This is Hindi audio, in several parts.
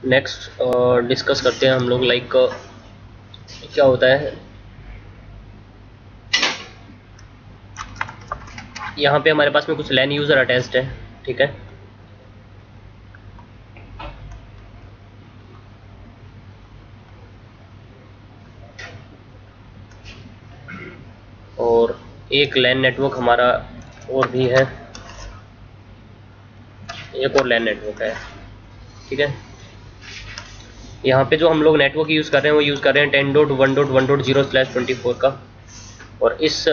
नेक्स्ट डिस्कस करते हैं हम लोग लाइक क्या होता है। यहाँ पे हमारे पास में कुछ लैन यूज़र अटैच्ड है, ठीक है। और एक लैन नेटवर्क हमारा और भी है, एक और लैन नेटवर्क है, ठीक है। यहाँ पे जो हम लोग नेटवर्क यूज़ कर रहे हैं वो यूज़ कर रहे हैं 10.1.1.0/24 का। और इस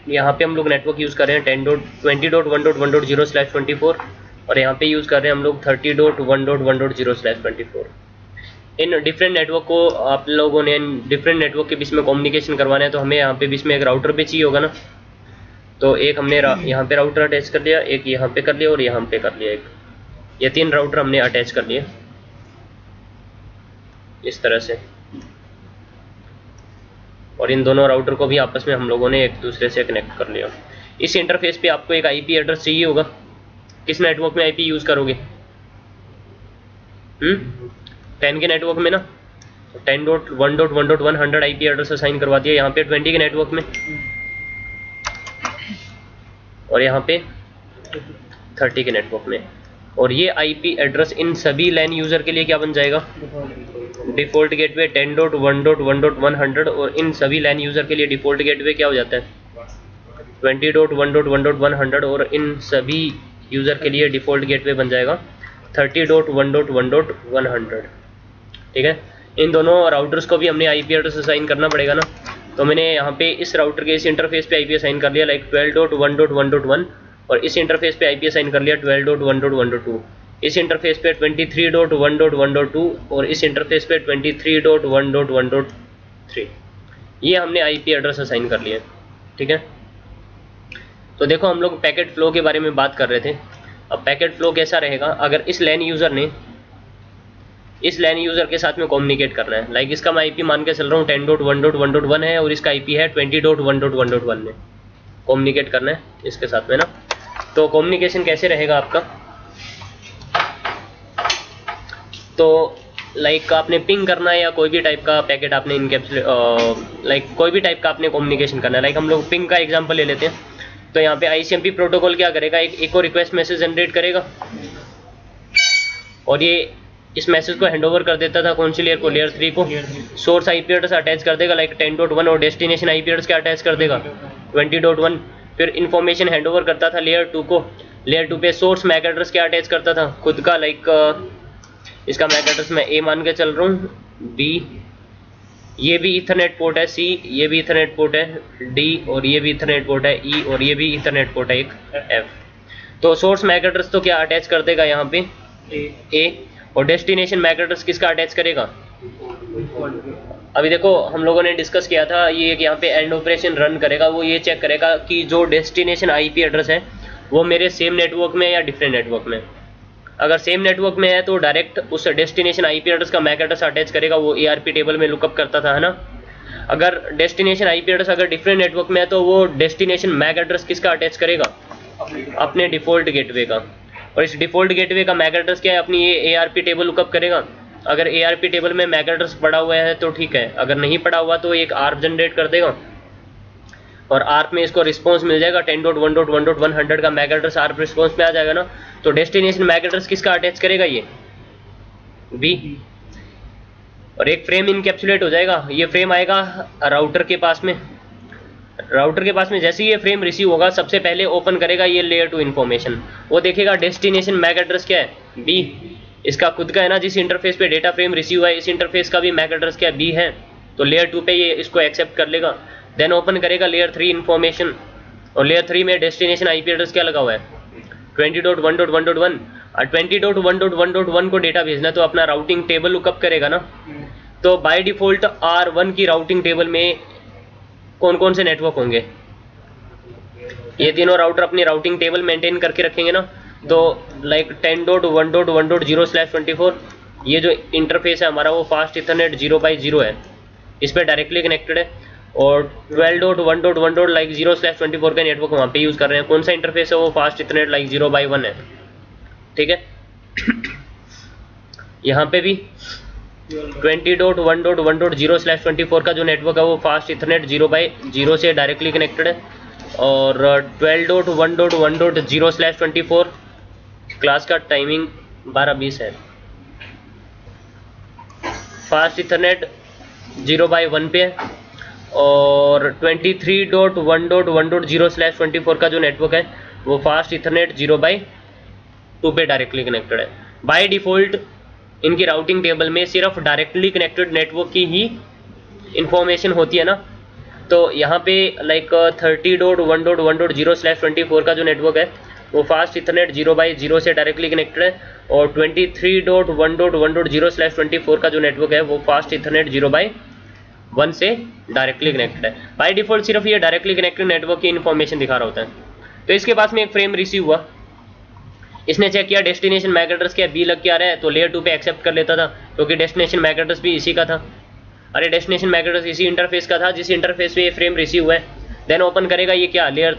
यहाँ पे हम लोग नेटवर्क यूज़ कर रहे हैं 20.1.1.0/24 और यहाँ पे यूज़ कर रहे हैं हम लोग 30.1.1.0/24। इन डिफरेंट नेटवर्क को आप लोगों ने डिफरेंट नेटवर्क के बीच में कम्युनिकेशन करवाना है, तो हमें यहाँ पे बीच में एक राउटर भी चाहिए होगा ना। तो एक हमने यहाँ पे राउटर अटैच कर लिया, एक यहाँ पे कर लिया और यहाँ पे कर लिया एक, ये 3 राउटर हमने अटैच कर लिए इस तरह से। और इन दोनों राउटर को भी आपस में हम लोगों ने एक दूसरे से कनेक्ट कर लिया। इस इंटरफेस पे आपको एक आईपी एड्रेस चाहिए होगा। किस नेटवर्क में आईपी यूज़ करोगे? 10 के नेटवर्क में ना, 10.1.1.100 आईपी एड्रेस असाइन करवा दिया यहाँ पे 20 के नेटवर्क में, और यहाँ पे 30 के नेटवर्क में। और ये आईपी एड्रेस इन सभी लैन यूज़र के लिए क्या बन जाएगा? Default gateway 10.1.1.100। और इन सभी लैन यूज़र के लिए डिफ़ॉल्ट गेटवे क्या हो जाता है? 20.1.1.100। और इन सभी यूज़र के लिए डिफ़ॉल्ट गेटवे बन जाएगा 30.1.1.100, ठीक है। इन दोनों राउटर्स को भी हमने आईपी एड्रेस असाइन करना पड़ेगा ना। तो मैंने यहाँ पे इस राउटर के इस इंटरफेस पे आईपी असाइन कर लिया लाइक 12.1.1.1, और इस इंटरफेस पे आईपी असाइन कर लिया 12.1.1.2, इस इंटरफेस पे 23.1.1.2 और इस इंटरफेस पे 23.1.1.3। ये हमने आईपी एड्रेस असाइन कर लिए, ठीक है। तो देखो हम लोग पैकेट फ्लो के बारे में बात कर रहे थे। अब पैकेट फ्लो कैसा रहेगा? अगर इस लैन यूज़र ने इस लैन यूज़र के साथ में कम्युनिकेट करना है, लाइक इसका मैं आईपी मान के चल रहा हूँ 10.1.1.1 है और इसका आईपी है 20.1.1.1 में कम्युनिकेट करना है इसके साथ में ना। तो कम्युनिकेशन कैसे रहेगा आपका? तो लाइक आपने पिंग करना है या कोई भी टाइप का पैकेट आपने इनकैप्सुलेट लाइक कोई भी टाइप का आपने कम्युनिकेशन करना है। लाइक हम लोग पिंग का एग्जांपल ले लेते हैं। तो यहाँ पे आईसीएमपी प्रोटोकॉल क्या करेगा? एक इको रिक्वेस्ट मैसेज जनरेट करेगा और ये इस मैसेज को हैंडओवर कर देता था कौन सी लेयर को? लेयर 3 को। सोर्स आईपी एड्रेस अटैच कर देगा लाइक 10.1 और डेस्टिनेशन आईपी एड्रेस क्या अटैच कर देगा? 20.1। फिर इन्फॉर्मेशन हैंडओवर करता था लेयर 2 को। लेयर 2 पे सोर्स मैक एड्रेस क्या अटैच करता था? खुद का लाइक इसका मैक एड्रेस मैं ए मान के चल रहा हूँ, बी, ये भी इथरनेट पोर्ट है, सी, ये भी इथरनेट पोर्ट है, डी, और ये भी इथरनेट पोर्ट है, ई, और ये भी इथरनेट पोर्ट है एक, एफ। तो सोर्स मैक एड्रेस तो क्या अटैच कर देगा यहाँ पे? ए। और डेस्टिनेशन मैक एड्रेस किसका अटैच करेगा? अभी देखो हम लोगों ने डिस्कस किया था, ये यहाँ पे एंड ऑपरेशन रन करेगा, वो ये चेक करेगा कि जो डेस्टिनेशन आईपी एड्रेस है वो मेरे सेम नेटवर्क में या डिफरेंट नेटवर्क में। अगर सेम नेटवर्क में है तो डायरेक्ट उस डेस्टिनेशन आईपी एड्रेस का मैक एड्रेस अटैच करेगा, वो एआरपी टेबल में लुकअप करता था, है ना। अगर डेस्टिनेशन आईपी एड्रेस अगर डिफरेंट नेटवर्क में है तो वो डेस्टिनेशन मैक एड्रेस किसका अटैच करेगा? अपने डिफॉल्ट गेटवे का। और इस डिफॉल्ट गेटवे का मैक एड्रेस क्या है? अपनी ये एआरपी टेबल लुकअप करेगा। अगर एआरपी टेबल में मैक एड्रेस पड़ा हुआ है तो ठीक है, अगर नहीं पड़ा हुआ तो एक आर्प जनरेट कर देगा और आर्प में इसको रिस्पॉन्स मिल जाएगा 10.1.1.100 का मैक एड्रेस आर्प रिस्पॉन्स में आ जाएगा ना। तो डेस्टिनेशन मैक एड्रेस किसका अटैच करेगा? ये बी। और एक फ्रेम इनकैप्सुलेट हो जाएगा, ये फ्रेम आएगा राउटर के पास में। राउटर के पास में जैसे ही ये फ्रेम रिसीव होगा सबसे पहले ओपन करेगा ये लेयर 2 इन्फॉर्मेशन। वो देखेगा डेस्टिनेशन मैक एड्रेस क्या है? बी। इसका खुद का है ना, जिस इंटरफेस पे डेटा फ्रेम रिसीव हुआ है इस इंटरफेस का भी मैक एड्रेस क्या है? बी है। तो लेयर 2 पे ये इसको एक्सेप्ट कर लेगा। देन ओपन करेगा लेयर 3 इन्फॉर्मेशन, और लेयर 3 में डेस्टिनेशन आईपी एड्रेस क्या लगा हुआ है? 20.1.1.1। और 20.1.1.1 को डेटा भेजना है तो अपना राउटिंग टेबल लुकअप करेगा ना। तो बाय डिफॉल्ट R1 की राउटिंग टेबल में कौन कौन से नेटवर्क होंगे? ये तीनों राउटर अपनी राउटिंग टेबल मेंटेन करके रखेंगे ना। तो लाइक 10.1.1.0/24 ये जो इंटरफेस है हमारा वो फास्ट इथरनेट 0x0 है, इस पर डायरेक्टली कनेक्टेड है। और 12.1.1. लाइक 0/24 का नेटवर्क वहाँ पे यूज़ कर रहे हैं। कौन सा इंटरफेस है? वो फास्ट इथरनेट लाइक 0x1 है, ठीक है। यहाँ पे भी 20.1.1.0/24 का जो नेटवर्क है वो फास्ट इथरनेट 0/0 से डायरेक्टली कनेक्टेड है, और 12.1.1.0/24 क्लास का टाइमिंग 12:20 है, फास्ट इथरनेट 0/1 पे है, और 23.1.1.0/24 का जो नेटवर्क है वो फास्ट इथरनेट 0/2 पे डायरेक्टली कनेक्टेड है। बाय डिफ़ॉल्ट इनकी राउटिंग टेबल में सिर्फ डायरेक्टली कनेक्टेड नेटवर्क की ही इंफॉर्मेशन होती है ना, तो यहाँ पे लाइक 30.1.1.0/24 का जो नेटवर्क है वो फास्ट इथरनेट 0/0 से डायरेक्टली कनेक्टेड है, और 23.1.1.0/24 का जो नेटवर्क है वो फास्ट इथरनेट 0/1 से डायरेक्टली कनेक्टेड है। बाय डिफ़ॉल्ट सिर्फ ये डायरेक्टली कनेक्टेड नेटवर्क की इन्फॉर्मेशन दिखा रहा होता है। तो इसके पास में एक फ्रेम रिसीव हुआ, इसने चेक किया डेस्टिनेशन मैक एड्रेस क्या बी लग के आ रहा है, तो लेयर 2 पे एक्सेप्ट कर लेता था क्योंकि डेस्टिनेशन मैक एड्रेस भी इसी का था। अरे डेस्टिनेशन मैक एड्रेस इसी इंटरफेस का था जिस इंटरफेस पे ये फ्रेम रिसीव हुआ है। देन ओपन करेगा ये क्या लेयर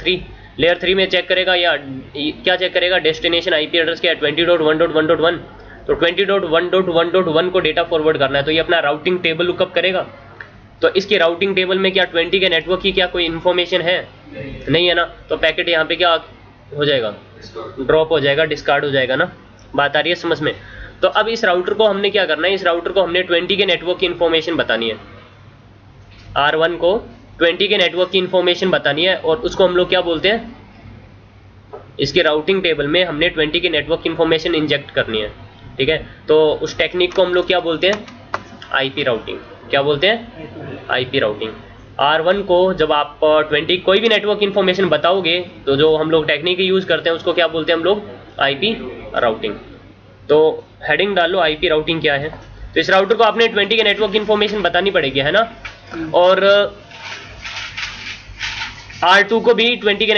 3 में चेक करेगा, या क्या चेक करेगा, डेस्टिनेशन आईपी एड्रेस क्या है 20.1.1.1, तो 20.1.1.1 को डेटा फॉरवर्ड करना है, तो ये अपना राउटिंग टेबल लुकअप करेगा। तो इसकी राउटिंग टेबल में क्या 20 के नेटवर्क की क्या कोई इन्फॉर्मेशन है, नहीं है ना, तो पैकेट यहाँ पे क्या हो जाएगा, ड्रॉप हो जाएगा, डिस्कार्ड हो जाएगा ना। बात आ रही है समझ में। तो अब इस राउटर को हमने क्या करना है, इस राउटर को हमने 20 के नेटवर्क की इन्फॉर्मेशन बतानी है, R1 को 20 के नेटवर्क की इन्फॉर्मेशन बतानी है, और उसको हम लोग क्या बोलते हैं, इसके राउटिंग टेबल में हमने 20 के नेटवर्क की इन्फॉर्मेशन इंजेक्ट करनी है, ठीक है। तो उस टेक्निक को हम लोग क्या बोलते हैं, आईपी राउटिंग। क्या बोलते हैं, आईपी राउटिंग। R1 को जब आप 20 कोई भी नेटवर्क इन्फॉर्मेशन बताओगे तो जो हम लोग टेक्निक यूज़ करते हैं उसको क्या बोलते हैं हम लोग, आईपी राउटिंग। तो हेडिंग डालो आईपी राउटिंग क्या है। तो इस राउटर को आपने 20 के नेटवर्क इन्फॉर्मेशन बतानी पड़ेगी, है ना, और R2 को भी 10 के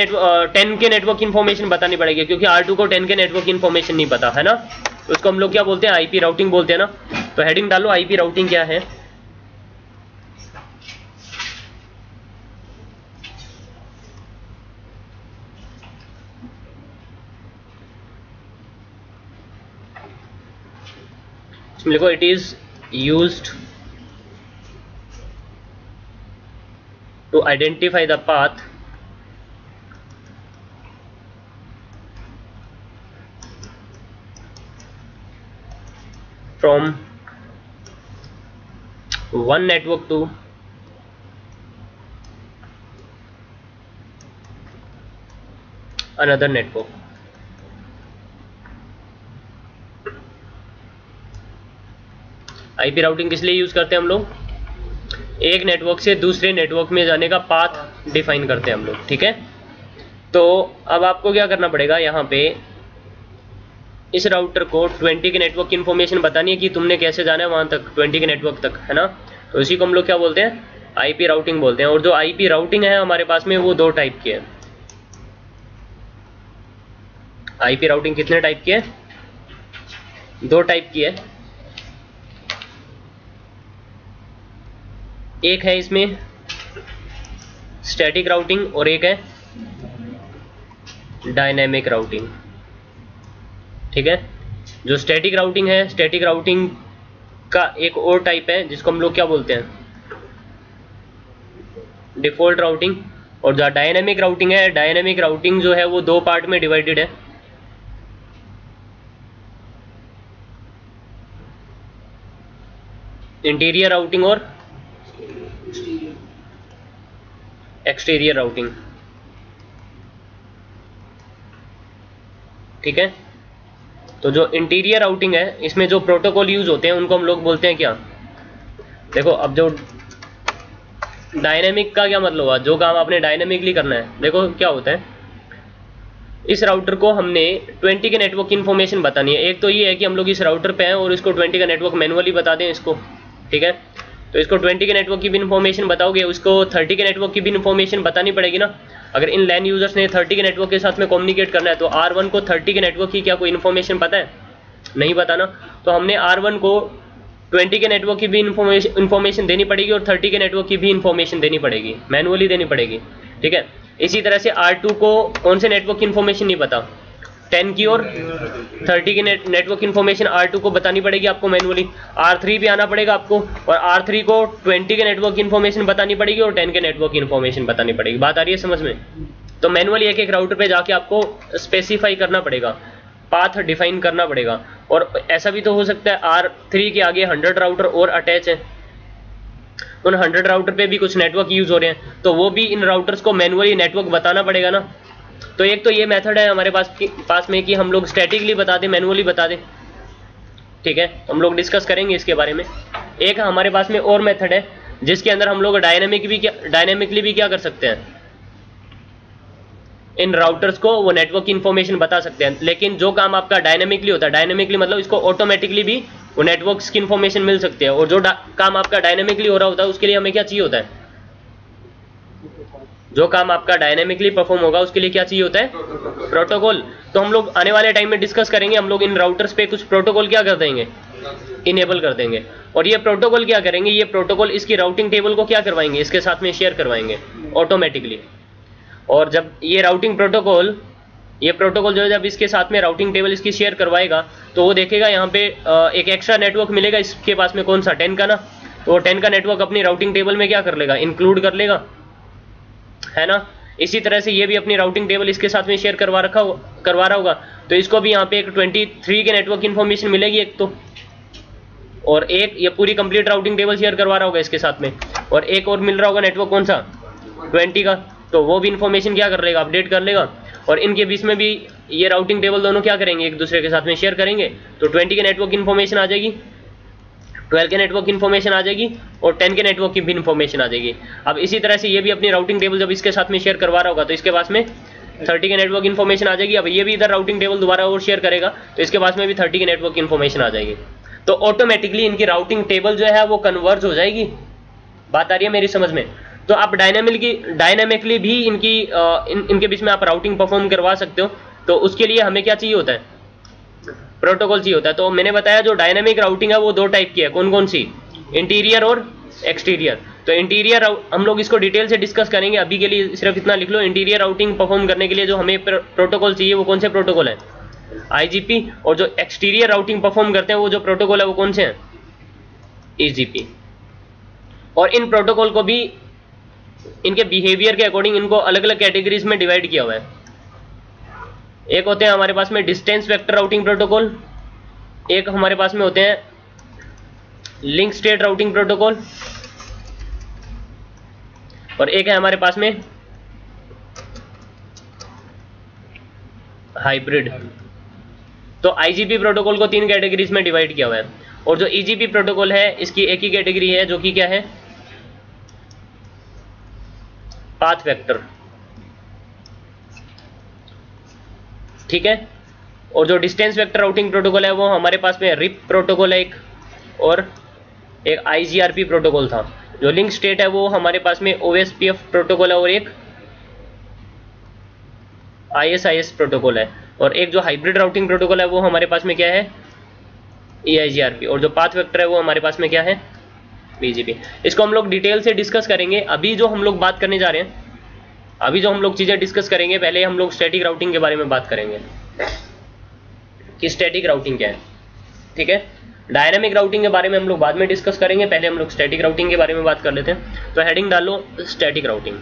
नेटवर्क इन्फॉर्मेशन बतानी पड़ेगी, क्योंकि R2 को 10 के नेटवर्क इन्फॉर्मेशन नहीं पता, है ना। तो उसको हम लोग क्या बोलते हैं, आईपी राउटिंग बोलते हैं ना। तो हेडिंग डालो आईपी राउटिंग क्या है। लिखो it is used to identify the path from one network to another network. IP routing किस लिए यूज करते हैं हम लोग, एक नेटवर्क से दूसरे नेटवर्क में जाने का पाथ डिफाइन करते हैं हम लोग, ठीक है। तो अब आपको क्या करना पड़ेगा, यहाँ पे इस राउटर को 20 के नेटवर्क की इन्फॉर्मेशन बतानी है कि तुमने कैसे जाना है वहां तक, 20 के नेटवर्क तक, है ना। तो इसी को हम लोग क्या बोलते हैं, आईपी राउटिंग बोलते हैं। और जो आईपी राउटिंग है हमारे पास में वो 2 टाइप की है। आईपी राउटिंग कितने टाइप की है, 2 टाइप की है। एक है इसमें स्टैटिक राउटिंग और एक है डायनेमिक राउटिंग, ठीक है। जो स्टैटिक राउटिंग है, स्टैटिक राउटिंग का एक और टाइप है जिसको हम लोग क्या बोलते हैं, डिफॉल्ट राउटिंग। और जो डायनेमिक राउटिंग है, डायनेमिक राउटिंग जो है वो 2 पार्ट में डिवाइडेड है। इंटीरियर राउटिंग और एक्सटीरियर राउटिंग, ठीक है। तो जो इंटीरियर राउटिंग है इसमें जो प्रोटोकॉल यूज होते हैं उनको हम लोग बोलते हैं क्या, देखो अब जो डायनेमिक का क्या मतलब हुआ, जो काम आपने डायनेमिकली करना है। देखो क्या होता है, इस राउटर को हमने 20 के नेटवर्क की इन्फॉर्मेशन बतानी है। एक तो ये है कि हम लोग इस राउटर पे हैं और इसको 20 का नेटवर्क मैनुअली बता दें इसको, ठीक है। तो इसको 20 के नेटवर्क की भी इन्फॉर्मेशन बताओगे, उसको 30 के नेटवर्क की भी इन्फॉर्मेशन बतानी पड़ेगी ना। अगर इन लैन यूजर्स ने 30 के नेटवर्क के साथ में कम्युनिकेट करना है तो R1 को 30 के नेटवर्क की क्या कोई इन्फॉर्मेशन पता है, नहीं पता ना। तो हमने R1 को 20 के नेटवर्क की भी इन्फॉर्मेशन देनी पड़ेगी और 30 के नेटवर्क की भी इन्फॉर्मेशन देनी पड़ेगी, मैनुअली देनी पड़ेगी, ठीक है। इसी तरह से R2 को कौन से नेटवर्क की इन्फॉर्मेशन नहीं पता, 10 की और 30 की नेटवर्क इन्फॉर्मेशन R2 को बतानी पड़ेगी आपको मैनुअली, R3 पे आना पड़ेगा आपको, और R3 को 20 के नेटवर्क इन्फॉर्मेशन बतानी पड़ेगी और 10 के नेटवर्क इन्फॉर्मेशन बतानी पड़ेगी। बात आ रही है समझ में? तो मैनुअली एक एक राउटर पे जाके आपको स्पेसिफाई करना पड़ेगा, पाथ डिफाइन करना पड़ेगा। और ऐसा भी तो हो सकता है R3 के आगे 100 राउटर और अटैच है, उन 100 राउटर पे भी कुछ नेटवर्क यूज हो रहे हैं, तो वो भी इन राउटर्स को मैनुअली नेटवर्क बताना पड़ेगा ना। तो एक तो ये मेथड है हमारे पास में कि हम लोग स्टैटिकली बता दें, मैनुअली बता दें, ठीक है, हम लोग डिस्कस करेंगे इसके बारे में। एक हमारे पास में और मेथड है जिसके अंदर हम लोग डायनेमिकली भी क्या कर सकते हैं, इन राउटर्स को वो नेटवर्क इन्फॉर्मेशन बता सकते हैं। लेकिन जो काम आपका डायनेमिकली होता है, डायनेमिकली मतलब इसको ऑटोमेटिकली भी वो नेटवर्क्स की इन्फॉर्मेशन मिल सकती है, और जो काम आपका डायनेमिकली हो रहा होता है उसके लिए हमें क्या चाहिए होता है, जो काम आपका डायनेमिकली परफॉर्म होगा उसके लिए क्या चाहिए होता है, प्रोटोकॉल। तो हम लोग आने वाले टाइम में डिस्कस करेंगे, हम लोग इन राउटर्स पे कुछ प्रोटोकॉल क्या कर देंगे, इनेबल कर देंगे। और ये प्रोटोकॉल क्या करेंगे, ये प्रोटोकॉल इसकी राउटिंग टेबल को क्या करवाएंगे, इसके साथ में शेयर करवाएंगे ऑटोमेटिकली। और जब ये राउटिंग प्रोटोकॉल, ये प्रोटोकॉल जो है जब इसके साथ में राउटिंग टेबल इसकी शेयर करवाएगा, तो वो देखेगा यहाँ पे एक एक्स्ट्रा नेटवर्क मिलेगा इसके पास में, कौन सा, 10 का ना, तो वो 10 का नेटवर्क अपनी राउटिंग टेबल में क्या कर लेगा, इंक्लूड कर लेगा, है ना। इसी तरह से ये भी अपनी राउटिंग टेबल इसके साथ में शेयर करवा रहा होगा, तो इसको भी यहाँ पे एक 23 के नेटवर्क इन्फॉर्मेशन मिलेगी एक तो, और एक ये पूरी कंप्लीट राउटिंग टेबल शेयर करवा रहा होगा इसके साथ में, और एक और मिल रहा होगा नेटवर्क कौन सा, 20 का, तो वो भी इन्फॉर्मेशन क्या कर लेगा, अपडेट कर लेगा। और इनके बीच में भी ये राउटिंग टेबल दोनों क्या करेंगे, एक दूसरे के साथ में शेयर करेंगे, तो 20 के नेटवर्क इन्फॉर्मेशन आ जाएगी, 12 के नेटवर्क इन्फॉर्मेशन आ जाएगी, और 10 के नेटवर्क की भी इन्फॉर्मेशन आ जाएगी। अब इसी तरह से ये भी अपनी राउटिंग टेबल जब इसके साथ में शेयर करवा रहा होगा, तो इसके पास में 30 के नेटवर्क इन्फॉर्मेशन आ जाएगी। अब ये भी इधर राउटिंग टेबल दोबारा और शेयर करेगा, तो इसके पास में भी 30 की नेटवर्क इन्फॉर्मेशन आ जाएगी। तो ऑटोमेटिकली इनकी राउटिंग टेबल जो है वो कन्वर्ज हो जाएगी। बात आ रही है मेरी समझ में? तो आप डायनेमिकली भी इनके बीच में आप राउटिंग परफॉर्म करवा सकते हो। तो उसके लिए हमें क्या चाहिए होता है, प्रोटोकॉल चाहिए होता है। तो मैंने बताया जो डायनेमिक राउटिंग है वो दो टाइप की है, कौन कौन सी, इंटीरियर और एक्सटीरियर। तो इंटीरियर हम लोग इसको डिटेल से डिस्कस करेंगे, अभी के लिए सिर्फ इतना लिख लो, इंटीरियर राउटिंग परफॉर्म करने के लिए जो हमें प्रोटोकॉल चाहिए वो कौन से प्रोटोकॉल है, IGP। और जो एक्सटीरियर राउटिंग परफॉर्म करते हैं वो जो प्रोटोकॉल है वो कौन से हैं, EGP। और इन प्रोटोकॉल को भी इनके बिहेवियर के अकॉर्डिंग इनको अलग अलग कैटेगरीज में डिवाइड किया हुआ है। एक होते हैं हमारे पास में डिस्टेंस वेक्टर राउटिंग प्रोटोकॉल, एक हमारे पास में होते हैं लिंक स्टेट राउटिंग प्रोटोकॉल, और एक है हमारे पास में हाइब्रिड। तो IGP प्रोटोकॉल को 3 कैटेगरीज में डिवाइड किया हुआ है, और जो EGP प्रोटोकॉल है इसकी एक ही कैटेगरी है जो कि क्या है, पाथ वेक्टर, ठीक है। और जो डिस्टेंस वेक्टर राउटिंग प्रोटोकॉल है वो हमारे पास में रिप प्रोटोकॉल है एक, और एक IGRP प्रोटोकॉल था। जो लिंक स्टेट है वो हमारे पास में OSPF प्रोटोकॉल है, और एक ISIS प्रोटोकॉल है, और एक जो हाइब्रिड राउटिंग प्रोटोकॉल है वो हमारे पास में क्या है, EIGRP। और जो पाथ वेक्टर है वो हमारे पास में क्या है, BGP। इसको हम लोग डिटेल से डिस्कस करेंगे। अभी जो हम लोग बात करने जा रहे हैं, अभी जो हम लोग चीजें डिस्कस करेंगे, पहले हम लोग स्टैटिक राउटिंग के बारे में बात करेंगे कि स्टैटिक राउटिंग क्या है, ठीक है। डायनामिक राउटिंग के बारे में हम लोग बाद में डिस्कस करेंगे, पहले हम लोग स्टैटिक राउटिंग के बारे में बात कर लेते हैं। तो हेडिंग डालो स्टैटिक राउटिंग।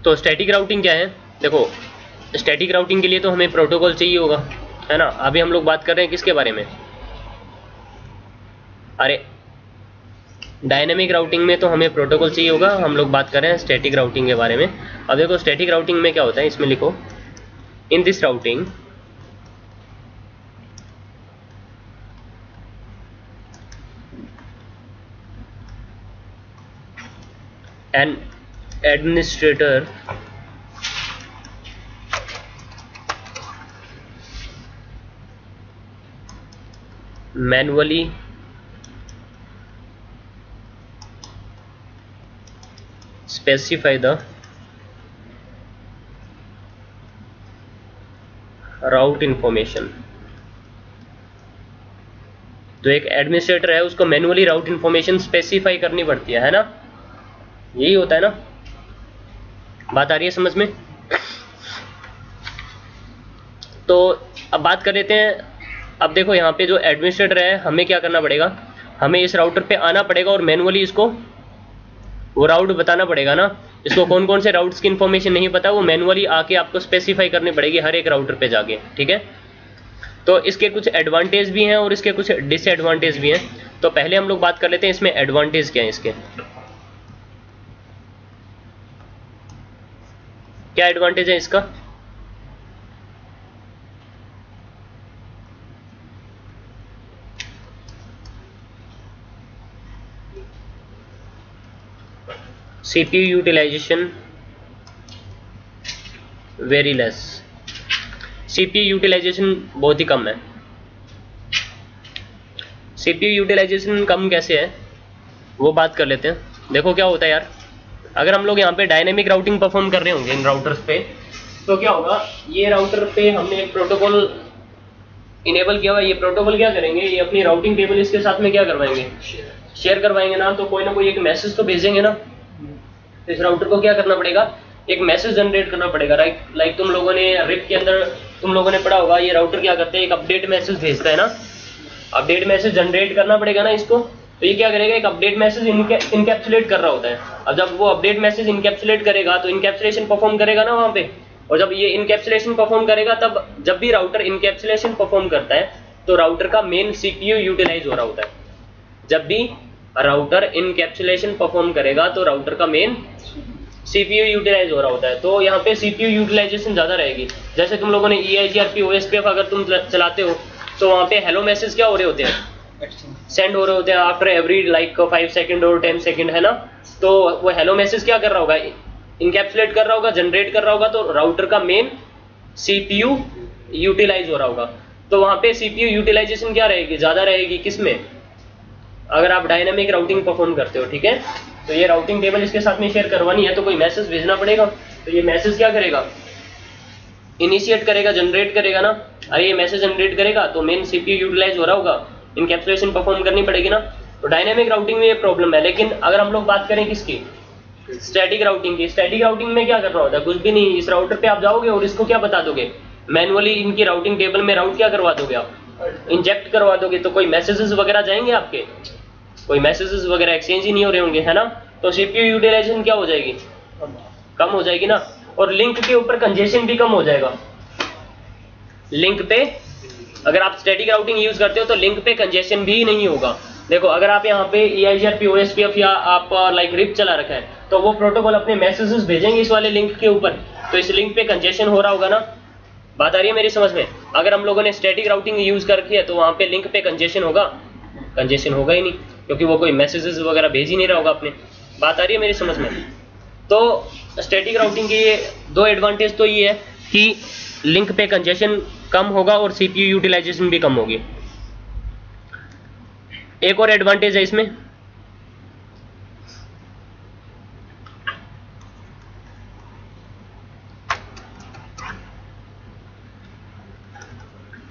तो स्टैटिक राउटिंग क्या है, देखो स्टैटिक राउटिंग के लिए तो हमें प्रोटोकॉल चाहिए होगा, है ना। अभी हम लोग बात कर रहे हैं किसके बारे में, अरे डायनेमिक राउटिंग में तो हमें प्रोटोकॉल चाहिए होगा, हम लोग बात कर रहे हैं स्टैटिक राउटिंग के बारे में। अब देखो स्टैटिक राउटिंग में क्या होता है, इसमें लिखो in this routing an administrator manually specify the route information. जो एक एडमिनिस्ट्रेटर है उसको मैनुअली राउट इंफॉर्मेशन स्पेसिफाई करनी पड़ती है ना, यही होता है ना, बात आ रही है समझ में। तो अब बात कर लेते हैं, अब देखो यहाँ पे जो एडमिनिस्ट्रेटर है हमें क्या करना पड़ेगा, हमें इस राउटर पे आना पड़ेगा और मैनुअली इसको वो राउट बताना पड़ेगा ना, इसको कौन कौन से राउट्स की इन्फॉर्मेशन नहीं पता वो मैनुअली आके आपको स्पेसिफाई करनी पड़ेगी हर एक राउटर पे जाके, ठीक है। तो इसके कुछ एडवांटेज भी हैं और इसके कुछ डिसएडवांटेज भी हैं। तो पहले हम लोग बात कर लेते हैं इसमें एडवांटेज क्या है इसके, क्या एडवांटेज है इसका। CPU utilization very less, CPU utilization बहुत ही कम है। CPU यूटिलाइजेशन कम कैसे है वो बात कर लेते हैं। देखो क्या होता है यार, अगर हम लोग यहाँ पे डायनेमिक राउटिंग परफॉर्म कर रहे होंगे इन राउटर्स पे, तो क्या होगा, ये राउटर पे हमने एक प्रोटोकॉल इनेबल किया हुआ, ये प्रोटोकॉल क्या करेंगे, ये अपनी राउटिंग टेबल इसके साथ में क्या करवाएंगे, शेयर करवाएंगे ना, तो कोई ना कोई एक मैसेज तो भेजेंगे ना। इस राउटर को क्या करना पड़ेगा, एक मैसेज जनरेट करना पड़ेगा, राइट। लाइक तुम लोगों ने रिप के अंदर तुम लोगों ने पढ़ा होगा, ये राउटर क्या करते हैं, एक अपडेट मैसेज भेजता है ना, अपडेट मैसेज जनरेट करना पड़ेगा ना इसको। तो ये क्या करेगा, एक अपडेट मैसेज इनकैप्सुलेट कर रहा होता है। अब जब वो अपडेट मैसेज इनकैप्सुलेट करेगा तो इनकैप्सुलेशन परफॉर्म करेगा ना वहाँ पे, और जब ये इनकैप्सुलेशन परफॉर्म करेगा तब जब भी राउटर इनकैप्सुलेशन परफॉर्म करता है तो राउटर का मेन CPU यूटिलाइज हो रहा होता है। जब भी राउटर इनकैप्सुलेशन परफॉर्म करेगा तो राउटर का मेन CPU यूटिलाइज हो रहा होता है। तो यहाँ पे CPU यूटिलाइजेशन ज़्यादा रहेगी। जैसे तुम लोगों ने EIGRP OSPF अगर तुम चलाते हो तो वहाँ पे हेलो मैसेज क्या हो रहे होते हैं, सेंड हो रहे होते हैं आफ्टर एवरी लाइक 5 सेकंड और 10 सेकंड, है ना। तो वो हेलो मैसेज क्या कर रहा होगा, इनकैप्सुलेट कर रहा होगा, जनरेट कर रहा होगा, तो राउटर का मेन CPU यूटिलाइज हो रहा होगा। तो वहाँ पे CPU यूटिलाइजेशन क्या रहेगी, ज़्यादा रहेगी किसमें, अगर आप डायनामिक राउटिंग परफॉर्म करते हो, ठीक है। तो ये राउटिंग टेबल इसके साथ में शेयर करवानी है तो कोई मैसेज भेजना पड़ेगा, तो ये मैसेज क्या करेगा, इनिशिएट करेगा, जनरेट करेगा ना। अरे ये मैसेज जनरेट करेगा तो मेन CPU यूटिलाइज हो रहा होगा, इनकैप्सुलेशन परफॉर्म करनी पड़ेगी ना। तो डायनामिक राउटिंग में ये प्रॉब्लम है। लेकिन अगर हम लोग बात करें किसकी, स्टैटिक राउटिंग की, स्टैटिक राउटिंग में क्या कर रहा होता है, कुछ भी नहीं, इस राउटर पे आप जाओगे और इसको क्या बता दोगे, मैनुअली इनकी राउटिंग टेबल में राउट क्या करवा दोगे आप, इंजेक्ट करवा दोगे। तो कोई मैसेजेस वगैरह जाएंगे आपके, कोई मैसेजेस वगैरह एक्सचेंज ही नहीं हो रहे होंगे, है ना। तो CPU यूटिलाइजेशन क्या हो जाएगी, कम हो जाएगी ना। और लिंक के ऊपर कंजेशन भी कम हो जाएगा। लिंक पे अगर आप स्टैटिक राउटिंग यूज करते हो तो लिंक पे कंजेशन भी नहीं होगा। देखो अगर आप यहाँ पे EIGRP OSPF या आप लाइक रिप चला रखा है तो वो प्रोटोकॉल अपने मैसेजेस भेजेंगे इस वाले लिंक के ऊपर, तो इस लिंक पे कंजेशन हो रहा होगा ना। बात आ रही है मेरी समझ में। अगर हम लोगों ने स्टैटिक राउटिंग यूज कर रखी है तो वहाँ पे लिंक पे कंजेशन होगा, कंजेशन होगा ही नहीं, क्योंकि वो कोई मैसेजेस वगैरह भेज ही नहीं रहा होगा अपने। बात आ रही है मेरी समझ में। तो स्टैटिक राउटिंग के ये दो एडवांटेज तो ये है कि लिंक पे कंजेशन कम होगा और CPU यूटिलाइजेशन भी कम होगी। एक और एडवांटेज है इसमें,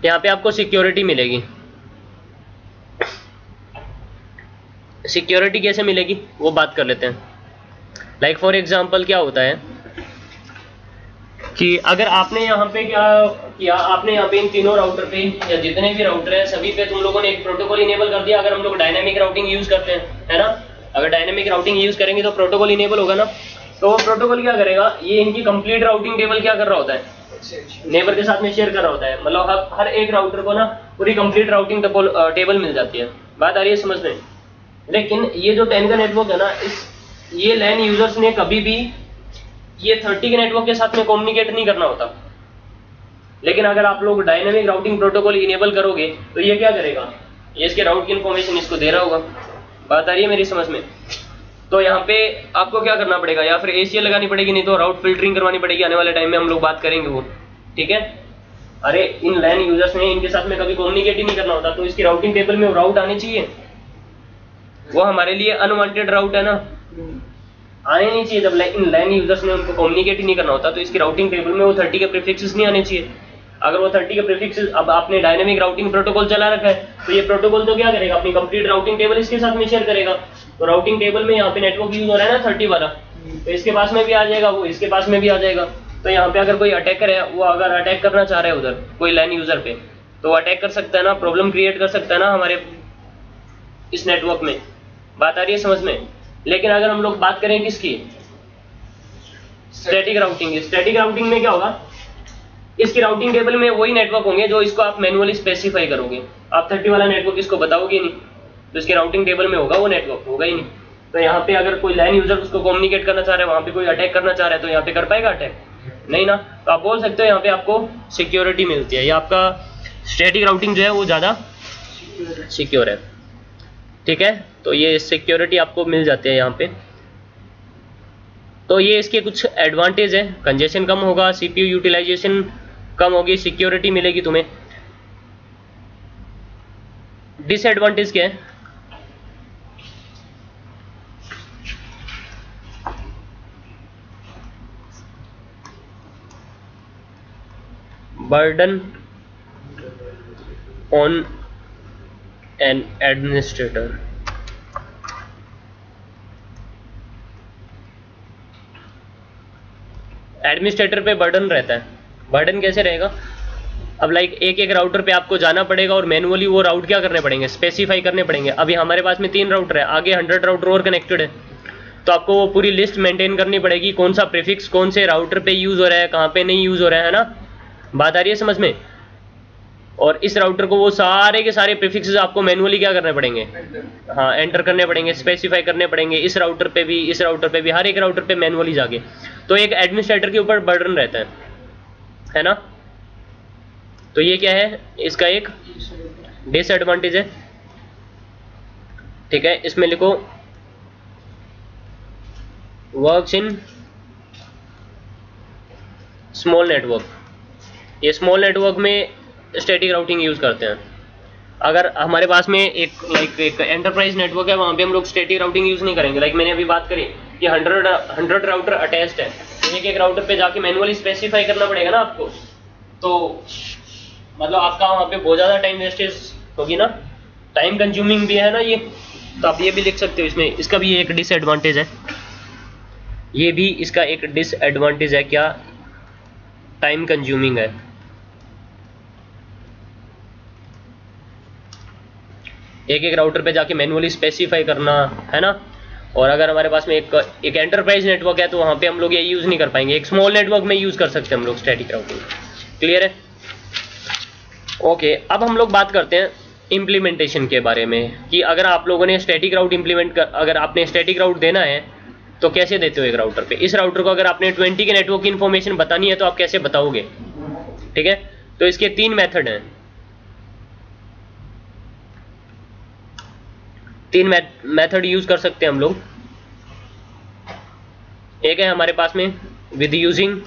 यहाँ पे आपको सिक्योरिटी मिलेगी। सिक्योरिटी कैसे मिलेगी वो बात कर लेते हैं। लाइक फॉर एग्जांपल क्या होता है कि अगर आपने यहाँ पे क्या किया, आपने यहाँ पे इन तीनों राउटर पे या जितने भी राउटर हैं सभी पे तुम लोगों ने एक प्रोटोकॉल इनेबल कर दिया। अगर हम लोग डायनामिक राउटिंग यूज करते हैं, है ना, अगर डायनामिक राउटिंग यूज करेंगे तो प्रोटोकॉल इनेबल होगा ना। तो वो प्रोटोकॉल क्या करेगा, ये इनकी कंप्लीट राउटिंग टेबल क्या कर रहा होता है, नेबर के साथ में शेयर कर रहा होता है। मतलब हर एक राउटर को ना पूरी कंप्लीट राउटिंग टेबल मिल जाती है। बात आ रही है समझ में। लेकिन ये जो 10 का नेटवर्क है ना, ये LAN यूजर्स ने कभी भी ये 30 के नेटवर्क के साथ में कम्युनिकेट नहीं करना होता। लेकिन अगर आप लोग डायनामिक राउटिंग प्रोटोकॉल इनेबल करोगे तो ये क्या करेगा, ये इसके राउट की इन्फॉर्मेशन इसको दे रहा होगा। बात आ रही है मेरी समझ में। तो यहाँ पे आपको क्या करना पड़ेगा, या फिर ACL लगानी पड़ेगी, नहीं तो राउट फिल्टरिंग करवानी पड़ेगी। आने वाले टाइम में हम लोग बात करेंगे वो, ठीक है। अरे इन लैन यूजर्स ने इनके साथ में कभी कम्युनिकेट ही नहीं करना होता, तो इसकी राउटिंग टेबल में वो राउट आने चाहिए। वो हमारे लिए अनवांटेड राउट है ना, आने नहीं चाहिए। जब इन लैन यूजर्स ने उनको कम्युनिकेट ही नहीं करना होता तो इसकी राउटिंग टेबल में वो 30 के प्रीफिक्सेस नहीं आने चाहिए। अगर वो 30 के प्रीफिक्सेस, अब आपने डायनेमिक राउटिंग प्रोटोकॉल चला रखा है तो ये प्रोटोकॉल तो क्या करेगा, अपनी कंप्लीट राउटिंग टेबल इसके साथ में शेयर करेगा। तो राउटिंग टेबल में यहाँ पे नेटवर्क यूज हो रहा है ना 30 वाला, तो इसके पास में भी आ जाएगा, वो इसके पास में भी आ जाएगा। तो यहाँ पे अगर कोई अटैकर है, वो अगर अटैक करना चाह रहा है उधर कोई लैन यूजर पे, तो वो अटैक कर सकता है ना, प्रॉब्लम क्रिएट कर सकता है ना हमारे इस नेटवर्क में। बात आ रही है समझ में? लेकिन अगर हम लोग बात करें किसकी, स्टैटिक राउटिंग, स्टैटिक राउटिंग में क्या होगा, इसकी राउटिंग टेबल में वही नेटवर्क होंगे जो इसको आप मैनुअली स्पेसिफाई करोगे। आप 30 वाला नेटवर्क इसको बताओगे नहीं, तो इसके राउटिंग टेबल में होगा वो नेटवर्क, होगा ही नहीं। तो यहाँ पे अगर कोई लैन यूजर उसको कम्युनिकेट करना चाह रहा है, वहाँ पे कोई अटैक करना चाह रहा है, तो यहाँ पे कर पाएगा अटैक? नहीं ना। तो आप बोल सकते हो यहाँ पे आपको सिक्योरिटी मिलती है, या आपका स्टैटिक राउटिंग जो है वो ज़्यादा सिक्योर है। ठीक है, तो ये सिक्योरिटी आपको मिल जाती है यहाँ पे। तो ये इसके कुछ एडवांटेज है, कंजेशन कम होगा, सीपीयू यूटिलाइजेशन कम होगी, सिक्योरिटी मिलेगी तुम्हें। डिसएडवांटेज क्या है? Burden on an administrator. Administrator पे बर्डन रहता है। बर्डन कैसे रहेगा? अब लाइक एक एक राउटर पे आपको जाना पड़ेगा और मैनुअली वो राउट क्या करने पड़ेंगे, स्पेसिफाई करने पड़ेंगे। अभी हमारे पास में 3 राउटर है, आगे 100 राउटर और कनेक्टेड है, तो आपको वो पूरी लिस्ट मेंटेन करनी पड़ेगी, कौन सा प्रीफिक्स कौन से राउटर पे यूज हो रहा है, कहाँ पे नहीं यूज हो रहा है ना। बात आ रही है समझ में? और इस राउटर को वो सारे के सारे प्रीफिक्सेस आपको मैनुअली क्या करने पड़ेंगे, हाँ एंटर करने पड़ेंगे, स्पेसिफाई करने पड़ेंगे, इस राउटर पे भी, इस राउटर पे भी, हर एक राउटर पे मैनुअली जाके। तो एक एडमिनिस्ट्रेटर के ऊपर बर्डन रहता है ना। तो ये क्या है, इसका एक डिसएडवांटेज है। ठीक है, इसमें लिखो वर्क्स इन स्मॉल नेटवर्क। ये स्मॉल नेटवर्क में स्टैटिक राउटिंग यूज करते हैं। अगर हमारे पास में एक एंटरप्राइज नेटवर्क है, वहां पे हम लोग स्टैटिक राउटिंग यूज नहीं करेंगे। लाइक मैंने अभी बात करी कि 100 राउटर अटैच्ड है, तो एक राउटर पे जाके मैनुअली स्पेसिफाई करना पड़ेगा ना आपको, तो मतलब आपका वहाँ पे बहुत ज़्यादा टाइम वेस्टेज होगी ना, टाइम कंज्यूमिंग भी है ना ये। तो आप ये भी लिख सकते हो इसमें, इसका भी एक डिसएडवांटेज है, ये भी इसका एक डिसएडवांटेज है। क्या? टाइम कंज्यूमिंग है। एक राउटर पे जाके मैनुअली स्पेसिफाई करना है ना। और अगर हमारे पास में एक एंटरप्राइज नेटवर्क है तो वहाँ पे हम लोग ये यूज़ नहीं कर पाएंगे। एक स्मॉल नेटवर्क में यूज़ कर सकते हैं हम लोग स्टैटिक राउटिंग। क्लियर है? ओके, अब हम लोग बात करते हैं इम्प्लीमेंटेशन के बारे में, कि अगर आप लोगों ने स्टैटिक राउट अगर आपने स्टैटिक राउट देना है तो कैसे देते हो एक राउटर पे। इस राउटर को अगर आपने 20 के नेटवर्क की इन्फॉर्मेशन बतानी है तो आप कैसे बताओगे? ठीक है, तो इसके 3 मेथड हैं। 3 मेथड यूज कर सकते हैं हम लोग। एक है हमारे पास में with using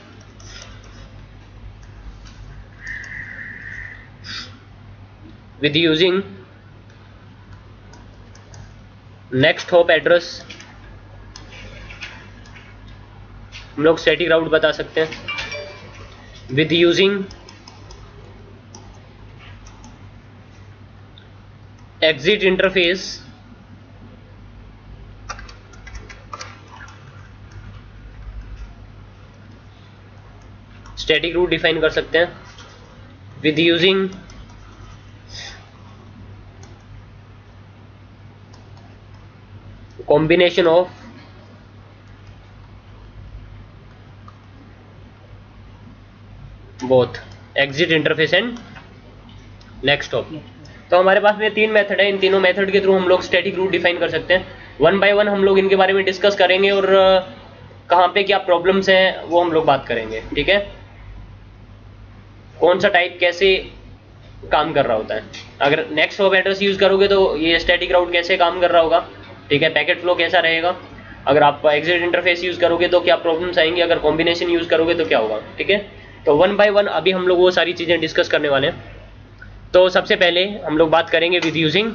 next hop address. हम लोग स्टैटिक राउट बता सकते हैं with using exit interface static route define कर सकते हैं with using combination of both exit interface and next hop. तो हमारे पास में 3 मेथड है, इन तीनों मेथड के थ्रू हम लोग स्टैटिक रूट डिफाइन कर सकते हैं। 1 बाय 1 हम लोग इनके बारे में डिस्कस करेंगे और कहाँ पे क्या प्रॉब्लम्स हैं वो हम लोग बात करेंगे। ठीक है, कौन सा टाइप कैसे काम कर रहा होता है। अगर नेक्स्ट हॉप एड्रेस यूज करोगे तो ये स्टैटिक राउट कैसे काम कर रहा होगा, ठीक है, पैकेट फ्लो कैसा रहेगा। अगर आप एग्जिट इंटरफेस यूज करोगे तो क्या प्रॉब्लम्स आएंगी, अगर कॉम्बिनेशन यूज करोगे तो क्या होगा। ठीक है, तो वन बाय वन अभी हम लोग वो सारी चीज़ें डिस्कस करने वाले हैं। तो सबसे पहले हम लोग बात करेंगे with using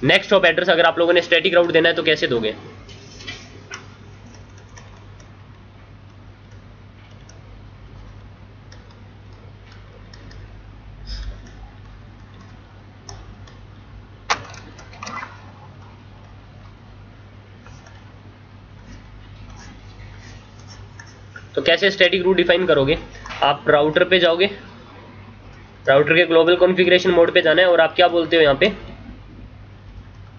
next hop address. अगर आप लोगों ने स्टैटिक राउट देना है तो कैसे दोगे। तो कैसे स्टैटिक रूट डिफाइन करोगे, आप राउटर पे जाओगे, राउटर के ग्लोबल कॉन्फ़िगरेशन मोड पे जाना है और आप क्या बोलते हो, यहाँ पे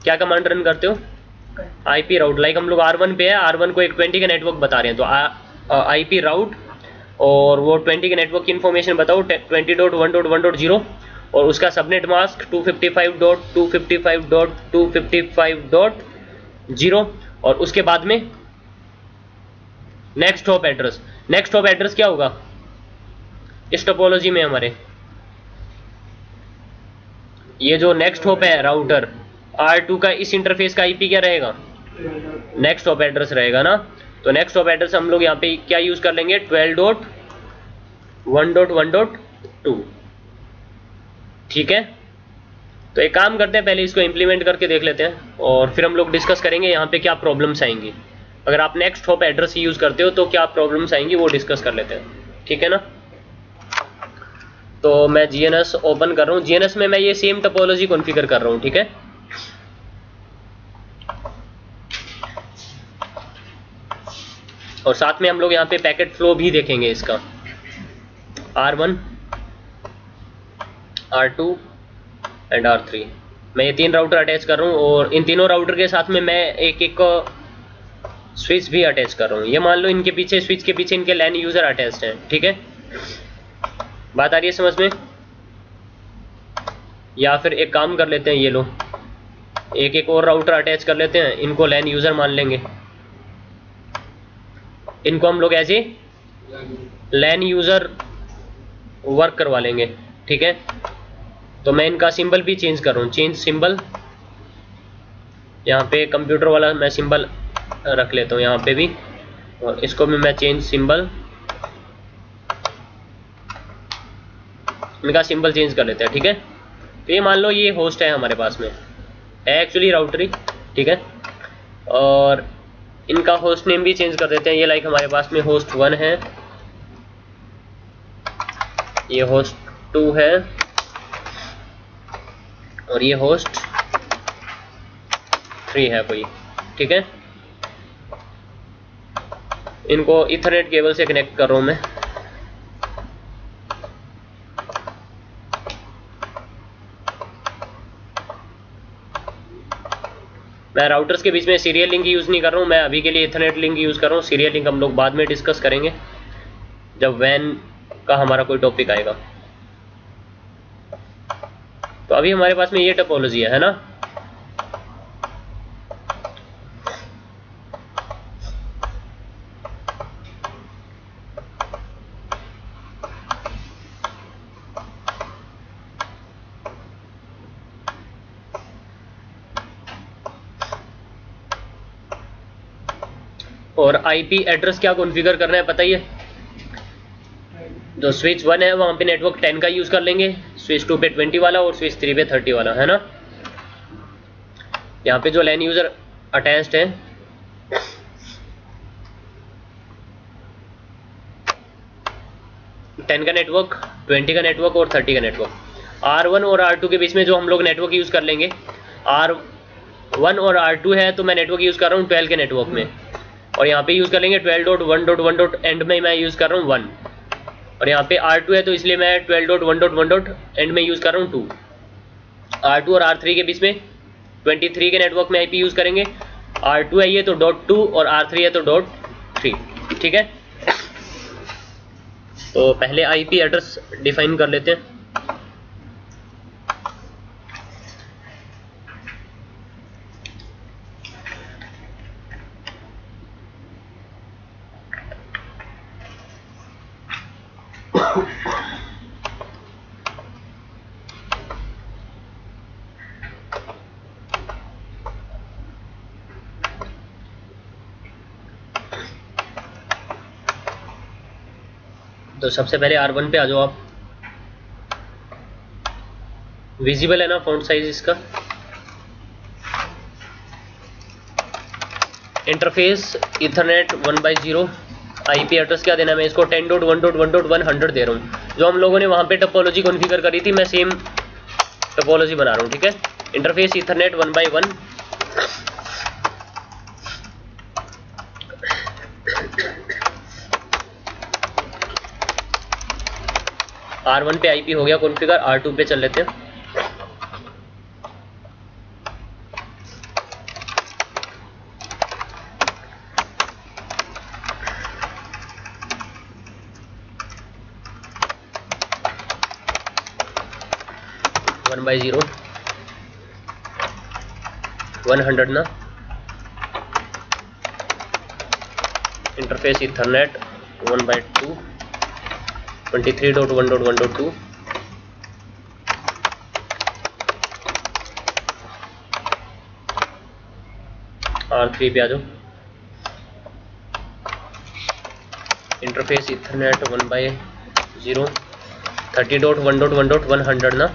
क्या कमांड रन करते हो, आईपी राउट। लाइक हम लोग R1 पे है, R1 को एक 20 का नेटवर्क बता रहे हैं, तो आईपी राउट और वो 20 के नेटवर्क की इन्फॉर्मेशन बताओ 20.1.1.0 और उसका सबनेट मास्क 255.255.255.0 और उसके बाद में next hop address. Next hop address क्या होगा इस टोपोलॉजी में हमारे, ये जो नेक्स्ट हॉप है राउटर R2 का, इस इंटरफेस का आईपी क्या रहेगा, नेक्स्ट हॉप एड्रेस रहेगा ना। तो नेक्स्ट हॉप एड्रेस हम लोग यहाँ पे क्या यूज कर लेंगे, 12.1.1.2। ठीक है, तो एक काम करते हैं, पहले इसको इंप्लीमेंट करके देख लेते हैं और फिर हम लोग डिस्कस करेंगे यहाँ पे क्या प्रॉब्लम्स आएंगी। अगर आप नेक्स्ट हॉप एड्रेस यूज करते हो तो क्या प्रॉब्लम्स आएंगी वो डिस्कस कर लेते हैं, ठीक है ना। तो मैं GNS ओपन कर रहा हूँ, GNS में मैं ये सेम टोपोलॉजी कॉन्फ़िगर कर रहा हूँ, ठीक है। और साथ में हम लोग यहाँ पे पैकेट फ्लो भी देखेंगे इसका, R1, R2 एंड R3। मैं ये 3 राउटर अटैच कर रहा हूँ और इन तीनों राउटर के साथ में मैं एक स्विच भी अटैच कर रहा हूँ। ये मान लो इनके पीछे, स्विच के पीछे इनके LAN यूजर अटैच्ड हैं, ठीक है। बात आ रही है समझ में। या फिर एक काम कर लेते हैं, ये लो एक और राउटर अटैच कर लेते हैं, इनको LAN यूजर मान लेंगे, इनको हम लोग as a LAN user work करवा लेंगे, ठीक है। तो मैं इनका सिंबल भी चेंज कर रहा हूँ, चेंज सिंबल। यहाँ पे कंप्यूटर वाला मैं सिंबल रख लेता हूँ यहाँ पे भी, और इसको भी मैं चेंज सिंबल, इनका सिंबल चेंज कर लेते हैं, ठीक है। तो ये मान लो ये होस्ट है हमारे पास में, है एक्चुअली राउटर ही, ठीक है। और इनका होस्ट नेम भी चेंज कर देते हैं। ये लाइक हमारे पास में होस्ट 1 है, ये होस्ट 2 है और ये होस्ट 3 है कोई, ठीक है। इनको इथरनेट केबल से कनेक्ट कर रहा हूँ मैं। मैं राउटर्स के बीच में सीरियल लिंक यूज़ नहीं कर रहा हूँ, मैं अभी के लिए इथरनेट लिंक यूज़ कर रहा हूँ। सीरियल लिंक हम लोग बाद में डिस्कस करेंगे जब वैन का हमारा कोई टॉपिक आएगा। तो अभी हमारे पास में ये टोपोलॉजी है ना। और आईपी एड्रेस क्या कॉन्फ़िगर करना है पता ही है। जो स्विच 1 है वहाँ पे नेटवर्क 10 का यूज़ कर लेंगे, स्विच 2 पे 20 वाला और स्विच 3 पे 30 वाला, है ना। यहाँ पे जो LAN यूज़र अटैच्ड है, टेन का नेटवर्क, 20 का नेटवर्क और 30 का नेटवर्क। R1 और R2 के बीच में जो हम लोग नेटवर्क यूज़ कर लेंगे, R1 और R2 है तो मैं नेटवर्क यूज़ कर रहा हूँ 12 के नेटवर्क में, और यहाँ पे यूज़ कर लेंगे 12.1.1. एंड में मैं यूज़ कर रहा हूँ 1, और यहाँ पे R2 है तो इसलिए मैं 12.1.1. एंड में यूज़ कर रहा हूँ 2। R2 और R3 के बीच में 23 के नेटवर्क में आईपी यूज़ करेंगे। R2 है ये तो .2 और R3 है तो .3, ठीक है। तो पहले आईपी एड्रेस डिफाइन कर लेते हैं। तो सबसे पहले R1 पे आ जाओ आप। विजिबल है ना फॉन्ट साइज इसका। Interface ethernet 1/0। आईपी एड्रेस क्या देना है, मैं इसको 10.1.1.100 दे रहा हूँ। जो हम लोगों ने वहाँ पे टोपोलॉजी कॉन्फ़िगर करी थी, मैं सेम टोपोलॉजी बना रहा हूँ, ठीक है। Interface Ethernet 1/1। R1 पे आईपी हो गया कॉन्फ़िगर, R2 पे चल लेते हैं। by 0 100 ना। Interface Ethernet 1/2 23.1.1.2। R3 पे आ जाओ। इंटरफेस इथरनेट 1/0 30.1.1.100 ना।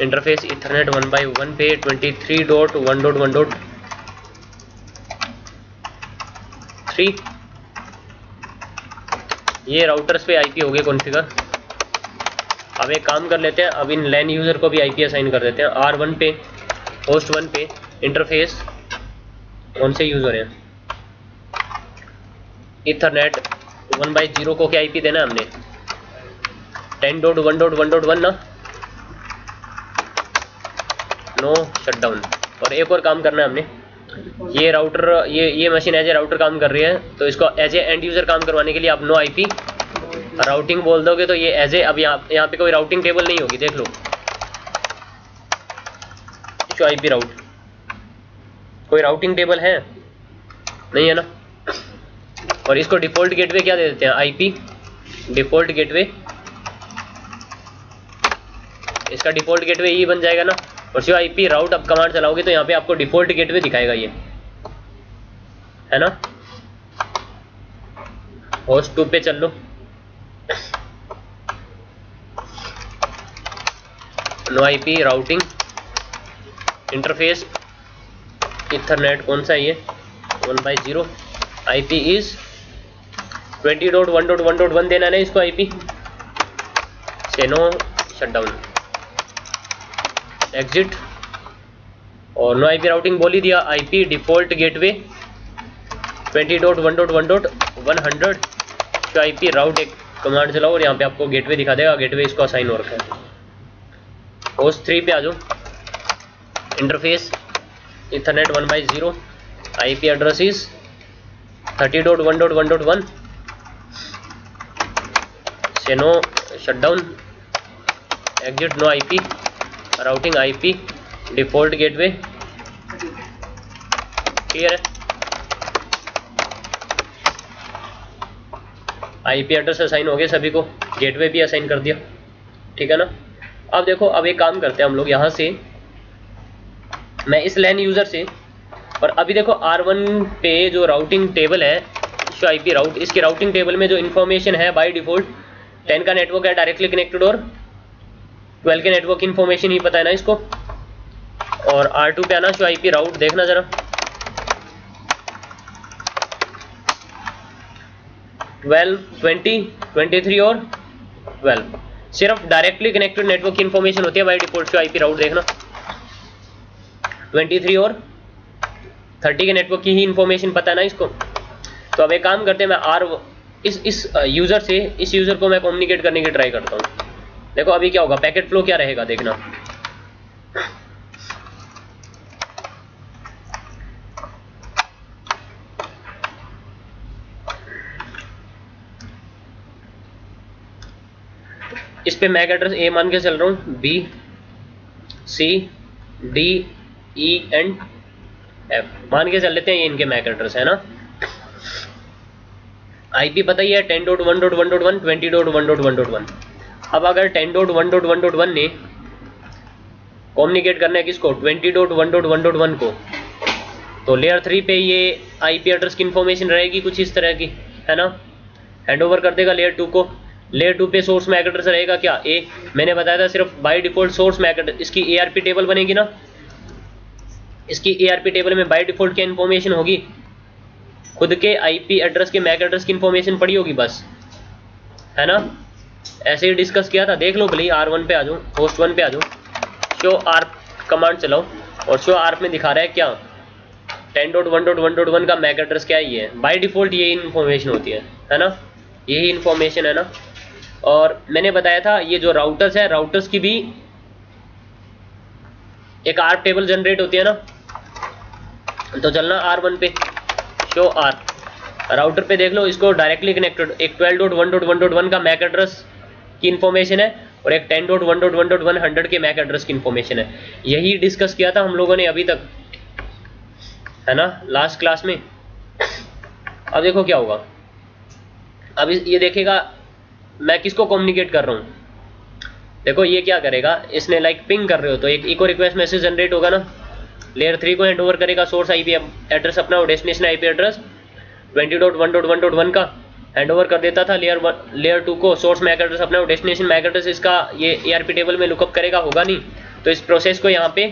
इंटरफेस इथरनेट 1/1 पे 23.1.1.3। ये राउटर्स पे आईपी हो गए कॉन्फ़िगर। अब एक काम कर लेते हैं, अब इन लैन यूज़र को भी आईपी असाइन कर देते हैं। R1 पे होस्ट 1 पे इंटरफेस कौन से यूज़र हैं, इथरनेट 1/0 को क्या आईपी देना है हमने, 10.1.1.1 ना। No shutdown. और एक और काम करना है हमने, ये राउटर ये मशीन एज ए राउटर काम कर रही है, तो इसको एज ए एंड यूज़र काम करवाने के लिए आप नो आईपी राउटिंग बोल दोगे तो ये एज ए, अब यहाँ पे कोई राउटिंग टेबल नहीं होगी, देख लो शो आईपी राउट, कोई राउटिंग टेबल है नहीं है ना। और इसको डिफ़ॉल्ट गेटवे क्या दे देते हैं, आईपी डिफ़ॉल्ट गेटवे। इसका डिफ़ॉल्ट गेटवे ये बन जाएगा ना। और जो आईपी राउट आप कमांड चलाओगे तो यहाँ पे आपको डिफ़ॉल्ट गेटवे दिखाएगा, ये है ना। होस्ट 2 पे चल लो। No IP routing interface ethernet कौन सा है ये 1/0। आईपी इज 20.1.1.1 देना है ना इसको आईपी से। No shutdown exit. और नो आईपी राउटिंग बोल ही दिया। आईपी डिफ़ॉल्ट गेटवे 20.1.1.100 जो आईपी राउट एक कमांड चलाओ और यहाँ पे आपको गेटवे दिखा देगा। गेटवे इसको असाइन हो रखा है। होस्ट 3 पे आ जाओ। Interface ethernet 1/0। IP address is 30.1.1.1 से no shutdown exit. No IP routing IP default gateway. Clear है। आईपी एड्रेस असाइन हो गए सभी को, गेटवे भी असाइन कर दिया, ठीक है ना। अब देखो, अब एक काम करते हैं हम लोग, यहाँ से मैं इस लैन यूज़र से, और अभी देखो R1 पे जो राउटिंग टेबल है शो आईपी राउट, इसके राउटिंग टेबल में जो इन्फॉर्मेशन है बाय डिफ़ॉल्ट 10 का नेटवर्क है डायरेक्टली कनेक्टेड और 12 के नेटवर्क इन्फॉर्मेशन ही पता है ना इसको। और R2 पे आना, शो आईपी राउट देखना जरा, 12, 20, 23 और 12 सिर्फ डायरेक्टली कनेक्टेड नेटवर्क की इन्फॉर्मेशन होती है by default. Show IP route देखना, 23 और 30 के नेटवर्क की ही इन्फॉर्मेशन पता है ना इसको। तो अब एक काम करते हैं, मैं इस यूज़र से इस यूज़र को मैं कम्युनिकेट करने की ट्राई करता हूँ। देखो अभी क्या होगा, पैकेट फ्लो क्या रहेगा देखना। इस पे मैक एड्रेस ए मान के चल रहा हूँ, B C D E and F मान के चल लेते हैं, ये इनके मैक एड्रेस है ना। आईपी पता ही है 10.1.1.1 20.1.1.1। अब अगर 10.1.1.1 ने कम्युनिकेट करना है किसको, 20.1.1.1 को, तो लेयर 3 पे ये आईपी एड्रेस की इन्फॉर्मेशन रहेगी कुछ इस तरह की, है ना। हैंड ओवर कर देगा लेयर 2 को। लेयर 2 पे सोर्स मैक एड्रेस रहेगा क्या, ए। मैंने बताया था सिर्फ by default source MAC address, इसकी एआरपी टेबल बनेगी ना, इसकी एआरपी टेबल में बाय डिफॉल्ट क्या इन्फॉर्मेशन होगी, खुद के आईपी एड्रेस के मैक एड्रेस की इन्फॉर्मेशन पड़ी होगी बस, है ना। ऐसे ही डिस्कस किया था, देख लो भले R1 पे आ जाओ, होस्ट 1 पे आ जाओ, शो आर्प कमांड चलाओ और शो आर्प में दिखा रहा है क्या 10.1.1.1 का मैक एड्रेस क्या ही है। बाय डिफॉल्ट यही इन्फॉर्मेशन होती है ना, यही इन्फॉर्मेशन है ना। और मैंने बताया था ये जो राउटर्स है, राउटर्स की भी एक आर्प टेबल जनरेट होती है ना। तो चलना R1 पे, शो आर्प, राउटर पे देख लो, इसको डायरेक्टली कनेक्टेड एक 12.1.1.1 का मैक एड्रेस की इन्फॉर्मेशन है और एक 10.1.1.100 के मैक एड्रेस की इन्फॉर्मेशन है। यही डिस्कस किया था हम लोगों ने अभी तक, है ना, लास्ट क्लास में। अब देखो क्या होगा, अब ये देखेगा मैं किसको कम्युनिकेट कर रहा हूँ। देखो ये क्या करेगा, इसने लाइक पिंग कर रहे हो तो एक इको रिक्वेस्ट मैसेज जनरेट होगा ना, लेयर 3 को हैंड ओवर करेगा सोर्स आईपी एड्रेस अपना और डेस्टिनेशन आईपी एड्रेस 20.1.1.1 का हैंड ओवर कर देता था लेयर 2 को सोर्स मैक एड्रेस अपना और डेस्टिनेशन मैक एड्रेस, इसका ये एआरपी टेबल में लुकअप करेगा, होगा नहीं तो इस प्रोसेस को यहाँ पे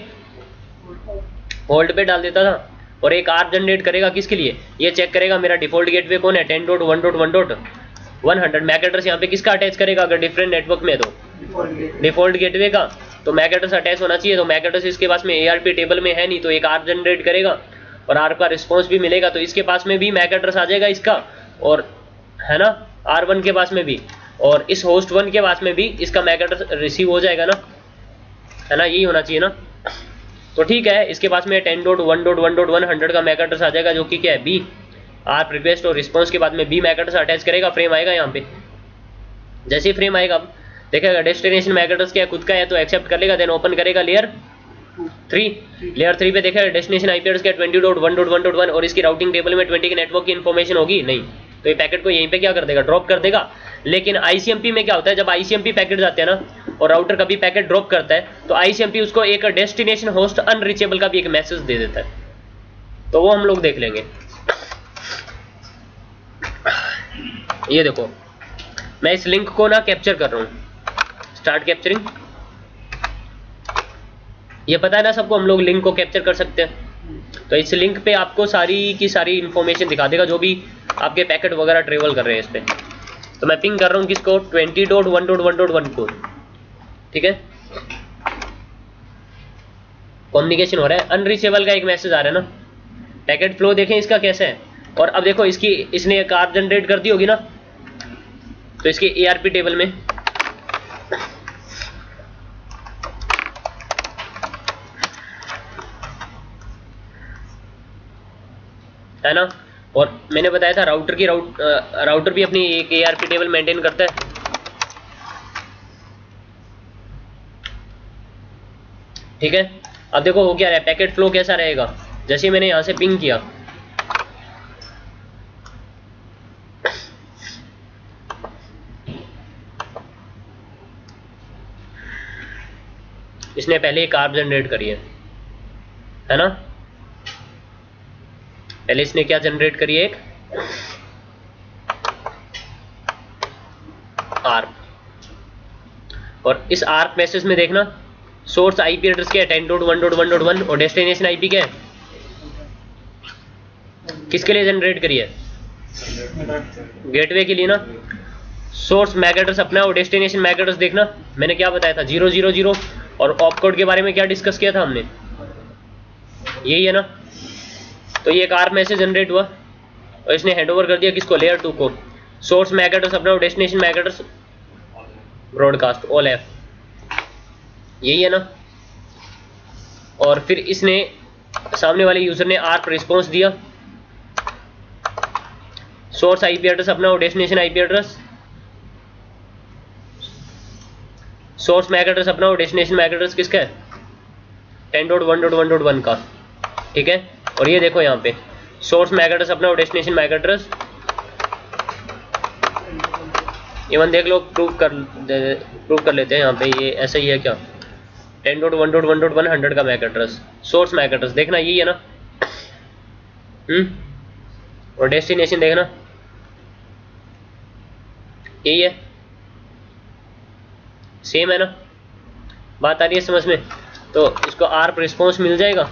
होल्ड पे डाल देता था और एक आर्प जनरेट करेगा किसके लिए, ये चेक करेगा मेरा डिफॉल्ट गेटवे कौन है 10.1.1.100 मैक एड्रेस यहाँ पे किसका अटैच करेगा, अगर डिफरेंट नेटवर्क में तो डिफॉल्ट गेटवे का, तो मैक एड्रेस अटैच होना चाहिए। तो मैक एड्रेस इसके पास में एआरपी टेबल में है नहीं, तो एक आर्प जनरेट करेगा और आर्प का रिस्पॉन्स भी मिलेगा, तो इसके पास में भी मैक एड्रेस आ जाएगा इसका, और है ना R1 के पास में भी, और इस होस्ट 1 के पास में भी इसका मैक एड्रेस रिसीव हो जाएगा ना, है ना, यही होना चाहिए ना। तो ठीक है, इसके पास में 10.1.1.100 का मैक एड्रेस आ जाएगा, जो कि क्या है बी, आर्प रिक्वेस्ट और रिस्पॉन्स के बाद में बी मैक एड्रेस अटैच करेगा, फ्रेम आएगा यहाँ पे। जैसे ही फ्रेम आएगा अब देखेगा डेस्टिनेशन मैक एड्रेस क्या है, खुद का है तो एक्सेप्ट कर लेगा, देन ओपन करेगा लेयर 3, लेयर 3 पे देखेगा डेस्टिनेशन आईपी एड्रेस क्या 20.1.1.1 और इसकी राउटिंग टेबल में 20 के नेटवर्क की इन्फॉर्मेशन होगी नहीं, तो ये पैकेट को यहीं पे क्या कर देगा, ड्रॉप कर देगा। लेकिन आईसीएमपी में क्या होता है, जब आईसीएमपी पैकेट जाते हैं ना और राउटर कभी पैकेट ड्रॉप करता है तो आईसीएमपी उसको एक डेस्टिनेशन होस्ट अनरीचेबल का भी एक मैसेज दे देता है, तो वो हम लोग देख लेंगे। ये देखो मैं इस लिंक को ना कैप्चर कर रहा हूँ, स्टार्ट कैप्चरिंग, ये पता है ना सबको, हम लोग लिंक को कैप्चर कर सकते हैं। तो इस लिंक पे आपको सारी की सारी इंफॉर्मेशन दिखा देगा, जो भी आपके पैकेट वगैरह ट्रेवल कर रहे हैं इस पे। तो मैं पिंग कर रहा हूँ किसको 20.1.1.1 को, ठीक है, कम्युनिकेशन हो रहा है, अनरीचेबल का एक मैसेज आ रहा है ना। पैकेट फ्लो देखें इसका कैसा है, और अब देखो इसकी इसने एक आर्प जनरेट कर दी होगी ना, तो इसके एआरपी टेबल में है ना, और मैंने बताया था राउटर भी अपनी एक एआरपी टेबल मेंटेन करता है, ठीक है। अब देखो हो क्या रहा है, पैकेट फ्लो कैसा रहेगा, जैसे मैंने यहां से पिंग किया, इसने पहले एक आर्प जनरेट करी है ना, पहले इसने क्या जनरेट करी है, एक आर्प, और इस आर्प मैसेज में देखना सोर्स आईपी एड्रेस क्या है 10.1.1.1 और डेस्टिनेशन आईपी क्या है, किसके लिए जनरेट करी है, गेटवे के लिए ना। सोर्स मैक एड्रेस अपना और डेस्टिनेशन मैक एड्रेस देखना, मैंने क्या बताया था 000, और ऑपकोड के बारे में क्या डिस्कस किया था हमने, यही है ना। तो ये एक आर्प मैसेज जनरेट हुआ और इसने हैंडओवर कर दिया किसको, लेयर 2 को, सोर्स मैक एड्रेस अपना और destination MAC address broadcast all F, यही है ना। और फिर इसने सामने वाले यूजर ने आर्प रिस्पॉन्स दिया, सोर्स आईपी एड्रेस अपना और destination IP address, source MAC address अपना और डेस्टिनेशन मैक एड्रेस किसका है 10.1.1.1 का, ठीक है। और ये देखो यहाँ पे सोर्स मैक एड्रेस अपना और डेस्टिनेशन मैक एड्रेस, इवन देख लो, प्रूव कर लेते हैं यहाँ पे, ये ऐसा ही है क्या 10.1.1.100 का MAC address, source MAC address देखना यही है ना, और डेस्टिनेशन देखना यही है, सेम है ना, बात आ रही है समझ में। तो इसको आर्प रिस्पॉन्स मिल जाएगा,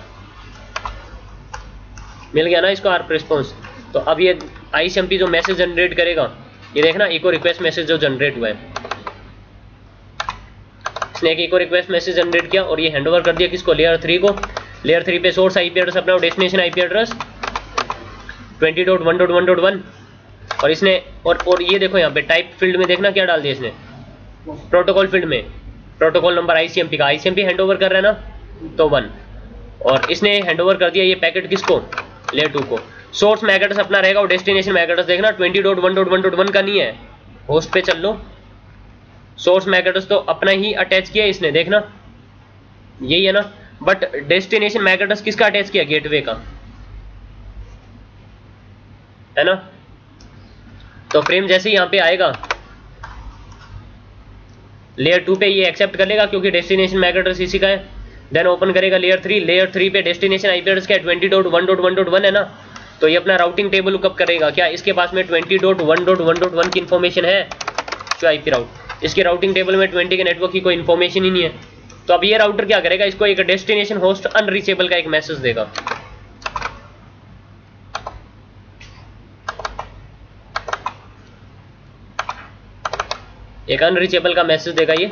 मिल गया ना इसको आर्प रिस्पॉन्स। तो अब ये ICMP जो मैसेज जनरेट करेगा, ये देखना इको रिक्वेस्ट मैसेज जो जनरेट हुआ है, इसने एक इको रिक्वेस्ट मैसेज जनरेट किया और ये हैंडओवर कर दिया किसको, लेयर 3 को। लेयर 3 पे सोर्स IP एड्रेस अपना और डेस्टिनेशन IP एड्रेस 20.1.1.1 और इसने और ये देखो यहाँ पे टाइप फील्ड में देखना क्या डाल दिया इसने, प्रोटोकॉल फील्ड में प्रोटोकॉल नंबर ICMP का, ICMP हैंडओवर कर रहा है ना तो 1, और इसने हैंडओवर कर दिया ये पैकेट किसको, लेयर 2 को। सोर्स मैक एड्रेस अपना रहेगा और डेस्टिनेशन मैक एड्रेस देखना 20.1.1.1 का नहीं है, होस्ट पे चल लो। सोर्स मैक एड्रेस तो अपना ही अटैच किया इसने, देखना यही है ना, बट डेस्टिनेशन मैक एड्रेस किसका अटैच किया, गेटवे का, है ना। तो फ्रेम जैसे ही यहाँ पे आएगा लेयर 2 पे ये एक्सेप्ट कर लेगा क्योंकि डेस्टिनेशन मैक एड्रेस इसी का है। देन ओपन करेगा लेयर 3, लेयर 3 पे डेस्टिनेशन IP एड्रेस क्या है 20.1.1.1 है ना, तो ये अपना राउटिंग टेबल लुकअप करेगा। क्या इसके पास में 20.1.1.1 की इन्फॉर्मेशन है, जो IP राउट, इसके राउटिंग टेबल में 20 के नेटवर्क की कोई इन्फॉर्मेशन ही नहीं है। तो अब ये राउटर क्या करेगा, इसको एक डेस्टिनेशन होस्ट अनरीचेबल का एक मैसेज देगा। एक अनरीचेबल का मैसेज देगा ये,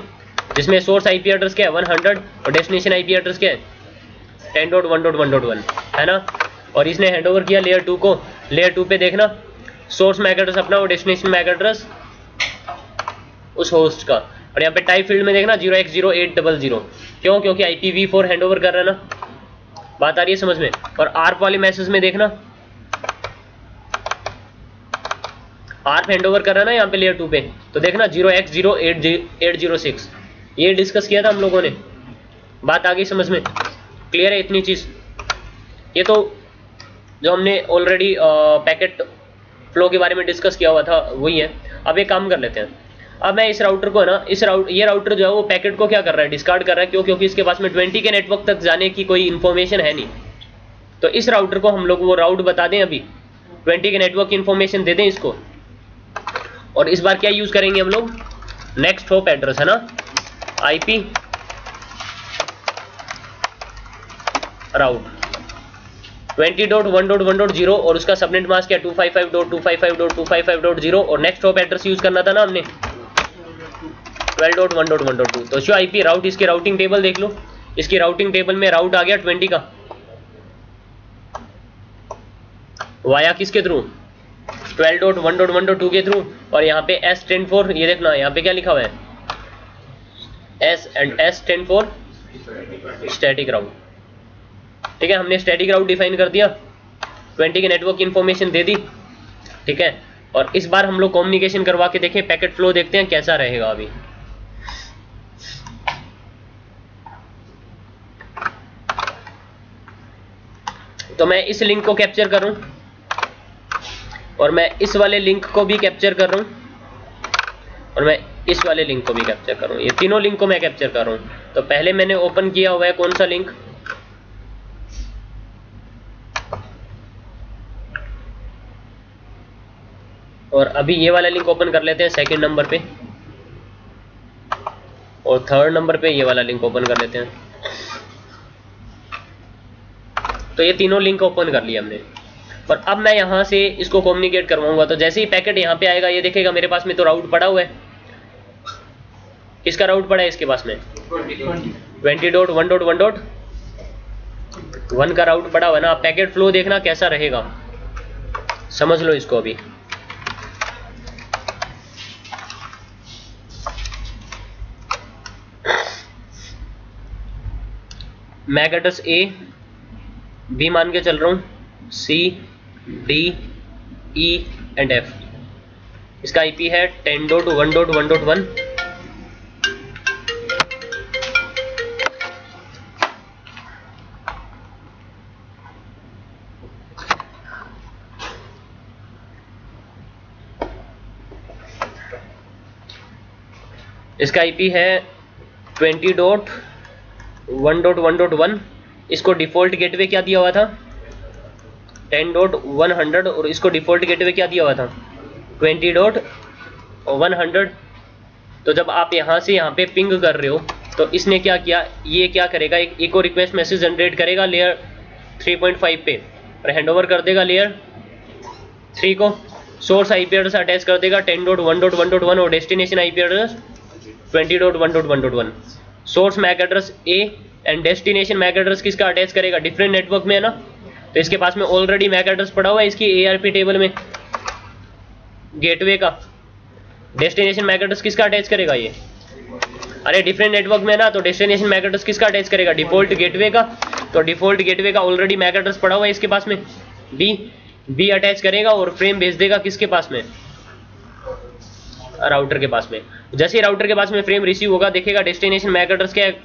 जिसमें सोर्स IP एड्रेस क्या है 100 और डेस्टिनेशन IP एड्रेस क्या है 10.1.1.1 है ना। और इसने हैंडओवर किया लेयर 2 को। लेयर 2 पे देखना सोर्स मैक एड्रेस अपना और डेस्टिनेशन मैक एड्रेस उस होस्ट का, और यहाँ पे टाइप फील्ड में देखना 0x0800, क्यों, क्योंकि IPv4 हैंडओवर कर रहा है ना, बात आ रही है समझ में। और आर्प वाले मैसेज में देखना आर्प हैंडओवर कर रहा है ना यहाँ पे लेयर 2 पे, तो देखना 0x0806, ये डिस्कस किया था हम लोगों ने, बात आ गई समझ में, क्लियर है इतनी चीज। ये तो जो हमने ऑलरेडी पैकेट फ्लो के बारे में डिस्कस किया हुआ था वही है। अब एक काम कर लेते हैं, अब मैं इस राउटर को है ना, ये राउटर जो है वो पैकेट को क्या कर रहा है, डिस्कार्ड कर रहा है, क्यों, क्योंकि इसके पास में 20 के नेटवर्क तक जाने की कोई इन्फॉर्मेशन है नहीं। तो इस राउटर को हम लोग वो राउट बता दें, अभी 20 के नेटवर्क की इन्फॉर्मेशन दे दें इसको, और इस बार क्या यूज करेंगे हम लोग, नेक्स्ट हॉप एड्रेस है ना, IP राउट 20.1.1.0 और उसका सबनेट मास्क क्या 255.255.255.0 और नेक्स्ट हॉप एड्रेस यूज करना था ना हमने 12.1.1.2। तो शो IP राउट, इसकी राउटिंग टेबल देख लो, इसकी राउटिंग टेबल में राउट आ गया 20 का, वाया किसके थ्रू 12.1.1.2 के थ्रू, और यहाँ पे S10 ये देखना यहाँ पे क्या लिखा हुआ है S10 स्टैटिक राउट। ठीक है, हमने स्टैटिक राउट डिफाइन कर दिया, 20 के नेटवर्क की इंफॉर्मेशन दे दी, ठीक है। और इस बार हम लोग कम्युनिकेशन करवा के देखें, पैकेट फ्लो देखते हैं कैसा रहेगा अभी। तो मैं इस लिंक को कैप्चर करूं और मैं इस वाले लिंक को भी कैप्चर कर रहा हूं और मैं इस वाले लिंक को भी कैप्चर कर रहा हूं, ये तीनों लिंक को मैं कैप्चर कर रहा हूं। तो पहले मैंने ओपन किया हुआ है कौन सा लिंक, और अभी ये वाला लिंक ओपन कर लेते हैं सेकंड नंबर पे, और थर्ड नंबर पे ये वाला लिंक ओपन कर लेते हैं। तो ये तीनों लिंक ओपन कर लिया हमने, और अब मैं यहाँ से इसको कम्युनिकेट करवाऊंगा। तो जैसे ही पैकेट यहाँ पे आएगा ये देखेगा मेरे पास में तो राउट पड़ा हुआ है, किसका राउट पड़ा है इसके पास में 20.1.1.1 का राउट पड़ा हुआ है ना। पैकेट फ्लो देखना कैसा रहेगा, समझ लो इसको अभी। मैक एड्रेस A B मान के चल रहा हूं, C D E and F, इसका IP है 10.1.1.1। इसका IP है 20.1.1.1। इसको डिफॉल्ट गेटवे क्या दिया हुआ था 10.100 और इसको डिफॉल्ट गेटवे क्या दिया हुआ था 20.100। तो जब आप यहाँ से यहाँ पे पिंग कर रहे हो तो इसने क्या किया, ये क्या करेगा, एक और रिक्वेस्ट मैसेज जनरेट करेगा लेयर 3.5 पे और हैंडओवर कर देगा लेयर 3 को। सोर्स आईपी एड्रेस अटैच कर देगा 10.1.1.1 और destination IP address 20.1.1.1। Source MAC address A एंड डेस्टिनेशन मैक एड्रेस किसका अटैच करेगा, डिफरेंट नेटवर्क में है ना, तो इसके पास में ऑलरेडी मैक एड्रेस पड़ा हुआ है इसकी एआरपी टेबल में गेटवे का। डेस्टिनेशन मैक एड्रेस किसका अटैच करेगा, ये अरे डिफरेंट नेटवर्क में है ना, तो डेस्टिनेशन मैक एड्रेस किसका अटैच करेगा, डिफॉल्ट गेटवे का। तो डिफॉल्ट गेटवे का ऑलरेडी मैक एड्रेस पड़ा हुआ है इसके पास में, बी अटैच करेगा और फ्रेम भेज देगा किसके पास में, राउटर के पास में। जैसे ही राउटर के पास में फ्रेम रिसीव होगा, देखेगा डेस्टिनेशन मैक एड्रेस क्या है,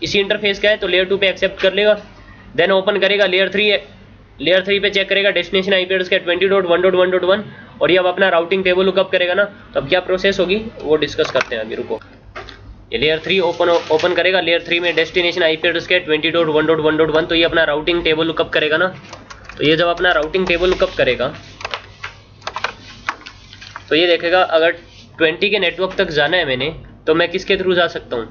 इसी इंटरफेस का है, तो लेयर 2 पे एक्सेप्ट कर लेगा। देन ओपन करेगा लेयर 3 पे चेक करेगा डेस्टिनेशन आईपी एड्रेस का 20.1.1.1 और ये अब अपना राउटिंग टेबल लुकअप करेगा ना, तो अब क्या प्रोसेस होगी वो डिस्कस करते हैं अभी, रुको। ये लेयर 3 ओपन करेगा, लेयर 3 में डेस्टिनेशन आईपी एड्रेस के 20.1.1.1, तो ये अपना राउटिंग टेबल लुकअप करेगा ना। तो ये जब अपना राउटिंग टेबल लुकअप करेगा तो ये देखेगा अगर 20 के नेटवर्क तक जाना है मैंने, तो मैं किसके थ्रू जा सकता हूँ,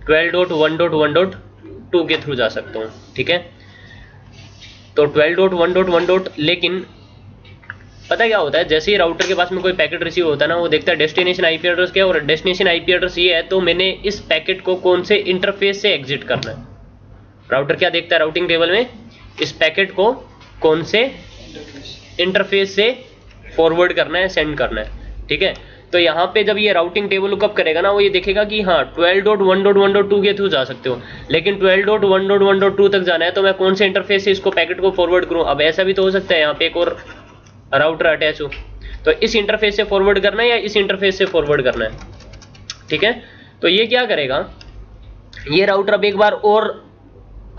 12.1.1.2 के थ्रू जा सकता हूँ, ठीक है। तो 12.1.1. लेकिन पता क्या होता है, जैसे ही राउटर के पास में कोई पैकेट रिसीव होता है ना, वो देखता है डेस्टिनेशन आईपी एड्रेस क्या है और डेस्टिनेशन आईपी एड्रेस ये है, तो मैंने इस पैकेट को कौन से इंटरफेस से एग्जिट करना है। राउटर क्या देखता है राउटिंग टेबल में, इस पैकेट को कौन से इंटरफेस से फॉरवर्ड करना है, सेंड करना है, ठीक है। तो यहाँ पे जब ये राउटिंग टेबल लुकअप करेगा ना, वो ये देखेगा कि हाँ 12.1.1.2 के थ्रू जा सकते हो, लेकिन 12.1.1.2 तक जाना है तो मैं कौन से इंटरफेस से इसको पैकेट को फॉरवर्ड करूँ। अब ऐसा भी तो हो सकता है यहाँ पे एक और राउटर अटैच हो, तो इस इंटरफेस से फॉरवर्ड करना है या इस इंटरफेस से फॉरवर्ड करना है, ठीक है। तो ये क्या करेगा, ये राउटर अब एक बार और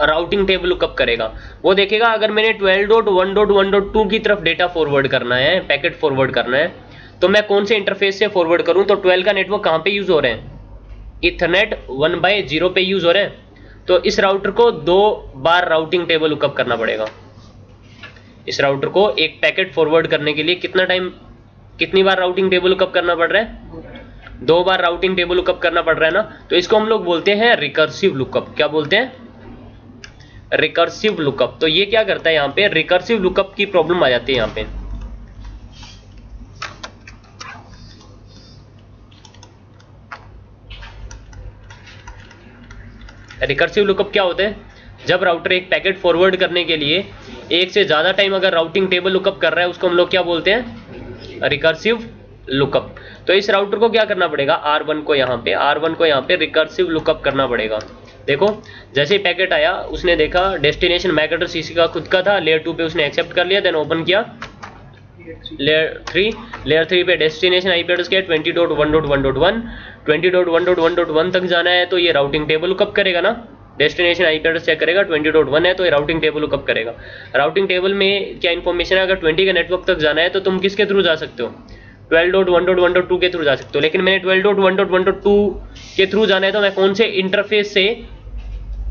राउटिंग टेबल लुकअप करेगा, वो देखेगा अगर मैंने 12.1.1.2 की तरफ डेटा फॉरवर्ड करना है, पैकेट फॉरवर्ड करना है, तो मैं कौन से इंटरफेस से फॉरवर्ड करूं। तो 12 का नेटवर्क कहां पे यूज हो रहे हैं, इथरनेट 1/0 पे यूज हो रहे हैं, तो इस राउटर को 2 बार राउटिंग टेबल लुकअप करना पड़ेगा। इस राउटर को एक पैकेट फॉरवर्ड करने के लिए कितनी बार राउटिंग टेबल लुकअप करना पड़ रहा है, 2 बार राउटिंग टेबल लुकअप करना पड़ रहा है ना। तो इसको हम लोग बोलते हैं रिकर्सिव लुकअप। क्या बोलते हैं, रिकर्सिव लुकअप। तो ये क्या करता है, यहाँ पे रिकर्सिव लुकअप की प्रॉब्लम आ जाती है। यहाँ पे रिकर्सिव लुकअप क्या होता है, जब राउटर एक पैकेट फॉरवर्ड करने के लिए एक से ज्यादा टाइम अगर राउटिंग टेबल लुकअप कर रहा है, उसको हम लोग क्या बोलते हैं, रिकर्सिव लुकअप। तो इस राउटर को क्या करना पड़ेगा, R1 को यहाँ पे रिकर्सिव लुकअप करना पड़ेगा। देखो जैसे ही पैकेट आया, उसने देखा डेस्टिनेशन मैक एड्रेस इसी का खुद का था, लेयर 2 पे उसने एक्सेप्ट कर लिया, देन ओपन किया लेयर 3 पे डेस्टिनेशन आईपी एड्रेस क्या है 20.1.1.1 20.1.1.1 तक जाना है, तो ये राउटिंग टेबल लुकअप करेगा ना, डेस्टिनेशन आईपी एड्रेस चेक करेगा 20.1 है, तो ये राउटिंग टेबल लुकअप करेगा। राउटिंग टेबल में क्या इन्फॉर्मेशन है, अगर 20 के नेटवर्क तक जाना है तो तुम किसके थ्रू जा सकते हो, 12.1.1.2 के थ्रू जा सकते हो। लेकिन मैंने 12.1.1.2 के थ्रू जाना है, तो मैं कौन से इंटरफेस से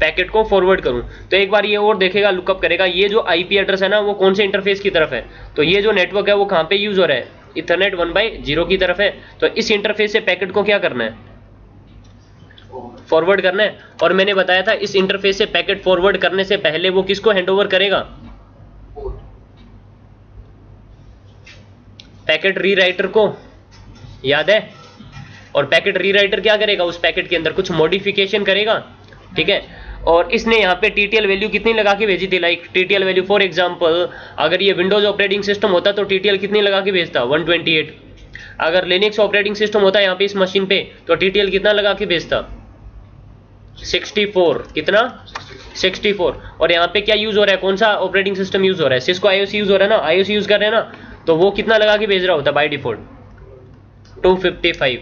पैकेट को फॉरवर्ड करूं। तो एक बार ये और देखेगा, लुकअप करेगा, ये जो आईपी एड्रेस है ना, वो कौन से इंटरफेस की तरफ है। तो ये जो नेटवर्क है वो कहां पे यूज हो रहा है, इथरनेट 1/0 की तरफ है। तो इस इंटरफेस से पैकेट को क्या करना है, फॉरवर्ड करना है। और मैंने बताया था इस इंटरफेस से पैकेट फॉरवर्ड करने से पहले वो किसको हैंडओवर करेगा, पैकेट रीराइटर को, याद है। और पैकेट रीराइटर क्या करेगा, उस पैकेट के अंदर कुछ मॉडिफिकेशन करेगा, ठीक है। और इसने यहाँ पे टीटीएल वैल्यू कितनी लगा के भेजी थी, like TTL value for example अगर ये विंडोज ऑपरेटिंग सिस्टम होता तो टीटीएल कितनी लगा के भेजता, 128। अगर लिनक्स ऑपरेटिंग सिस्टम होता यहाँ पे इस मशीन पे, तो टीटीएल कितना लगा के भेजता, 64। कितना, 64। और यहाँ पे क्या यूज हो रहा है, कौन सा ऑपरेटिंग सिस्टम यूज हो रहा है, सिस्को आईओसी यूज हो रहा है ना, आईओसी यूज कर रहे हैं ना, तो वो कितना लगा के भेज रहा होता बाय डिफॉल्ट, 255,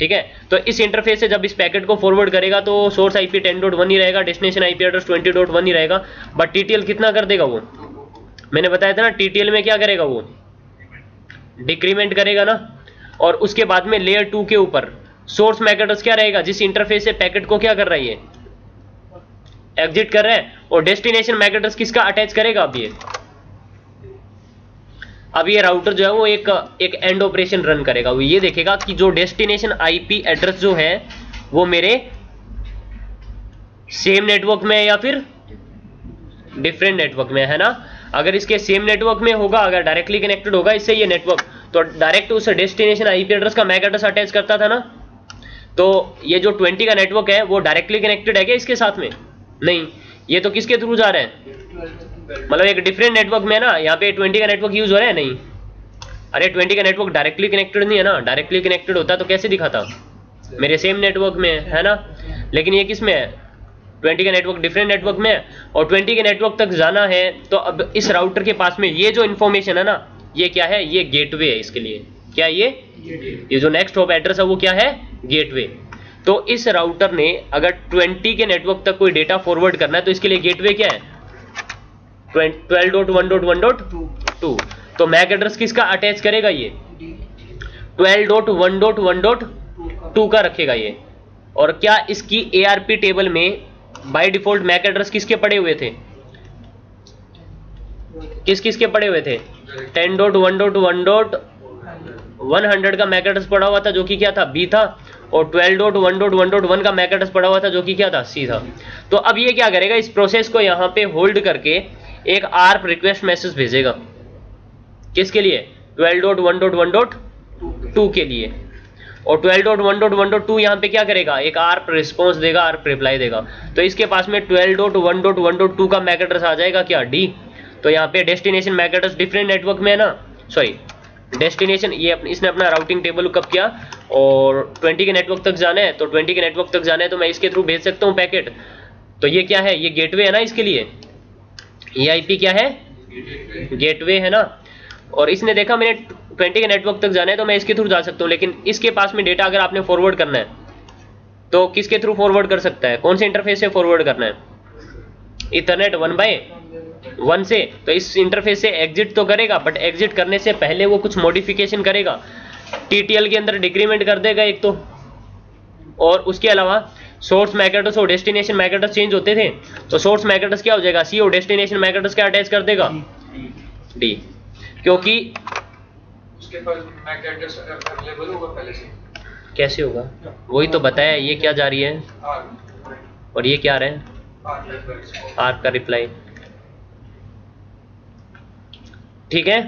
ठीक है। तो इस इंटरफेस से जब इस पैकेट को फॉरवर्ड करेगा तो सोर्स आईपी 10.1 ही रहेगा, डेस्टिनेशन आईपी एड्रेस 20.1 ही रहेगा, बट टीटीएल कितना कर देगा वो, मैंने बताया था ना टीटीएल में क्या करेगा, वो डिक्रीमेंट करेगा ना। और उसके बाद में लेयर 2 के ऊपर सोर्स मैक एड्रेस क्या रहेगा, जिस इंटरफेस से पैकेट को क्या कर रहा है, ये एग्जिट कर रहा है, और डेस्टिनेशन मैक एड्रेस किसका अटैच करेगा, अब ये अब ये राउटर जो है वो एक एंड ऑपरेशन रन करेगा। वो ये देखेगा कि जो डेस्टिनेशन आईपी एड्रेस जो है वो मेरे सेम नेटवर्क में है या फिर डिफरेंट नेटवर्क में है ना। अगर इसके सेम नेटवर्क में होगा, अगर डायरेक्टली कनेक्टेड होगा इससे ये नेटवर्क, तो डायरेक्ट उस डेस्टिनेशन आईपी एड्रेस का मैक एड्रेस अटैच करता था ना। तो ये जो 20 का नेटवर्क है वो डायरेक्टली कनेक्टेड है क्या इसके साथ में? नहीं, ये तो किसके थ्रू जा रहे हैं, मतलब एक डिफरेंट नेटवर्क में ना। यहाँ पे 20 का नेटवर्क यूज हो रहा है नहीं, अरे 20 का नेटवर्क डायरेक्टली कनेक्टेड नहीं है ना। डायरेक्टली कनेक्टेड होता तो कैसे दिखाता, मेरे सेम नेटवर्क में है ना। लेकिन ये किस में है, 20 का नेटवर्क डिफरेंट नेटवर्क में है और 20 के नेटवर्क तक जाना है। तो अब इस राउटर के पास में ये जो इन्फॉर्मेशन है ना, ये क्या है, ये गेटवे है इसके लिए। क्या ये जो नेक्स्ट हॉप एड्रेस है वो क्या है, गेटवे। तो इस राउटर ने अगर 20 के नेटवर्क तक कोई डेटा फॉरवर्ड करना है तो इसके लिए गेटवे क्या है, 12.1.1.2। तो मैक एड्रेस किसका अटैच करेगा, ये 12.1.1.2 का रखेगा ये। और क्या इसकी ARP टेबल में बाय डिफॉल्ट मैक एड्रेस किसके पड़े हुए थे, किसके पड़े हुए थे, 10.1.1.100 का मैक एड्रेस पड़ा हुआ था जो कि क्या था, B था। और 12.1.1.1 का मैक एड्रेस पड़ा हुआ था जो कि क्या था, C था। तो अब ये क्या करेगा, इस प्रोसेस को यहां पे होल्ड करके एक ARP रिक्वेस्ट मैसेज भेजेगा, किसके लिए, 12.1.1.2 के लिए। और 12.1.1.2 यहाँ पे क्या करेगा, एक ARP रिस्पॉन्स देगा, ARP रिप्लाई देगा। तो इसके पास में 12.1.1.2 का मैक एड्रेस आ जाएगा क्या, D। तो यहाँ पे destination MAC address different network में है ना, सॉरी डेस्टिनेशन, ये इसने अपना राउटिंग टेबल लुकअप किया और 20 के नेटवर्क तक जाना है। तो 20 के नेटवर्क तक जाना है तो मैं इसके थ्रू भेज सकता हूँ पैकेट। तो ये क्या है, ये गेटवे है ना इसके लिए, ये आईपी क्या है, गेटवे है ना। और इसने देखा मैंने 20 के नेटवर्क तक जाना है तो मैं इसके थ्रू जा सकता हूँ। लेकिन इसके पास में डेटा अगर आपने फॉरवर्ड करना है तो किसके थ्रू फॉरवर्ड कर सकता है, कौन से इंटरफेस से फॉरवर्ड करना है, इथरनेट 1x1 से। तो इस इंटरफेस से एग्जिट तो करेगा, बट एग्जिट करने से पहले वो कुछ मॉडिफिकेशन करेगा, TTL के अंदर डिक्रीमेंट कर देगा एक तो, और उसके अलावा सोर्स मैक एड्रेस और डेस्टिनेशन मैक एड्रेस चेंज होते थे। तो सोर्स मैक एड्रेस क्या हो जाएगा, C, और डेस्टिनेशन मैक एड्रेस क्या अटैच कर देगा, D, क्योंकि उसके पास मैक एड्रेस अवेलेबल होगा पहले से। कैसे होगा, वही तो बताया, ये क्या जा रही है और ये क्या आ रहा है, ARP का रिप्लाई, ठीक है।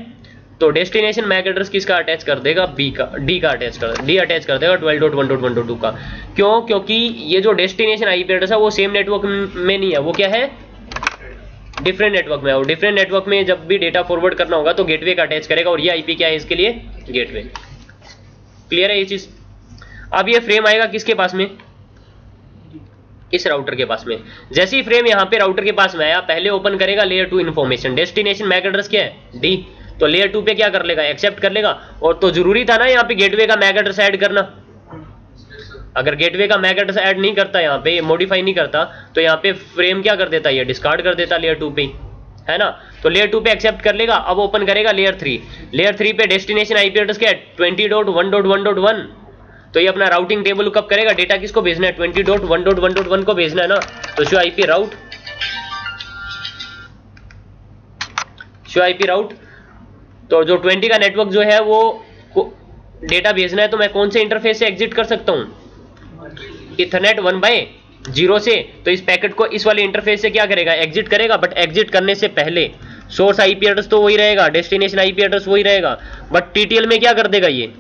तो डेस्टिनेशन मैक एड्रेस किसका अटैच कर देगा, D का अटैच कर देगा 12.1.1.2 का। क्यों, क्योंकि ये जो डेस्टिनेशन आईपी एड्रेस है वो सेम नेटवर्क में नहीं है, वो क्या है, डिफरेंट नेटवर्क में है। और डिफरेंट नेटवर्क में जब भी डेटा फॉरवर्ड करना होगा तो गेटवे का अटैच करेगा, और ये आईपी क्या है इसके लिए, गेटवे। क्लियर है ये चीज। अब ये फ्रेम आएगा किसके पास में, इस राउटर के पास में। जैसे ही फ्रेम यहाँ पे राउटर के पास में आया, पहले ओपन करेगा layer 2 information, destination MAC address क्या है, D। तो लेयर 2 पे क्या कर लेगा, एक्सेप्ट कर लेगा। और तो जरूरी था ना यहाँ पे गेटवे का मैक एड्रेस ऐड करना, अगर गेटवे का मैक एड्रेस ऐड नहीं करता, यहाँ पे मॉडिफाई नहीं करता, तो यहाँ पे फ्रेम क्या कर देता, ये डिस्कार्ड कर देता लेयर 2 पे, है ना। तो लेयर 2 पे एक्सेप्ट कर लेगा। अब ओपन करेगा लेयर 3, लेयर 3 पे डेस्टिनेशन आईपी एड्रेस क्या है, 20.1.1.1। तो ये अपना राउटिंग टेबल लुकअप करेगा, डेटा किसको भेजना है, 20.1.1.1 को भेजना है ना। तो शो आईपी राउट, तो जो 20 का नेटवर्क जो है वो डेटा भेजना है, तो मैं कौन से इंटरफेस से एग्जिट कर सकता हूँ, इथरनेट 1/0 से। तो इस पैकेट को इस वाले इंटरफेस से क्या करेगा, एग्जिट करेगा। बट एग्जिट करने से पहले सोर्स आईपी एड्रेस तो वही रहेगा, डेस्टिनेशन आईपी एड्रेस वही रहेगा, बट TTL में क्या कर देगा, ये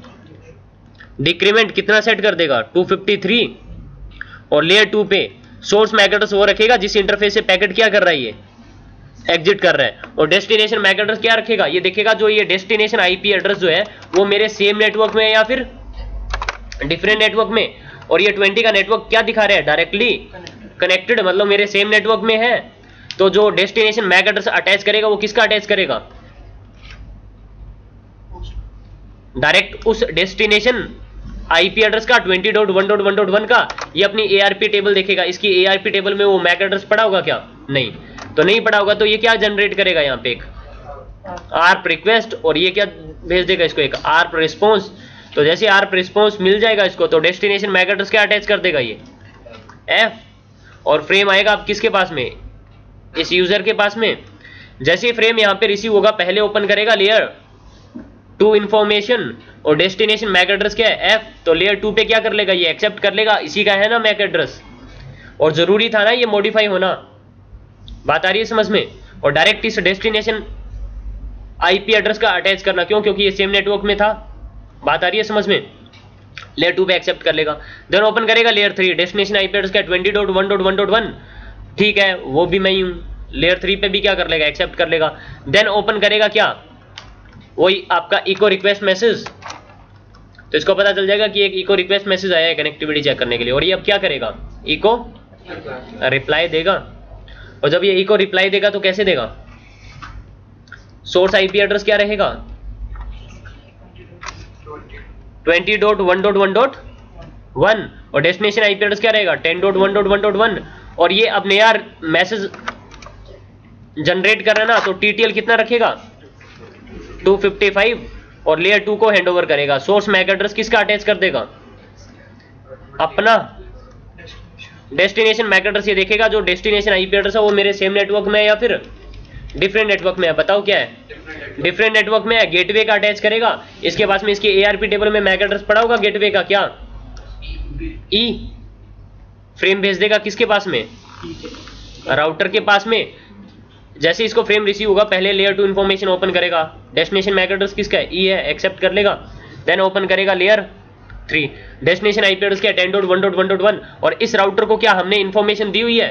डिक्रीमेंट कितना सेट कर देगा, 253। और लेयर 2 पे सोर्स मैक एड्रेस वो रखेगा जिस इंटरफेस से पैकेट क्या कर रहा है, ये एग्जिट कर रहा है। और डेस्टिनेशन मैक एड्रेस क्या रखेगा, ये देखेगा जो ये डेस्टिनेशन आईपी एड्रेस जो है वो मेरे सेम नेटवर्क में है या फिर डिफरेंट नेटवर्क में। और ये 20 का नेटवर्क क्या दिखा रहा है, डायरेक्टली कनेक्टेड, मतलब मेरे सेम नेटवर्क में है। तो जो डेस्टिनेशन मैक एड्रेस अटैच करेगा वो किसका अटैच करेगा, डायरेक्ट उस डेस्टिनेशन आईपी एड्रेस का 20.1.1.1 का। ये अपनी ARP टेबल देखेगा, इसकी ARP टेबल में वो मैक एड्रेस पड़ा होगा क्या, नहीं, तो नहीं पड़ा होगा। तो ये क्या जनरेट करेगा, यहाँ पे एक ARP रिक्वेस्ट, और ये क्या भेज देगा इसको, एक ARP रिस्पॉन्स। तो जैसे ARP रिस्पॉन्स मिल जाएगा इसको, तो डेस्टिनेशन मैक एड्रेस क्या अटैच कर देगा, ये F। और फ्रेम आएगा अब किसके पास में, इस यूजर के पास में। जैसे ही फ्रेम यहाँ पे रिसीव होगा, पहले ओपन करेगा लेयर टू इन्फॉर्मेशन और डेस्टिनेशन मैक एड्रेस क्या है एफ, तो लेयर 2 पे क्या कर लेगा, ये एक्सेप्ट कर लेगा, इसी का है ना मैक एड्रेस, और जरूरी था ना ये मॉडिफाई होना, बात आ रही है समझ में। और डायरेक्ट इस डेस्टिनेशन आईपी एड्रेस का अटैच करना, क्यों, क्योंकि ये सेम नेटवर्क में था, बात आ रही है समझ में। लेयर 2 पे एक्सेप्ट कर लेगा, देन ओपन करेगा लेयर 3, डेस्टिनेशन आईपी एड्रेस का 20.1.1.1, ठीक है वो भी मैं ही हूं, लेयर 3 पे भी क्या कर लेगा, एक्सेप्ट कर लेगा। देन ओपन करेगा क्या, वही आपका इको रिक्वेस्ट मैसेज, तो इसको पता चल जाएगा कि एक इको रिक्वेस्ट मैसेज आया है कनेक्टिविटी चेक करने के लिए, और ये अब क्या करेगा, इको रिप्लाई देगा। और जब ये इको रिप्लाई देगा तो कैसे देगा, सोर्स आईपी एड्रेस क्या रहेगा 20.1.1.1 और डेस्टिनेशन आईपी एड्रेस क्या रहेगा 10.1.1.1, और ये अब नया मैसेज जनरेट कर रहा है ना, तो टीटीएल कितना रखेगा 255 और लेयर 2 को हैंडओवर करेगा। सोर्स मैक एड्रेस किसका अटैच कर देगा, अपना डेस्टिनेशन मैक एड्रेस, ये देखेगा जो डेस्टिनेशन आईपी एड्रेस है वो मेरे सेम नेटवर्क में है या फिर डिफरेंट नेटवर्क में है, बताओ क्या है, डिफरेंट नेटवर्क में है, गेटवे का अटैच करेगा, इसके पास में इसके एआरपी टेबल में मैक एड्रेस पड़ा होगा गेटवे का, क्या ई फ्रेम भेज देगा किसके पास में, राउटर के पास में। जैसे इसको फ्रेम रिसीव होगा पहले लेयर 2 इन्फॉर्मेशन ओपन करेगा, डेस्टिनेशन मैक एड्रेस किसका है, ई है, एक्सेप्ट कर लेगा। देन ओपन करेगा लेयर 3, डेस्टिनेशन आईपी एड्रेस क्या है 10.1.1.1, और इस राउटर को क्या हमने इन्फॉर्मेशन दी हुई है,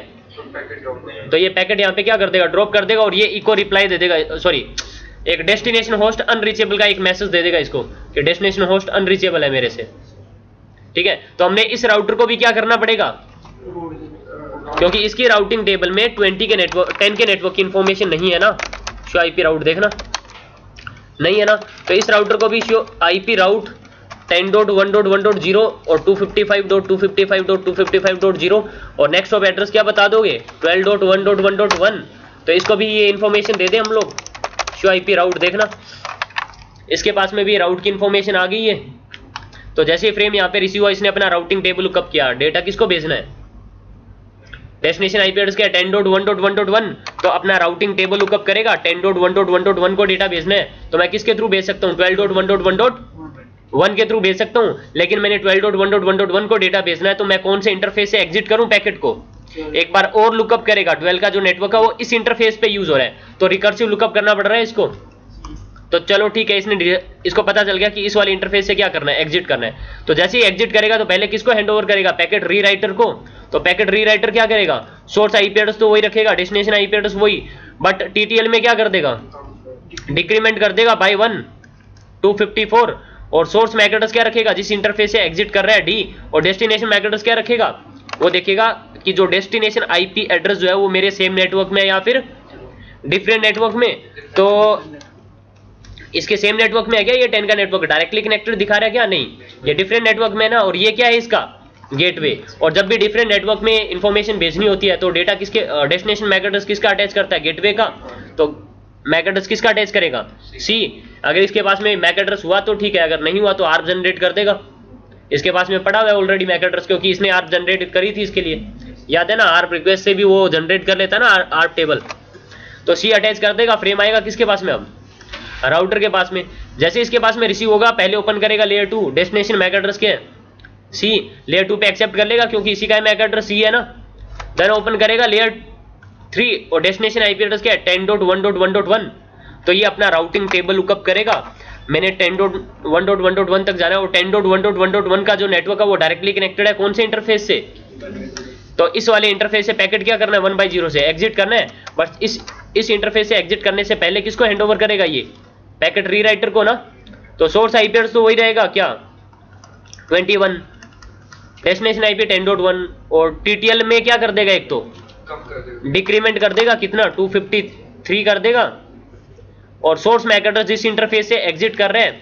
तो ये पैकेट यहाँ पे क्या कर देगा, ड्रॉप कर देगा, और ये इको रिप्लाई दे देगा, सॉरी एक डेस्टिनेशन होस्ट अनरीचेबल का एक मैसेज दे देगा इसको कि डेस्टिनेशन होस्ट अनरीचेबल है मेरे से, ठीक है। तो हमने इस राउटर को भी क्या करना पड़ेगा, क्योंकि इसकी राउटिंग टेबल में 10 के नेटवर्क की इंफॉर्मेशन नहीं है ना, शो आईपी राउट देखना नहीं है ना, तो इस राउटर को भी शो आईपी राउट 10.1.1.0 और 255.255.255.0 और नेक्स्ट ऑफ एड्रेस क्या बता दोगे 12.1.1.1, तो इसको भी ये इंफॉर्मेशन दे दे हम लोग, शो आईपी राउट देखना, इसके पास में भी राउट की इंफॉर्मेशन आ गई है। तो जैसे फ्रेम यहाँ पे रिसीव हुआ, इसने अपना राउटिंग टेबल लुकअप किया, डेटा किसको भेजना है, डेस्टिनेशन आईपी एड्रेस क्या है 10.1.1.1, तो अपना राउटिंग टेबल लुकअप करेगा, 10.1.1.1 को डेटा भेजना है, तो मैं किसके थ्रू भेज सकता हूँ 12.1.1.1 के थ्रू भेज सकता हूँ, लेकिन मैंने 12.1.1.1 को डेटा भेजना है, तो मैं कौन से इंटरफेस से एग्जिट करूँ पैकेट को, एक बार और लुकअप करेगा, 12 का जो नेटवर्क है वो इस इंटरफेस पे यूज हो रहा है, तो रिकर्सिव लुकअप करना पड़ रहा है इसको। तो चलो ठीक है, इसको पता चल गया कि इस वाले इंटरफेस से क्या करना है, एग्जिट करना है। तो जैसे ही एग्जिट करेगा तो पहले किसको हैंडओवर करेगा, पैकेट रीराइटर को, तो पैकेट रीराइटर क्या करेगा, सोर्स आईपी एड्रेस तो वही रखेगा, डेस्टिनेशन आईपी एड्रेस वही, बट टीटीएल में क्या कर देगा, डिक्रीमेंट कर देगा बाय 1 254, और सोर्स मैक एड्रेस क्या रखेगा, जिस इंटरफेस से एग्जिट कर रहा है डी, और डेस्टिनेशन मैक एड्रेस क्या रखेगा, वो देखेगा कि जो डेस्टिनेशन आईपी एड्रेस जो है वो मेरे सेम नेटवर्क में है या फिर डिफरेंट नेटवर्क में, तो इसके सेम नेटवर्क में है क्या, ये 10 का नेटवर्क डायरेक्टली कनेक्टेड दिखा रहा है क्या, नहीं ये डिफरेंट नेटवर्क में है ना, और ये क्या है इसका गेटवे, और जब भी डिफरेंट नेटवर्क में इंफॉर्मेशन भेजनी होती है तो डेटा किसके, डेस्टिनेशन मैक एड्रेस किसका अटैच करता है, गेटवे का, तो मैक एड्रेस किसका अटैच करेगा, सी। अगर इसके पास में मैक एड्रेस हुआ तो ठीक है, अगर नहीं हुआ तो आर्प जनरेट कर देगा, इसके पास में पड़ा हुआ है ऑलरेडी मैक एड्रेस, क्योंकि इसने आर्प जनरेट करी थी इसके लिए, याद है ना, आर्प रिक्वेस्ट से भी वो जनरेट कर लेता है ना आर्प टेबल, तो सी अटैच कर देगा, फ्रेम आएगा किसके पास में, अब राउटर के पास में। जैसे इसके पास में रिसीव होगा पहले ओपन करेगा लेयर 2, डेस्टिनेशन मैक एड्रेस के सी, लेयर 2 पे एक्सेप्ट कर लेगा क्योंकि इसी का मैक एड्रेस सी है ना। देन ओपन करेगा लेयर 3 और डेस्टिनेशन आईपी एड्रेस क्या है 10.1.1.1, तो ये अपना राउटिंग टेबल लुकअप करेगा, मैंने 10.1.1.1 तक जाना है, और 10.1.1.1 का जो नेटवर्क है वो डायरेक्टली कनेक्टेड है कौन से इंटरफेस से, तो इस वाले इंटरफेस से पैकेट क्या करना है 1/0 से एग्जिट करना है, बस इस इंटरफेस से एग्जिट करने से पहले किसको हैंडओवर करेगा, ये पैकेट रीराइटर को ना, तो सोर्स आईपी एड्रेस तो वही रहेगा क्या 21, डेस्टिनेशन आईपी 10.1, और टीटीएल में क्या कर देगा, एक तो डिक्रीमेंट कर देगा कितना 253 कर देगा, और सोर्स मैक एड्रेस जिस इंटरफेस से एग्जिट कर रहे हैं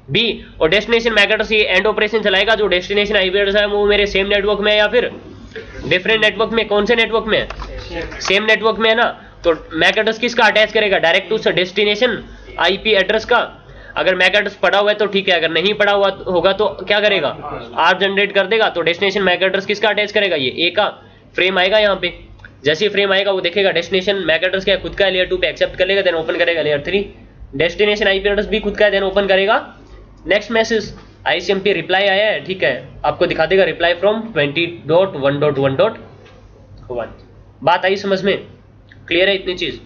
बी, और डेस्टिनेशन मैक एड्रेस ये एंड ऑपरेशन चलाएगा, जो डेस्टिनेशन आईपी एड्रेस है वो मेरे सेम नेटवर्क में है या फिर डिफरेंट नेटवर्क में, कौन से नेटवर्क में है, सेम नेटवर्क में है ना, तो मैक एड्रेस किसका अटैच करेगा, direct to destination IP address का। अगर मैक एड्रेस पड़ा हुआ है तो ठीक है, अगर नहीं पड़ा हुआ होगा तो क्या करेगा, आर्प जनरेट कर देगा, तो डेस्टिनेशन मैक एड्रेस किसका अटैच करेगा, ये ए का फ्रेम आएगा यहाँ पे, जैसे ही फ्रेम आएगा वो देखेगा डेस्टिनेशन मैक एड्रेस क्या है खुद का, लेयर 2 पे एक्सेप्ट कर लेगा, देन ओपन करेगा लेयर 3, डेस्टिनेशन आईपी एड्रेस भी खुद का है, देन ओपन करेगा नेक्स्ट मैसेज, आईसीएमपी रिप्लाई आया है, ठीक है, आपको दिखा देगा रिप्लाई फ्रॉम 20.1.1.1। बात आई समझ में, क्लियर है इतनी चीज।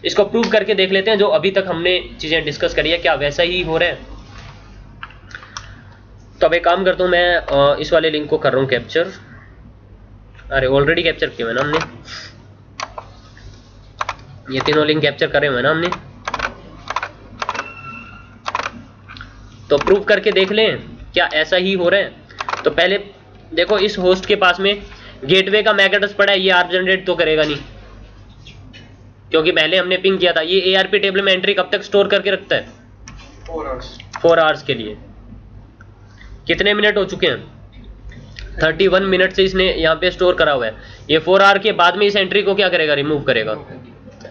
इसको प्रूव करके देख लेते हैं, जो अभी तक हमने चीजें डिस्कस करी है क्या वैसा ही हो रहा है। तो अब एक काम करता हूं मैं, इस वाले लिंक को कर रहा हूं कैप्चर, अरे ऑलरेडी कैप्चर किया है ना हमने, ये तीनों लिंक कैप्चर करे हुए ना हमने। तो प्रूव करके देख लें क्या ऐसा ही हो रहा है। तो पहले देखो इस होस्ट के पास में गेटवे का मैक एड्रेस पड़ा है, ये आर्प जनरेट तो करेगा नहीं क्योंकि पहले हमने पिंग किया था। ये एआरपी टेबल में एंट्री कब तक स्टोर करके रखता है? 4 आवर्स के लिए। कितने मिनट हो चुके हैं? 31 मिनट से इसने यहाँ पे स्टोर करा हुआ है। ये 4 आवर के बाद में इस एंट्री को क्या करेगा? रिमूव करेगा,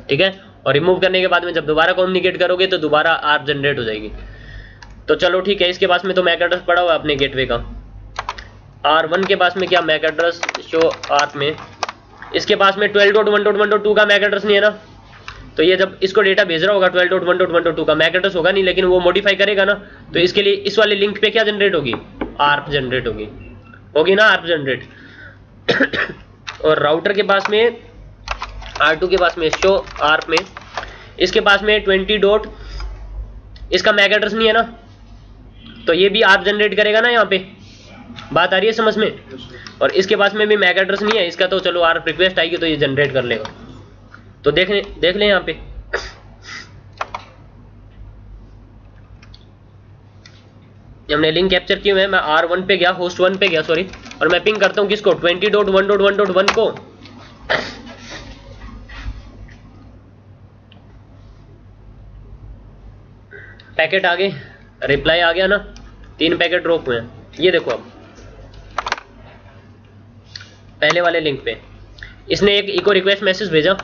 ठीक है। और रिमूव करने के बाद में जब दोबारा कम्युनिकेट करोगे तो दोबारा आर्प जनरेट हो जाएगी। तो चलो ठीक है, इसके पास में तो मैक एड्रेस पड़ा हुआ है अपने गेटवे का। R1 के पास में क्या मैक एड्रेस शो आर्प में, इसके पास में 12.1.1.2 का मैक एड्रेस नहीं है ना। तो ये जब इसको डेटा भेज रहा होगा 12.1.1.2 का मैक एड्रेस होगा नहीं, लेकिन वो मॉडिफाई करेगा ना। तो इसके लिए इस वाले लिंक पे क्या जनरेट होगी? आर्प जनरेट होगी ना, आर्प जनरेट। और राउटर के पास में R2 के पास में शो आर्प में, इसके पास में 20. इसका मैक एड्रेस नहीं है ना, तो ये भी आर्प जनरेट करेगा ना। यहाँ पे बात आ रही है समझ में। और इसके पास में भी मैक एड्रेस नहीं है इसका, तो चलो आर्प रिक्वेस्ट आएगी तो ये जनरेट कर लेगा। तो देख लें यहाँ पे हमने लिंक कैप्चर किए हुए हैं। मैं R1 पे गया, होस्ट 1 पे गया सॉरी, और मैं पिंग करता हूँ किसको? 20.1.1.1 को। पैकेट आ गए, रिप्लाई आ गया ना, 3 पैकेट ड्रॉप हुए हैं। ये देखो अब पहले वाले लिंक पे इसने एक इको रिक्वेस्ट मैसेज भेजा,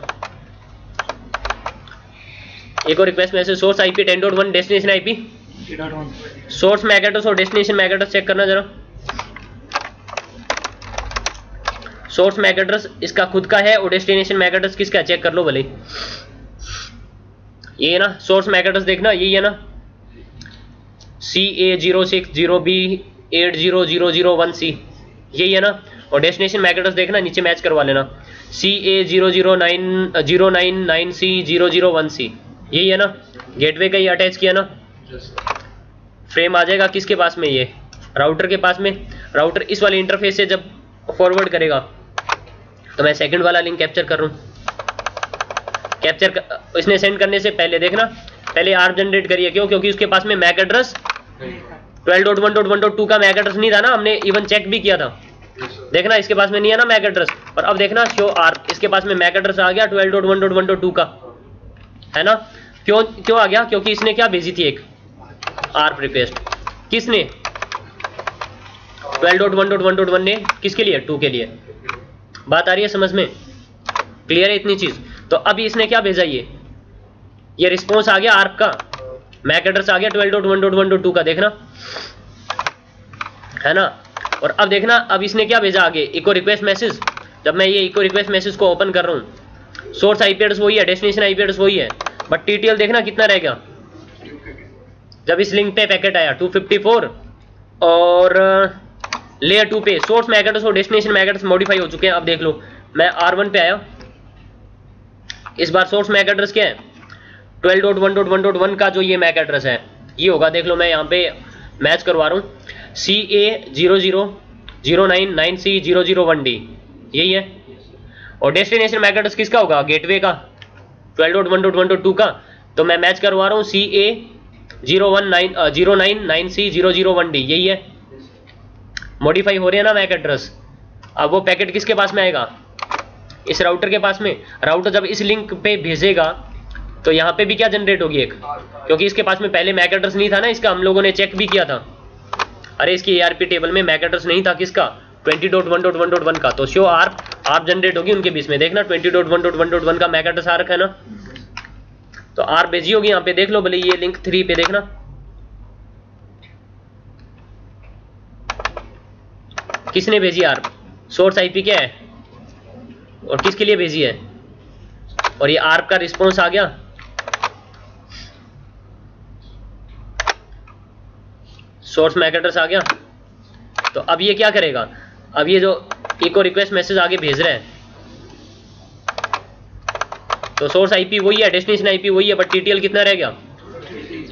echo request message source IP 10.1 destination IP 3.1 source MAC address और डेस्टिनेशन मैक एड्रेस चेक करना जरा। सोर्स मैक एड्रेस इसका खुद का है और डेस्टिनेशन मैक एड्रेस किसका है चेक कर लो भले। ये है ना सोर्स मैक एड्रेस, देखना यही है ना, CA060B80001C, यही है ना। और डेस्टिनेशन मैक एड्रेस देखना नीचे मैच करवा लेना, CA009C001C, यही है ना। गेटवे का ही अटैच किया ना, फ्रेम आ जाएगा किसके पास में? ये राउटर के पास में। राउटर इस वाले इंटरफेस से जब फॉरवर्ड करेगा, तो मैं सेकंड वाला लिंक कैप्चर कर रहा हूँ। इसने सेंड करने से पहले देखना, पहले आर्प जनरेट करिए। क्यों? क्योंकि उसके पास में मैक एड्रेस 12.1.1.2 का मैक एड्रेस नहीं था ना, हमने इवन चेक भी किया था। देखना इसके पास में नहीं है ना मैक एड्रेस। और अब देखना शो आर्प, इसके पास में मैक एड्रेस आ गया 12.1.1.2 का, है ना। क्यों आ गया? क्योंकि इसने क्या भेजी थी? एक आर्प रिक्वेस्ट। किसने? 12.1.1.1 ने। किसके लिए? 2 के लिए। बात आ रही है समझ में, क्लियर है इतनी चीज। तो अभी इसने क्या भेजा? ये रिस्पॉन्स आ गया आर्प का, मैक एड्रेस आ गया 12.1.1.2 का, देखना है ना। और अब देखना अब इसने क्या भेजा आगे? Eco request message. जब मैं ये इको रिक्वेस्ट मैसेज को ओपन कर रहा हूँ, सोर्स आईपी एड्रेस वही है, डेस्टिनेशन आईपी एड्रेस वही है, बट टीटीएल देखना कितना रह गया। जब इस लिंक पे पैकेट आया 254, और लेयर 2 पे सोर्स मैक एड्रेस और डेस्टिनेशन मैक एड्रेस मॉडिफाई हो चुके हैं। अब देख लो, मैं R1 पे आया, इस बार सोर्स मैक एड्रेस क्या है? 12.1.1.1 का जो ये मैक एड्रेस है ये होगा। देख लो मैं यहाँ पे मैच करवा रहा हूँ, CA00099C001D, यही है। और डेस्टिनेशन मैक एड्रेस किसका होगा? गेटवे का 12.1.1.2 का। तो मैं मैच करवा रहा हूँ CA099C001D, यही है। मॉडिफाई हो रहे हैं ना मैक एड्रेस। अब वो पैकेट किसके पास में आएगा? इस राउटर के पास में। राउटर जब इस लिंक पे भेजेगा तो यहाँ पे भी क्या जनरेट होगी? एक, क्योंकि इसके पास में पहले मैक एड्रेस नहीं था ना इसका, हम लोगों ने चेक भी किया था। अरे इसकी एआरपी टेबल में मैक एड्रेस नहीं था किसका? 20.1.1.1 का। तो शो आर्प जनरेट होगी उनके बीच में। देखना 20.1.1.1 का मैक एड्रेस आ रखा है ना, तो आर्प भेजी होगी यहाँ पे। देख लो भले ये लिंक 3 पे देखना, किसने भेजी आर्प? सोर्स आईपी क्या है और किसके लिए भेजी है? और ये आर्प का रिस्पॉन्स आ गया। सोर्स मैक एड्रेस आ गया। तो अब ये क्या करेगा, अब ये जो इको रिक्वेस्ट मैसेज आगे भेज रहा है, तो सोर्स आईपी वही है, डेस्टिनेशन आईपी वही है, बट टीटीएल कितना रह गया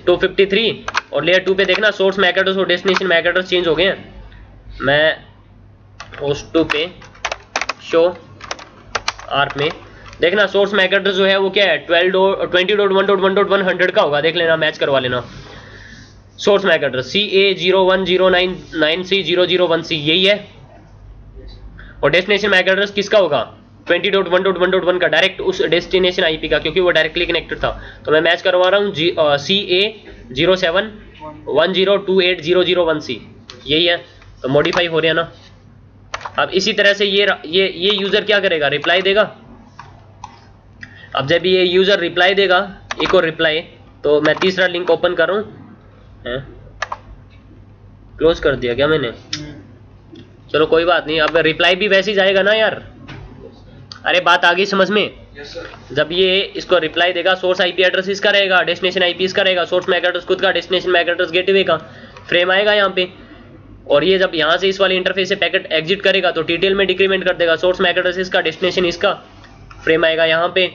253। और लेयर 2 पे देखना सोर्स मैक एड्रेस और डेस्टिनेशन मैक एड्रेस चेंज हो गए हैं। मैं होस्ट 2 पे शो आर्क में देखना सोर्स मैक एड्रेस जो है वो क्या है 20.1.1.100 का होगा, देख लेना, मैच करवा लेना। सोर्स मैक एड्रेस CA0109930001C यही है। और डेस्टिनेशन मैक एड्रेस किसका होगा 20.1.1.1 का, डायरेक्ट उस डेस्टिनेशन आईपी का, क्योंकि वो डायरेक्टली कनेक्टेड था। तो मैं मैच करवा रहा हूँ CA0710280001C यही है। तो मॉडिफाई हो रहा है ना। अब इसी तरह से ये यूजर क्या करेगा, रिप्लाई देगा। अब जब ये यूजर रिप्लाई देगा, इको रिप्लाई, तो मैं तीसरा लिंक ओपन कर रहा हूँ, क्लोज कर दिया क्या मैंने, चलो कोई बात नहीं। अब रिप्लाई भी वैसे ही जाएगा ना यार, अरे बात आ गई समझ में। जब ये इसको रिप्लाई देगा, सोर्स आईपी एड्रेस इसका रहेगा, डेस्टिनेशन आईपी इसका रहेगा, सोर्स मैक एड्रेस खुद का, डेस्टिनेशन मैक एड्रेस गेटवे का फ्रेम आएगा यहाँ पे। और ये जब यहाँ से इस वाले इंटरफेस से पैकेट एग्जिट करेगा तो टीटीएल में डिक्रीमेंट कर देगा, सोर्स मैक एड्रेस इसका, डेस्टिनेशन इसका, फ्रेम आएगा यहाँ पे।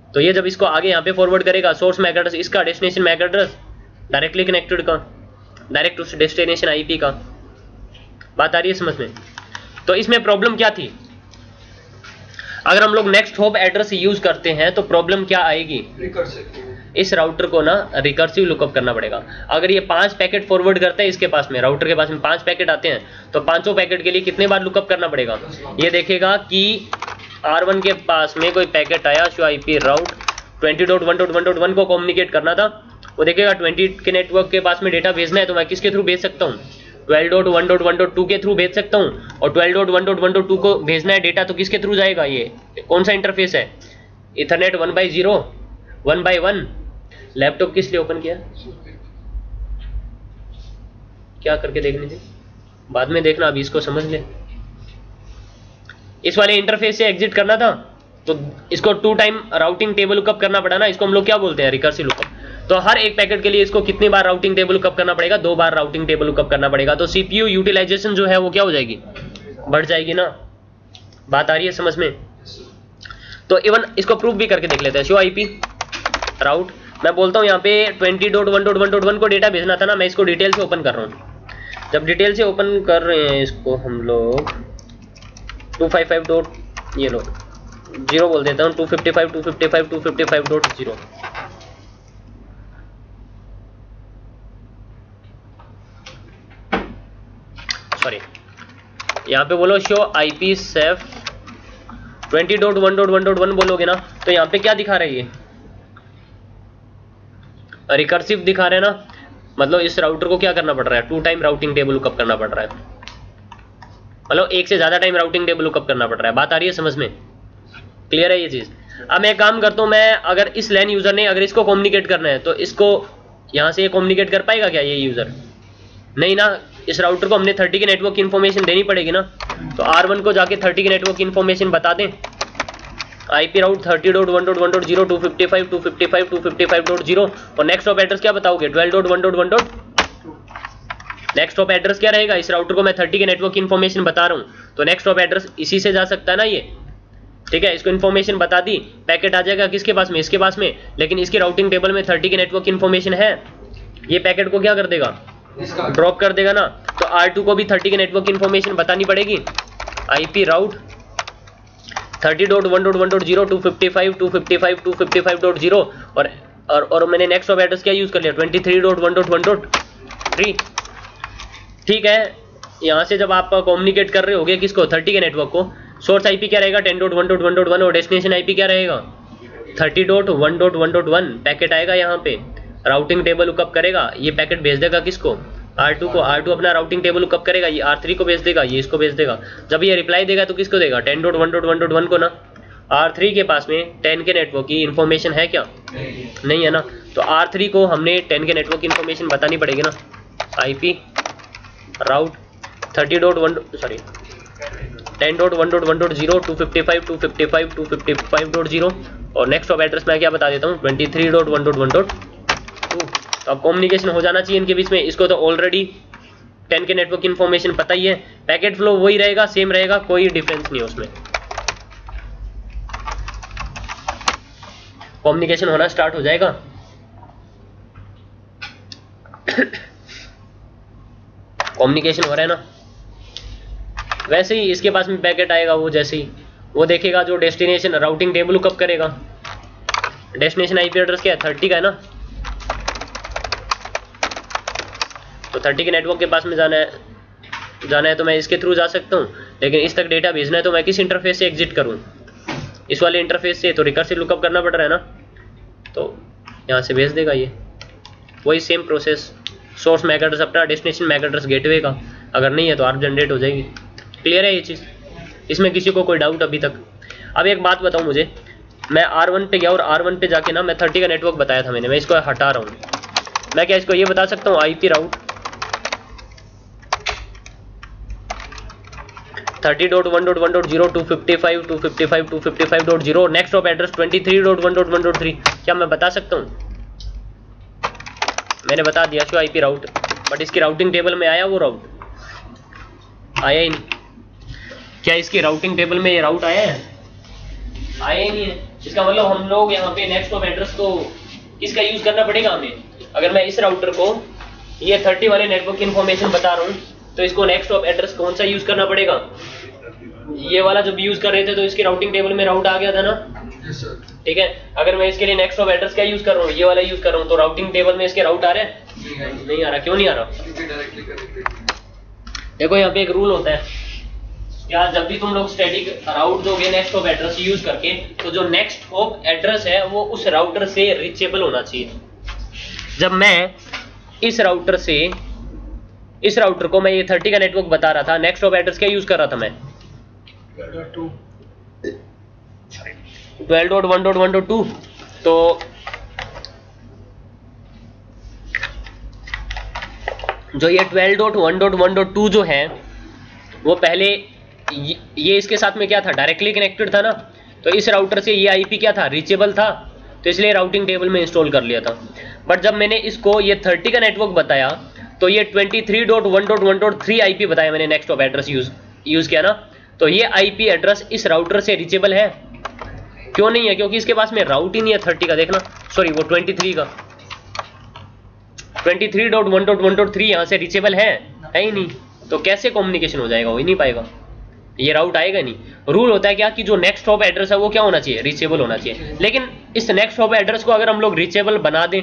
तो ये जब इसको आगे यहाँ पे फॉरवर्ड करेगा, सोर्स मैक एड्रेस इसका, destination MAC address directly connected का, डायरेक्ट उस डेस्टिनेशन आईपी का। बात आ रही है समझ में। तो इसमें प्रॉब्लम क्या थी, अगर हम लोग नेक्स्ट हॉप एड्रेस यूज करते हैं तो प्रॉब्लम क्या आएगी, इस राउटर को ना रिकर्सिव लुकअप करना पड़ेगा। अगर ये 5 पैकेट फॉरवर्ड करता है इसके पास में, राउटर के पास में 5 पैकेट आते हैं, तो पांचों पैकेट के लिए कितने बार लुकअप करना पड़ेगा। ये देखेगा कि R1 के पास में कोई पैकेट आया, शो आईपी राउट 20.1.1.1 को कम्युनिकेट करना था, वो देखेगा 20 के नेटवर्क के पास में डेटा भेजना है, तो मैं किसके थ्रू भेज सकता हूँ 12.1.1.2 के थ्रू भेज सकता हूँ। और 12.1.1.2 को भेजना है डेटा, तो किसके थ्रू जाएगा, ये कौन सा इंटरफेस है, इथरनेट 1/0 1/1। लैपटॉप किस लिए ओपन किया, क्या करके देखने थे, बाद में देखना, अभी इसको समझ ले। इस वाले इंटरफेस से एग्जिट करना था, तो इसको 2 टाइम राउटिंग टेबल लुकअप करना पड़ा ना, इसको हम लोग क्या बोलते हैं, रिकर्सिव लुकअप। तो हर एक पैकेट के लिए इसको कितनी बार राउटिंग टेबल लुकअप करना पड़ेगा, 2 बार राउटिंग टेबल लुकअप करना पड़ेगा। तो सीपीयू यूटिलाइजेशन जो है वो क्या हो जाएगी, बढ़ जाएगी ना। बात आ रही है समझ में। तो इवन इसको प्रूफ भी करके देख लेते हैं। शो आईपी राउट, मैं बोलता हूँ यहाँ पे 20.1.1.1 को डेटा भेजना था ना, मैं इसको डिटेल से ओपन कर रहा हूँ। जब डिटेल से ओपन कर रहे हैं इसको हम लोग 255. ये लो 0 बोल देता हूँ, 255.255.255.0। सॉरी, यहाँ पे बोलो शो आईपी सेफ 20.1.1.1 बोलोगे ना, तो यहाँ पे क्या दिखा रही है, रिकर्सिव दिखा रहे हैं ना। मतलब इस राउटर को क्या करना पड़ रहा है, 2 टाइम राउटिंग टेबल लुकअप करना पड़ रहा है, मतलब 1 से ज्यादा टाइम राउटिंग टेबल लुकअप करना पड़ रहा है। बात आ रही है समझ में, क्लियर है ये चीज। अब मैं काम करता हूँ, मैं अगर इस लैन यूजर ने अगर इसको कम्युनिकेट करना है, तो इसको यहाँ से कम्युनिकेट कर पाएगा क्या ये यूजर, नहीं ना। इस राउटर को हमने 30 की नेटवर्क इन्फॉर्मेशन देनी पड़ेगी ना। तो R1 को जाके 30 की नेटवर्क इन्फॉर्मेशन बता दें, आईपी राउट 30.1.1.0 255.255.255.0 और नेक्स्ट हॉप एड्रेस क्या बताओगे 12.1.1. नेक्स्ट हॉप एड्रेस क्या रहेगा, इस राउटर को मैं 30 के नेटवर्क इन्फॉर्मेशन बता रहा हूँ, तो नेक्स्ट हॉप एड्रेस इसी से जा सकता है ना ये, ठीक है। इसको इन्फॉर्मेशन बता दी, पैकेट आ जाएगा किसके पास में, इसके पास में, लेकिन इसकी राउटिंग टेबल में 30 की नेटवर्क इन्फॉर्मेशन है। ये पैकेट को क्या कर देगा, ड्रॉप कर देगा ना। तो R2 को भी 30 की नेटवर्क इन्फॉर्मेशन बतानी पड़ेगी, आईपी राउट 30.1.1.0 255.255.255.0 और मैंने नेक्स्ट हॉप एड्रेस क्या यूज कर लिया 23.1.1.3। ठीक है, यहाँ से जब आप कम्युनिकेट कर रहे होगे किसको 30 के नेटवर्क को, सोर्स आईपी क्या रहेगा 10.1.1.1 और डेस्टिनेशन आईपी क्या रहेगा 30.1.1.1। पैकेट आएगा यहाँ पे, राउटिंग टेबल लुकअप करेगा, ये पैकेट भेज देगा किसको R2 को, R2 अपना राउटिंग टेबल लुकअप करेगा, ये R3 को भेज देगा, ये इसको भेज देगा। जब ये रिप्लाई देगा तो किसको देगा 10.1.1.1 को ना। R3 के पास में 10 के नेटवर्क की इन्फॉर्मेशन है क्या, नहीं है ना। तो R3 को हमने 10 के नेटवर्क की इन्फॉर्मेशन बतानी पड़ेगी ना, IP राउट 10.1.1.0 255.255.255.0 और नेक्स्ट हॉप एड्रेस मैं क्या बता देता हूँ 23.1.1.2 तो अब कम्युनिकेशन हो जाना चाहिए इनके बीच में। इसको तो ऑलरेडी 10 के नेटवर्क की इन्फॉर्मेशन पता ही है, पैकेट फ्लो वही रहेगा, सेम रहेगा, कोई डिफरेंस नहीं है उसमें। कम्युनिकेशन होना स्टार्ट हो जाएगा। कम्युनिकेशन हो रहा है ना, वैसे ही इसके पास में पैकेट आएगा, वो जैसे ही वो देखेगा जो डेस्टिनेशन राउटिंग टेबल लुकअप करेगा। डेस्टिनेशन आईपी एड्रेस क्या है, 30 का है ना, तो 30 के नेटवर्क के पास में जाना है तो मैं इसके थ्रू जा सकता हूँ, लेकिन इस तक डेटा भेजना है तो मैं किस इंटरफेस से एग्जिट करूँ, इस वाले इंटरफेस से, तो रिकर्सिव लुकअप करना पड़ रहा है ना, तो यहाँ से भेज देगा ये। वही same process, source MAC address अपना, डेस्टिनेशन मैक एड्रेस गेटवे का, अगर नहीं है तो आर्प जनरेट हो जाएगी। क्लियर है ये चीज़, इसमें किसी को कोई डाउट अभी तक? अब एक बात बताऊँ मुझे, मैं R1 पे गया और R1 पे जाके ना मैं 30 का नेटवर्क बताया था मैंने, मैं इसको हटा रहा हूँ। मैं क्या इसको ये बता सकता हूँ IP राउट 30.1.1.0 255.255.255.0 नेक्स्ट हॉप एड्रेस 23.1.1.3, क्या मैं बता सकता हूँ? मैंने बता दिया शो IP राउट, बट इसकी राउटिंग टेबल में आया वो राउट? आया ही नहीं। क्या इसकी राउटिंग टेबल में ये राउट आया है? आया ही नहीं है। इसका मतलब हम लोग यहाँ पे नेक्स्ट हॉप एड्रेस को किसका यूज करना पड़ेगा हमें? अगर मैं इस राउटर को ये 30 वाले नेटवर्क की इन्फॉर्मेशन बता रहा हूँ, तो इसको नेक्स्ट हॉप एड्रेस कौन सा यूज करना पड़ेगा? ये वाला जब यूज कर रहे थे तो इसकी राउटिंग टेबल में राउट आ गया था ना, ठीक है। अगर मैं इसके लिए नेक्स्ट हॉप एड्रेस क्या यूज कर रहा हूँ, ये वाला यूज कर रहा हूँ, तो राउटिंग टेबल में इसके राउट आ रहे हैं? नहीं आ रहा। क्यों नहीं आ रहा? देखो यहाँ पे एक रूल होता है, क्या जब भी तुम लोग स्टैटिक राउट दोगे नेक्स्ट हॉप एड्रेस यूज करके, तो जो नेक्स्ट हॉप एड्रेस है वो उस राउटर से रीचेबल होना चाहिए। जब मैं इस राउटर को मैं ये 30 का नेटवर्क बता रहा था, नेक्स्ट हॉप एड्रेस क्या यूज कर रहा था मैं? 12.1.1.2। तो जो ये 12.1.1.2 जो है वो पहले ये इसके साथ में क्या था, डायरेक्टली कनेक्टेड था ना, तो इस राउटर से ये आईपी क्या था, रीचेबल था, तो इसलिए राउटिंग टेबल में इंस्टॉल कर लिया था। बट जब मैंने इसको ये 30 का नेटवर्क बताया तो ये 23.1.1.3 आईपी बताया मैंने, नेक्स्ट हॉप एड्रेस यूज किया ना, तो ये आईपी एड्रेस इस राउटर से रीचेबल है? क्यों नहीं है? क्योंकि इसके पास में राउट ही नहीं है 30 का, देखना, सॉरी वो 23 का, 23.1.1.3 यहाँ से रीचेबल है ही नहीं, तो कैसे कम्युनिकेशन हो जाएगा? हो ही नहीं पाएगा, ये राउट आएगा नहीं। रूल होता है क्या कि जो नेक्स्ट हॉप एड्रेस है वो क्या होना चाहिए, रीचेबल होना चाहिए। लेकिन इस नेक्स्ट हॉप एड्रेस को अगर हम लोग रीचेबल बना दें,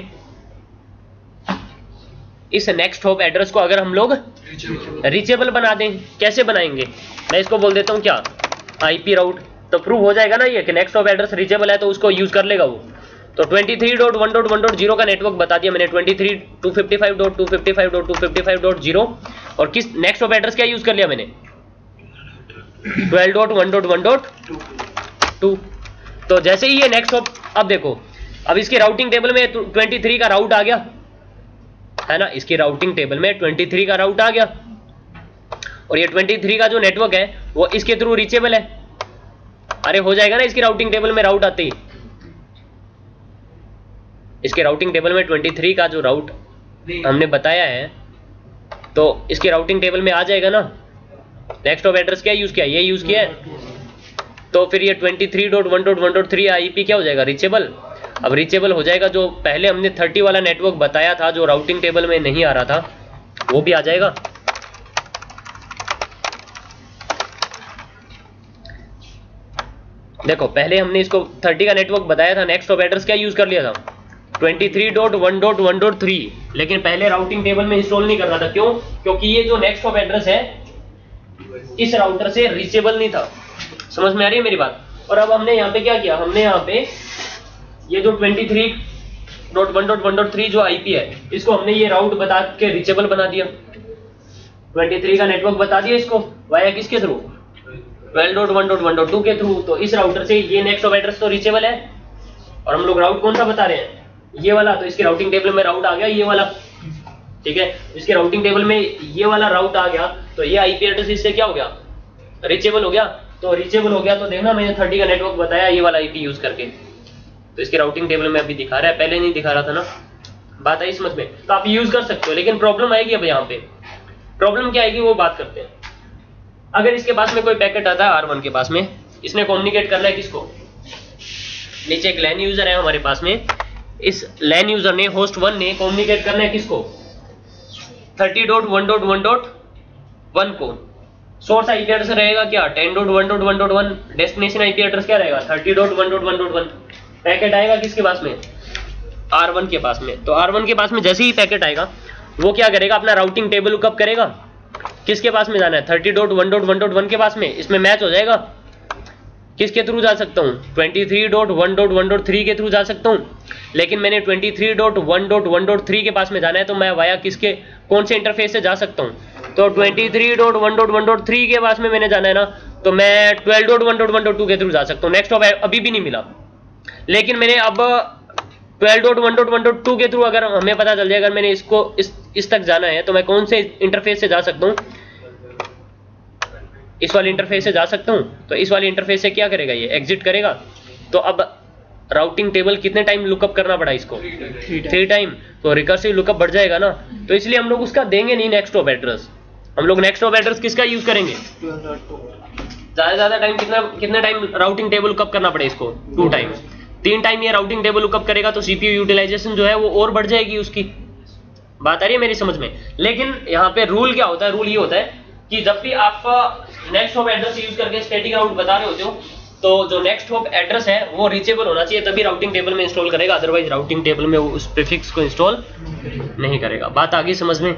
इस नेक्स्ट हॉप एड्रेस को अगर हम लोग रीचेबल बना दें, कैसे बनाएंगे? मैं इसको बोल देता हूँ क्या, आईपी राउट, तो प्रूव हो जाएगा ना ये कि नेक्स्ट हॉप एड्रेस रीचेबल है, तो उसको यूज कर लेगा वो। तो 23.1.1.0 का नेटवर्क बता दिया मैंने, 23.255.255.255.0, और किस नेक्स्ट हॉप एड्रेस क्या यूज कर लिया मैंने, 12.1.1.2। तो जैसे ही ये नेक्स्ट हॉप, अब देखो, अब इसकी राउटिंग टेबल में 23 का राउट आ गया है ना, इसकी राउटिंग टेबल में 23 का राउट आ गया, और ये 23 का जो नेटवर्क है वो इसके थ्रू रीचेबल है। अरे हो जाएगा ना इसकी राउटिंग टेबल में राउट आते ही, इसके राउटिंग टेबल में 23 का जो राउट हमने बताया है, तो इसके राउटिंग टेबल में आ जाएगा ना। नेक्स्ट हॉप एड्रेस क्या यूज किया, ये यूज किया है, तो फिर ये 23.1.1.3 आईपी क्या हो जाएगा, रीचेबल। अब रीचेबल हो जाएगा, जो पहले हमने 30 वाला नेटवर्क बताया था जो राउटिंग टेबल में नहीं आ रहा था, वो भी आ जाएगा। देखो पहले हमने इसको 30 का नेटवर्क बताया था, नेक्स्ट हॉप एड्रेस क्या यूज कर लिया था, 23.1.1.3, लेकिन पहले राउटिंग टेबल में इंस्टॉल नहीं करना था। क्यों? क्योंकि ये जो नेक्स्ट हॉप एड्रेस है इस राउटर से रीचेबल नहीं था। समझ में आ रही है मेरी बात? और अब हमने यहाँ पे क्या किया, हमने यहाँ पे ये जो 23.1.1.3 जो आईपी है, इसको हमने ये राउट बता के रीचेबल बना दिया। 23 का नेटवर्क बता दिया इसको, वाया किसके थ्रू, 12.1.1.2 के थ्रू। तो इस राउटर से ये नेक्स्ट हॉप एड्रेस तो रीचेबल है, और हम लोग राउट कौन सा बता रहे हैं, ये वाला। तो इसकी राउटिंग टेबल में राउट आ गया ये वाला, ठीक है। इसके राउटिंग टेबल में ये वाला राउट आ गया, तो ये आईपी एड्रेस इससे क्या हो गया, रीचेबल हो गया। तो रीचेबल हो गया, तो देखना मैंने 30 का नेटवर्क बताया ये वाला आईपी यूज करके, तो इसके राउटिंग टेबल में अभी दिखा रहा है, पहले नहीं दिखा रहा था ना, बात आई समझ में? तो आप यूज कर सकते हो, लेकिन प्रॉब्लम आएगी अब यहाँ पे। प्रॉब्लम क्या आएगी वो बात करते हैं। अगर इसके पास में कोई पैकेट आता है R1 के पास में, इसने कम्युनिकेट करना है किसको? नीचे एक लैन यूजर है हमारे पास में, इस लैन यूजर ने, होस्ट 1 ने कम्युनिकेट करना है किसको? 30.1.1.1 को। सोर्स आईपी एड्रेस रहेगा क्या? 10.1.1.1। डेस्टिनेशन आईपी एड्रेस क्या रहेगा? 30.1.1.1। पैकेट आएगा किसके पास में? R1 के पास में। तो R1 के पास में जैसे ही पैकेट आएगा वो क्या करेगा? अपना राउटिंग टेबल लुकअप करेगा। किसके पास में जाना है? 30.1.1.1 के पास में। इसमें मैच हो जाएगा। किसके थ्रू जा सकता हूँ? 23.1.1.3 के थ्रू जा सकता हूँ, लेकिन मैंने 23.1.1.3 के पास में जाना है, तो मैं वाया किसके, कौन से इंटरफेस से जा सकता हूँ? तो 23.1.1.3 के पास में मैंने जाना है ना, तो मैं 12.1.1.2 के थ्रू जा सकता हूँ। नेक्स्ट अभी भी नहीं मिला, लेकिन मैंने अब 12.1.1.2 के थ्रू अगर हमें पता चल जाए, अगर मैंने इसको इस तक जाना है, तो मैं कौन से इंटरफेस से जा सकता हूँ? इस वाले इंटरफेस से जा सकता हूँ। तो इस वाले इंटरफेस से क्या करेगा? ये एग्जिट करेगा। तो अब राउटिंग टेबल कितने टाइम लुकअप करना पड़ा इसको? 3 टाइम। तो रिकर्सिव लुकअप बढ़ जाएगा ना, तो इसलिए हम लोग उसका देंगे नहीं नेक्स्ट हॉप एड्रेस। हम लोग नेक्स्ट हॉप एड्रेस किसका यूज करेंगे? ज्यादा टाइम कितना टाइम राउटिंग टेबल लुकअप करना पड़े इसको? 2 टाइम। 3 टाइम ये राउटिंग टेबल लुकअप करेगा तो सीपीयू यूटिलाइजेशन जो है वो और बढ़ जाएगी उसकी। बात आ रही है मेरी समझ में? लेकिन यहाँ पे रूल क्या होता है? रूल ये होता है कि जब भी आप नेक्स्ट हॉप एड्रेस यूज करके स्टैटिक राउट बता रहे होते हो, तो जो नेक्स्ट हॉप एड्रेस है वो रीचेबल होना चाहिए, तभी राउटिंग टेबल में इंस्टॉल करेगा, अदरवाइज राउटिंग टेबल में उस प्रीफिक्स को इंस्टॉल नहीं करेगा। बात आगे समझ में?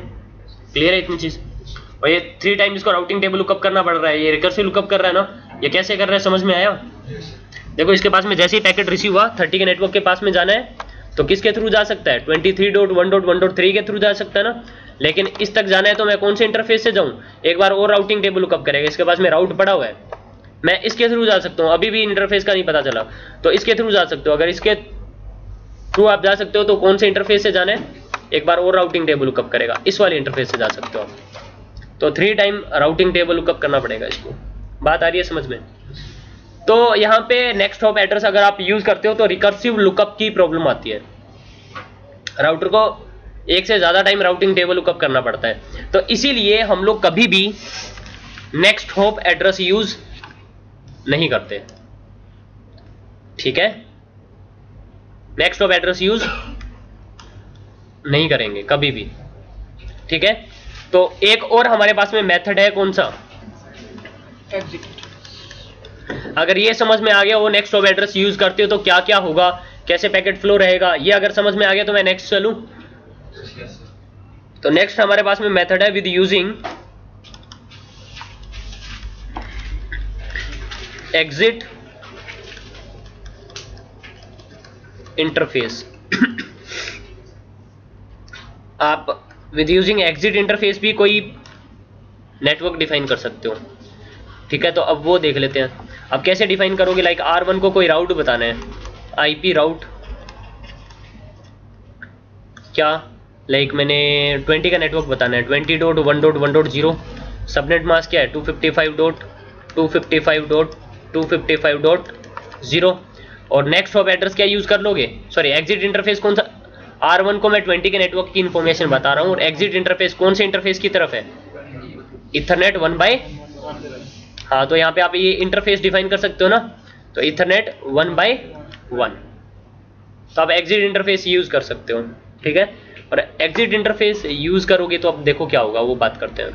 क्लियर है इतनी चीज? और ये 3 टाइम इसको राउटिंग टेबल लुकअप करना पड़ रहा है, ये रिकर्सिव लुकअप कर रहा है ना, ये कैसे कर रहा है समझ में आया? देखो इसके पास में जैसे ही पैकेट रिसीव हुआ, 30 के नेटवर्क के पास में जाना है, तो किसके थ्रू जा सकता है? 23.1.1.3 के थ्रू जा सकता है ना, लेकिन इस तक जाना है तो मैं कौन से इंटरफेस से जाऊं? एक बार और राउटिंग टेबल लुकअप करेगा। इसके पास में राउट पड़ा हुआ है, मैं इसके थ्रू जा सकता हूं, अभी भी इंटरफेस का नहीं पता चला, तो इसके थ्रू जा सकते हो। अगर इसके थ्रू आप जा सकते हो तो कौन से इंटरफेस से जाना है? एक बार और राउटिंग टेबल लुकअप करेगा, इस वाले इंटरफेस से जा सकते हो आप। तो 3 टाइम राउटिंग टेबल लुकअप करना पड़ेगा इसको। बात आ रही है समझ में? तो यहाँ पे नेक्स्ट हॉप एड्रेस अगर आप यूज करते हो तो रिकर्सिव लुकअप की प्रॉब्लम आती है। राउटर को एक से ज्यादा टाइम राउटिंग टेबल लुकअप करना पड़ता है, तो इसीलिए हम लोग कभी भी नेक्स्ट हॉप एड्रेस यूज नहीं करते। ठीक है? नेक्स्ट हॉप एड्रेस यूज नहीं करेंगे कभी भी। ठीक है? तो एक और हमारे पास में मेथड है, कौन सा? अगर ये समझ में आ गया वो नेक्स्ट हॉप एड्रेस यूज करते हो तो क्या क्या होगा, कैसे पैकेट फ्लो रहेगा, ये अगर समझ में आ गया तो मैं नेक्स्ट चलूं। तो नेक्स्ट हमारे पास में मेथड है विद यूजिंग एग्जिट इंटरफेस। आप विद यूजिंग एग्जिट इंटरफेस भी कोई नेटवर्क डिफाइन कर सकते हो। ठीक है? तो अब वो देख लेते हैं। अब कैसे डिफाइन करोगे? लाइक R1 को कोई राउट बताना है, आईपी राउट क्या? लाइक मैंने 20 का नेटवर्क बताना है, 20.1.1.0। सबनेट मास्क क्या है? 255.255.255.0। और नेक्स्ट हॉप एड्रेस क्या यूज कर लोगे? सॉरी, एग्जिट इंटरफेस कौन सा? R1 को मैं 20 के नेटवर्क की इंफॉर्मेशन बता रहा हूँ, और एग्जिट इंटरफेस कौन से इंटरफेस की तरफ है? इथरनेट 1/1। हाँ, तो यहाँ पे आप ये इंटरफेस डिफाइन कर सकते हो ना, तो इथरनेट 1/1। तो आप एग्जिट इंटरफेस यूज कर सकते हो। ठीक है? और एग्जिट इंटरफेस यूज करोगे तो अब देखो क्या होगा, वो बात करते हैं।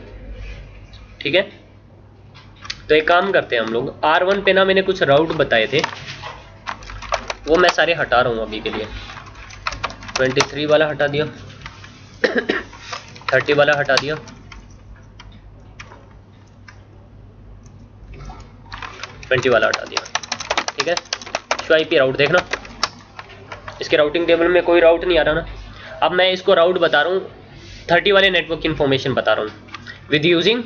ठीक है? तो एक काम करते हैं हम लोग, R1 पे ना मैंने कुछ राउट बताए थे, वो मैं सारे हटा रहा हूँ अभी के लिए। 23 वाला हटा दिया, 30 वाला हटा दिया, 20 वाला हटा दिया। ठीक है? शो आईपी राउट देखना, इसके राउटिंग टेबल में कोई राउट नहीं आ रहा ना। अब मैं इसको राउट बता रहा हूँ, 30 वाले नेटवर्क की इंफॉर्मेशन बता रहा हूँ विद यूजिंग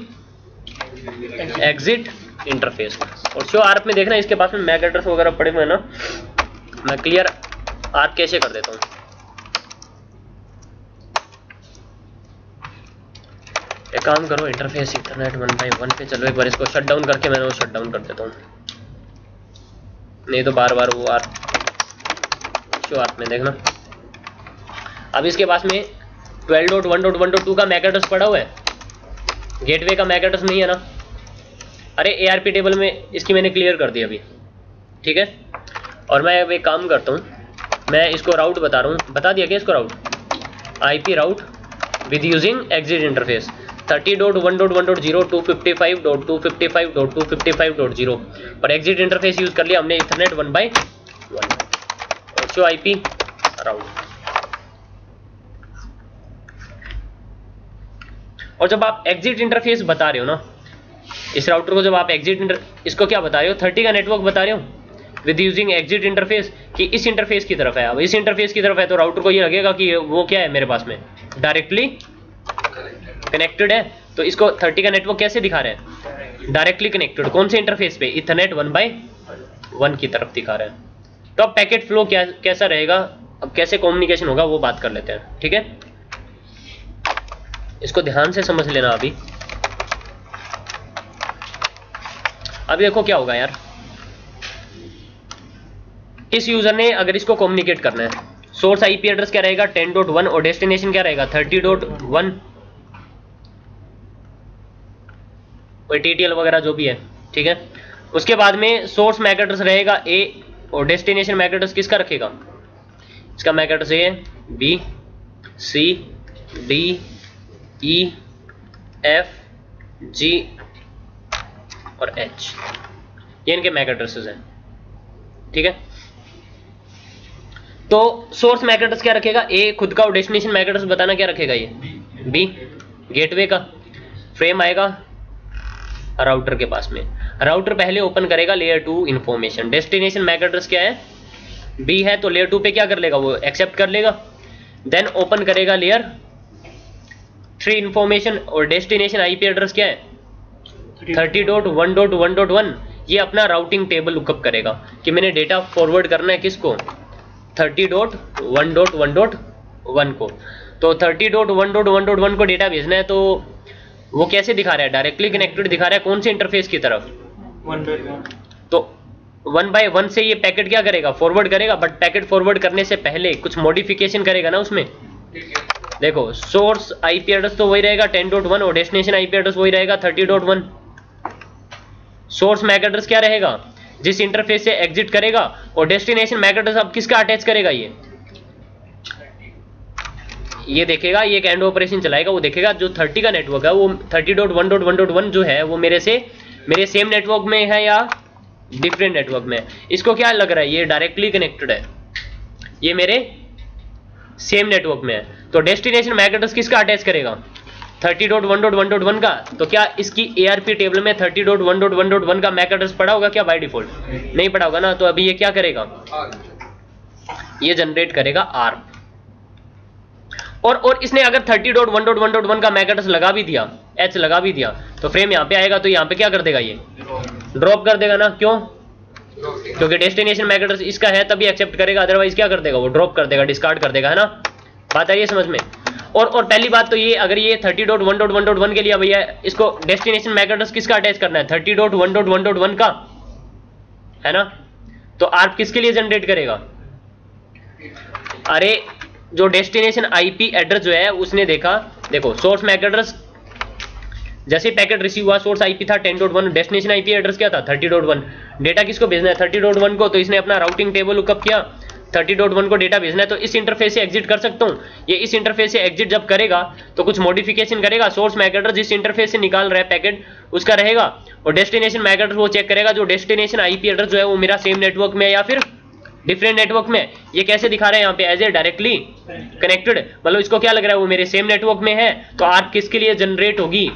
एग्जिट इंटरफेस। और शो आर्क में देखना, इसके पास में मैक एड्रेस वगैरह पड़े हुए हैं ना, मैं क्लियर आर्क कैसे कर देता हूँ। एक काम करो, इंटरफेस इथरनेट 1/1 पे चलो, एक बार इसको शट डाउन करके मैंने वो शट डाउन कर देता हूँ, नहीं तो बार बार वो आर्क शो आर्क में देखना। अब इसके पास में 12.1.1.2 का मैक एड्रेस पड़ा हुआ है, गेटवे का मैक एड्रेस नहीं है ना। अरे एआरपी टेबल में इसकी मैंने क्लियर कर दी अभी, ठीक है। और मैं अब एक काम करता हूँ, मैं इसको राउट बता रहा हूँ, बता दिया क्या इसको route, IP route with using exit interface 30.1.1.0 255.255.255.0 और एग्जिट इंटरफेस यूज कर लिया हमने इथरनेट 1/1 और शो आईपी राउट। और जब आप एग्जिट इंटरफेस बता रहे हो ना इस राउटर को, जब आप इसको क्या बता रहे हो, 30 का नेटवर्क बता रहे हो विद यूजिंग एग्जिट इंटरफेस कि इस इंटरफेस की तरफ है। अब इस इंटरफेस की तरफ है तो राउटर को ये लगेगा कि वो क्या है मेरे पास में डायरेक्टली कनेक्टेड है। तो इसको 30 का नेटवर्क कैसे दिखा रहे हैं, डायरेक्टली कनेक्टेड, कौन से इंटरफेस पे, इथरनेट 1/1 की तरफ दिखा रहे हैं। तो अब पैकेट फ्लो कैसा रहेगा, अब कैसे कम्युनिकेशन होगा वो बात कर लेते हैं, ठीक है। इसको ध्यान से समझ लेना। अभी देखो क्या होगा यार, इस यूजर ने अगर इसको कम्युनिकेट करना है, सोर्स आईपी एड्रेस क्या रहेगा 10.1 और डेस्टिनेशन क्या रहेगा 30.1, कोई टीटीएल वगैरह जो भी है, ठीक है। उसके बाद में सोर्स मैक एड्रेस रहेगा ए और डेस्टिनेशन मैक एड्रेस किसका रखेगा, इसका MAC address A, B, C, D, E, F, G और एच, ये इनके मैक एड्रेसेस हैं, ठीक है। तो सोर्स मैक एड्रेस क्या रखेगा ए खुद का और डेस्टिनेशन मैक एड्रेस बताना क्या रखेगा ये बी, गेटवे का फ्रेम आएगा राउटर के पास में। राउटर पहले ओपन करेगा layer 2 information, destination MAC address क्या है बी है तो लेयर 2 पे क्या कर लेगा वो एक्सेप्ट कर लेगा, देन ओपन करेगा लेयर 3 इंफॉर्मेशन और डेस्टिनेशन आईपी एड्रेस क्या है 30.1.1.1, ये अपना राउटिंग टेबल लुकअप करेगा कि मैंने डेटा फॉरवर्ड करना है किसको 30.1.1.1 को। तो 30.1.1.1 को डेटा भेजना है तो वो कैसे दिखा रहा है, डायरेक्टली कनेक्टेड दिखा रहा है, कौन से इंटरफेस की तरफ 1/1। तो 1/1 से ये पैकेट क्या करेगा फॉरवर्ड करेगा, बट पैकेट फॉरवर्ड करने से पहले कुछ मॉडिफिकेशन करेगा ना उसमें। देखो सोर्स आईपी एड्रेस तो वही रहेगा 10.1 और डेस्टिनेशन आईपी एड्रेस वही रहेगा 30.1। सोर्स मैक एड्रेस क्या रहेगा जिस इंटरफेस से एग्जिट करेगा और डेस्टिनेशन मैक एड्रेस अब किसका अटैच करेगा, ये देखेगा, ये एक एंड ऑपरेशन चलाएगा, वो देखेगा जो 30 का नेटवर्क है वो 30.1.1.1 जो है वो मेरे सेम नेटवर्क में है या डिफरेंट नेटवर्क में है। इसको क्या लग रहा है ये डायरेक्टली कनेक्टेड है, ये मेरे सेम नेटवर्क में है। तो डेस्टिनेशन मैक एड्रेस किसका अटैच करेगा 30.1.1.1 का। तो क्या इसकी एआरपी टेबल में 30.1.1.1 का मैक एड्रेस पड़ा होगा क्या, बाय डिफॉल्ट नहीं पड़ा होगा ना। तो अभी ये क्या करेगा, ये जनरेट करेगा आर्प। और इसने अगर 30.1.1.1 का मैक एड्रेस लगा भी दिया, एच लगा भी दिया, तो फ्रेम यहाँ पे आएगा तो यहाँ पे क्या कर देगा, ये ड्रॉप कर देगा ना। क्यों, क्योंकि डेस्टिनेशन मैक एड्रेस इसका है तभी एक्सेप्ट करेगा, अदरवाइज क्या कर देगा वो ड्रॉप कर देगा, डिस्कार्ड कर देगा, है ना। बात आई है समझ में। और पहली बात तो ये, अगर ये 30.1.1.1 के लिए भैया इसको डेस्टिनेशन मैक एड्रेस किसका अटैच करना है 30.1.1.1 का, है ना। तो आर्प किसके लिए जनरेट करेगा, अरे जो डेस्टिनेशन आईपी एड्रेस जो है उसने देखा, देखो सोर्स मैक एड्रेस जैसे पैकेट रिसीव हुआ, सोर्स आईपी था 10.1, डेस्टिनेशन आईपी एड्रेस क्या था 30.1, डेटा किसको भेजना है 30.1 को। तो इसने अपना राउटिंग टेबल लुकअप किया, 30.1 को डेटा भेजना है तो इस इंटरफेस से एग्जिट कर सकता हूँ। ये इस इंटरफेस से एग्जिट जब करेगा तो कुछ मॉडिफिकेशन करेगा, सोर्स मैक एड्रेस जिस इंटरफेस से निकाल रहा है पैकेट उसका रहेगा, और डेस्टिनेशन मैक एड्रेस वो चेक करेगा जो डेस्टिनेशन आईपी एड्रेस जो है वो मेरा सेम नेटवर्क में है या फिर डिफरेंट नेटवर्क में। ये कैसे दिखा रहा है यहाँ पे एज ए डायरेक्टली कनेक्टेड, मतलब इसको क्या लग रहा है वो मेरे सेम नेटवर्क में है। तो आर्प किसके लिए जनरेट होगी,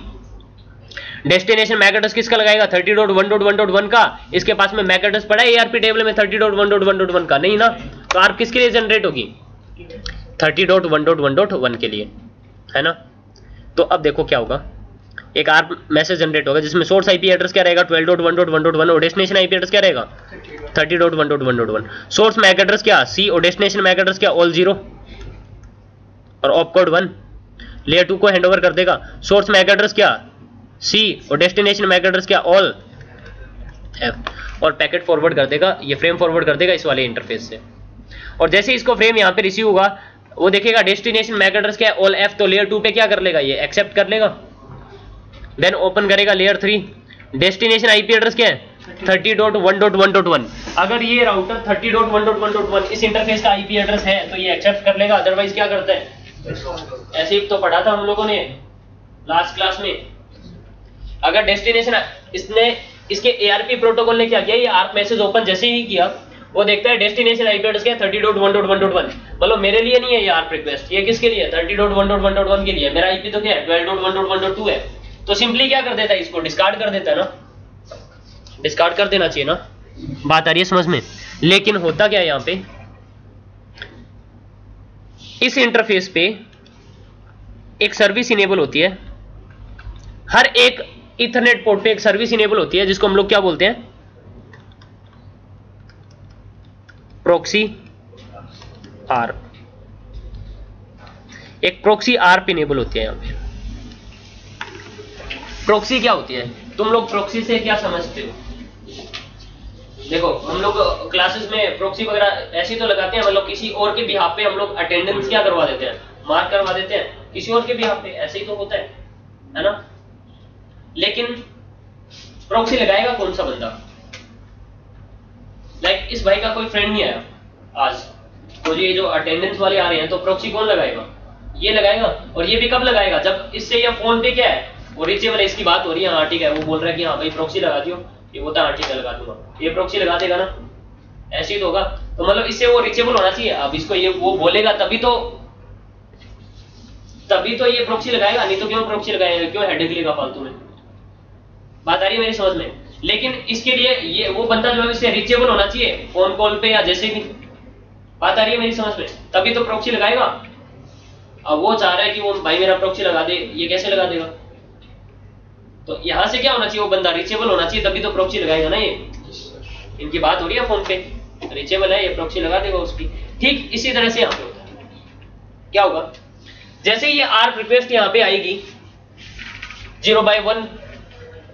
डेस्टिनेशन मैक एड्रेस किसका लगाएगा 30.1.1.1 का। इसके पास में मैक एड्रेस पड़ा है एआरपी टेबल में 30.1.1.1 का, नहीं ना। तो आर्प किसके लिए जनरेट होगी 30.1.1.1 के लिए, है ना। तो अब देखो क्या होगा, एक आर्प मैसेज जनरेट होगा जिसमें सोर्स आईपी एड्रेस क्या रहेगा 12.1.1.1 और डेस्टिनेशन आईपी एड्रेस क्या रहेगा 30.1.1.1। सोर्स मैक एड्रेस क्या सी और डेस्टिनेशन मैक एड्रेस क्या ऑल 0 और ऑपकोड 1। लेयर 2 को हैंडओवर कर देगा, सोर्स मैक एड्रेस क्या सी और डेस्टिनेशन मैक एड्रेस क्या ऑल एफ, और पैकेट फॉरवर्ड कर देगा, ये फ्रेम फॉरवर्ड कर देगा इस वाले इंटरफेस से। और जैसे इसको फ्रेम यहाँ पे रिसीव होगा वो देखेगा डेस्टिनेशन मैक एड्रेस क्या है, ऑल एफ, तो लेयर 2 पे क्या कर लेगा, ये एक्सेप्ट कर लेगा। देन ओपन करेगा लेयर 3, डेस्टिनेशन आईपी एड्रेस क्या है 30.1.1.1। अगर ये राउटर 30.1.1.1 इस इंटरफेस का आईपी एड्रेस है तो ये एक्सेप्ट कर लेगा, अदरवाइज क्या करता है, ऐसे ही तो पढ़ा था हम लोगों ने लास्ट क्लास में। अगर डेस्टिनेशन इसने इसके एआरपी प्रोटोकॉल ने क्या किया, ये आर्क मैसेज ओपन जैसे ही किया वो देखता है डेस्टिनेशन आईपी एड्रेस क्या है 30.1.1.1, मतलब मेरे लिए नहीं है ये आर्क रिक्वेस्ट, ये किसके लिए है 30.1.1.1 के लिए, मेरा आईपी तो क्या है 12.1.1.2 है। तो सिंपली क्या कर देता है, इसको डिस्कार्ड कर देता है ना, डिस्कार्ड कर देना चाहिए ना, बात आ रही है समझ में। लेकिन होता क्या है यहां पे, इस इंटरफेस पे एक सर्विस इनेबल होती है, हर एक इथरनेट पोर्ट पे एक सर्विस इनेबल होती है जिसको हम लोग क्या बोलते हैं, प्रॉक्सी आर्प। एक प्रॉक्सी आर्प इनेबल होती है यहां पे। प्रॉक्सी क्या होती है, तुम लोग प्रॉक्सी से क्या समझते हो, देखो हम लोग क्लासेस में प्रॉक्सी वगैरह ऐसे तो लगाते हैं, मतलब किसी और के बिहाफ पे हम लोग अटेंडेंस क्या करवा देते हैं, मार्क करवा देते हैं किसी और के बिहाफ पे, ऐसे ही तो होता है ना। लेकिन प्रॉक्सी लगाएगा कौन सा बंदा, लाइक इस भाई का कोई फ्रेंड नहीं आया आज, तो ये जो अटेंडेंस वाले आ रहे हैं तो प्रॉक्सी कौन लगाएगा, ये लगाएगा। और ये भी कब लगाएगा, जब इससे ये फोन पे क्या है वो रिचेबल है, इसकी बात हो रही है, हाँ ठीक है, वो बोल रहा है कि हाँ भाई प्रॉक्सी लगा दियो, ये बोलता है हाँ ठीक है लगा दूंगा, ये प्रॉक्सी लगा देगा ना, ऐसे ही तो होगा। तो मतलब इससे वो रिचेबल होना चाहिए, अब इसको ये वो बोलेगा तभी तो ये प्रॉक्सी लगाएगा, नहीं तो क्यों प्रॉक्सी लगाएगा, क्यों हेडेक लेगा फालतू में, बात आ रही है मेरी समझ में। लेकिन इसके लिए ये वो बंदा जो है इससे रिचेबल होना चाहिए फोन कॉल पे या जैसे भी, बात आ रही है मेरी समझ में, तभी तो प्रॉक्सी लगाएगा। अब वो चाह रहा है कि वो भाई मेरा प्रॉक्सी लगा दे, ये कैसे लगा देगा, तो यहां से क्या होना चाहिए, वो बंदा रिचेबल होना चाहिए तभी तो प्रॉक्सी लगाएगा ना। ये इनकी बात हो रही है फोन पे, रिचेबल है ये प्रॉक्सी लगा देगा उसकी। ठीक इसी तरह से यहां पे होता है, क्या होगा, जैसे ये आर्क रिक्वेस्ट यहां पे आएगी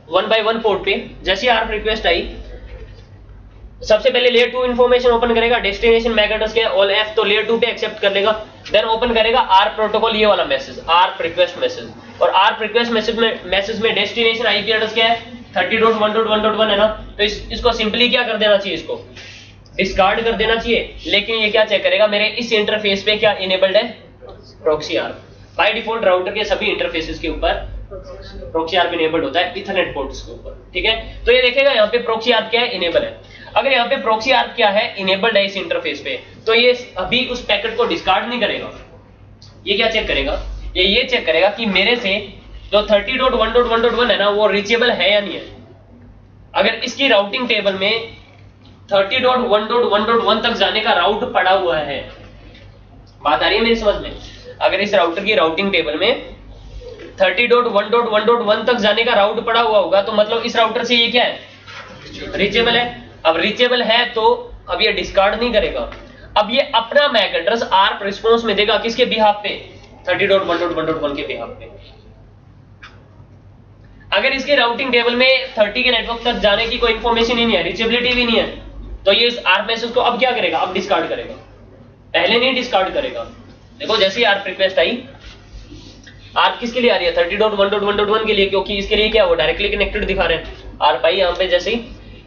1/1 पोर्ट पे, जैसे आर्क रिक्वेस्ट आई सबसे पहले लेयर 2 इंफॉर्मेशन ओपन करेगा, डेस्टिनेशन मैक एड्रेस क्या है ऑल एफ, तो लेयर 2 पे एक्सेप्ट कर लेगा। देन ओपन करेगा आर्क प्रोटोकॉल, ये वाला मैसेज आर्क रिक्वेस्ट मैसेज, और आर्क रिक्वेस्ट मैसेज में डेस्टिनेशन आईपी एड्रेस क्या है 30.1.1.1 है ना, तो इसको सिंपली क्या कर देना चाहिए, इसको डिस्कार्ड कर देना चाहिए। लेकिन ये क्या चेक करेगा, मेरे इस इंटरफेस पे क्या इनेबल्ड है, proxy ARP. By default router के सभी इंटरफेसेस के ऊपर प्रॉक्सी आर्प इनेबल्ड होता है इथरनेट पोर्ट्स के ऊपर, ठीक है। तो ये देखेगा यहाँ पे प्रॉक्सी आर्प क्या है, इनेबल है। अगर यहाँ पे प्रॉक्सी आर्प क्या है, इनेबल्ड है इस इंटरफेस पे, तो ये अभी उस पैकेट को डिस्कार्ड नहीं करेगा। ये क्या चेक करेगा, ये चेक करेगा कि मेरे से जो 30.1.1.1 है ना वो रीचेबल है या नहीं है। अगर इसकी राउटिंग टेबल में 30.1.1.1 तक जाने का राउट पड़ा हुआ है, बात आ रही है मेरी समझ में, अगर इस राउटर की राउटिंग टेबल में 30.1.1.1 तक जाने का राउट पड़ा हुआ होगा, तो मतलब इस राउटर से ये क्या है, रीचेबल है। अब रीचेबल है तो अब ये डिस्कार्ड नहीं करेगा, अब ये अपना मैक एड्रेस आर्क रिस्पांस में देगा, किसके बिहाफ पे 30.1.1.1 के बिहाफ पे। अगर इसके राउटिंग टेबल में 30 के नेटवर्क तक जाने की कोई इंफॉर्मेशन ही नहीं है, रीचेबिलिटी भी नहीं है, तो ये इस आर्क मैसेज को अब क्या करेगा, अब डिस्कार्ड करेगा, पहले नहीं डिस्कार्ड करेगा। देखो जैसे ही आर्क रिक्वेस्ट आई, आर्क किसके लिए आ रही है 30.1.1.1 के लिए, क्योंकि इसके लिए क्या वो डायरेक्टली कनेक्टेड दिखा रहे हैं। आर्क आई यहाँ पे, जैसे ही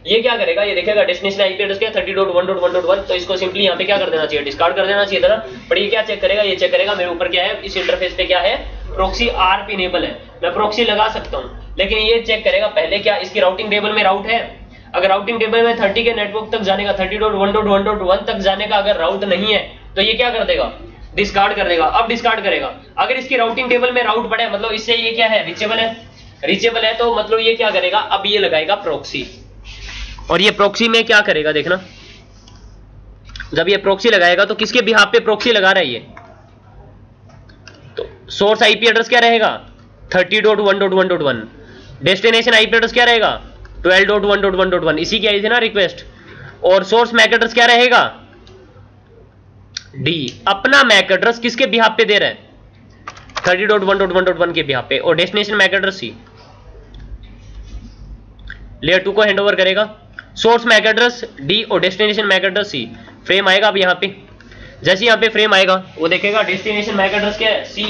ये क्या करेगा, ये देखेगा डेस्टिनेशन आईपी एड्रेस क्या 30.1.1.1, तो इसको सिंपली यहाँ पे क्या कर देना चाहिए, डिस्कार्ड कर देना चाहिए था ना। पर ये क्या चेक करेगा, ये चेक करेगा मेरे ऊपर क्या है, इस इंटरफेस पे क्या है, प्रॉक्सी आर्प इनेबल है, मैं प्रॉक्सी लगा सकता हूँ। लेकिन ये चेक करेगा पहले क्या इसकी राउटिंग टेबल में राउट है। अगर राउटिंग टेबल में 30 के नेटवर्क तक जाने का 30.1.1.1 तक जाने का अगर राउट नहीं है, तो ये क्या कर देगा, डिस्कार्ड कर देगा। अब डिस्कार्ड करेगा, अगर इसकी राउटिंग टेबल में राउट पड़ा है, मतलब इससे ये क्या है, रीचेबल है, रीचेबल है, तो मतलब ये क्या करेगा, अब ये लगाएगा प्रॉक्सी। और ये प्रॉक्सी में क्या करेगा, देखना जब ये प्रॉक्सी लगाएगा तो किसके बिहाफ पे प्रॉक्सी लगा रहा है ये, तो सोर्स आईपी एड्रेस क्या रहेगा 30.1.1.1, डेस्टिनेशन आईपी एड्रेस क्या रहेगा 12.1.1.1, इसी की आई थी ना रिक्वेस्ट। और सोर्स मैक एड्रेस क्या रहेगा डी, अपना मैक एड्रेस किसके बिहाफ पे दे रहा है 30.1.1.1 के बिहाफ पे, और डेस्टिनेशन मैक एड्रेस सी। लेयर 2 को हैंडओवर करेगा, सोर्स मैक एड्रेस डी और डेस्टिनेशन मैक एड्रेस सी, फ्रेम आएगा अब यहाँ पे। जैसे यहाँ पे फ्रेम आएगा वो देखेगा डेस्टिनेशन मैक एड्रेस क्या है सी,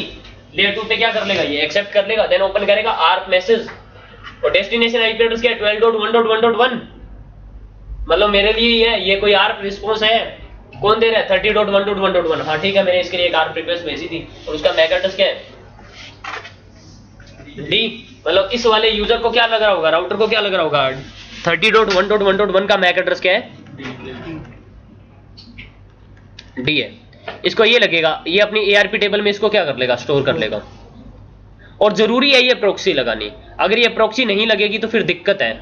लेयर 2 पे क्या कर लेगा ये एक्सेप्ट कर लेगा, देन ओपन करेगा आर्क मैसेज और डेस्टिनेशन आईपी एड्रेस क्या है 12.1.1.1, मतलब मेरे लिए ये कोई आर्क रिस्पॉन्स है, कौन दे रहा है 30.1.1.1। हाँ ठीक है, मैंने इसके लिए एक आर्क रिक्वेस्ट भेजी थी और उसका मैक एड्रेस क्या है डी, मतलब इस वाले यूजर को क्या लग रहा होगा, राउटर को क्या लग रहा होगा 30.1.1.1 का मैक एड्रेस क्या है डी है, इसको ये लगेगा, ये अपनी एआरपी टेबल में इसको क्या कर लेगा स्टोर कर लेगा। और जरूरी है ये प्रॉक्सी लगानी, अगर ये प्रॉक्सी नहीं लगेगी तो फिर दिक्कत है,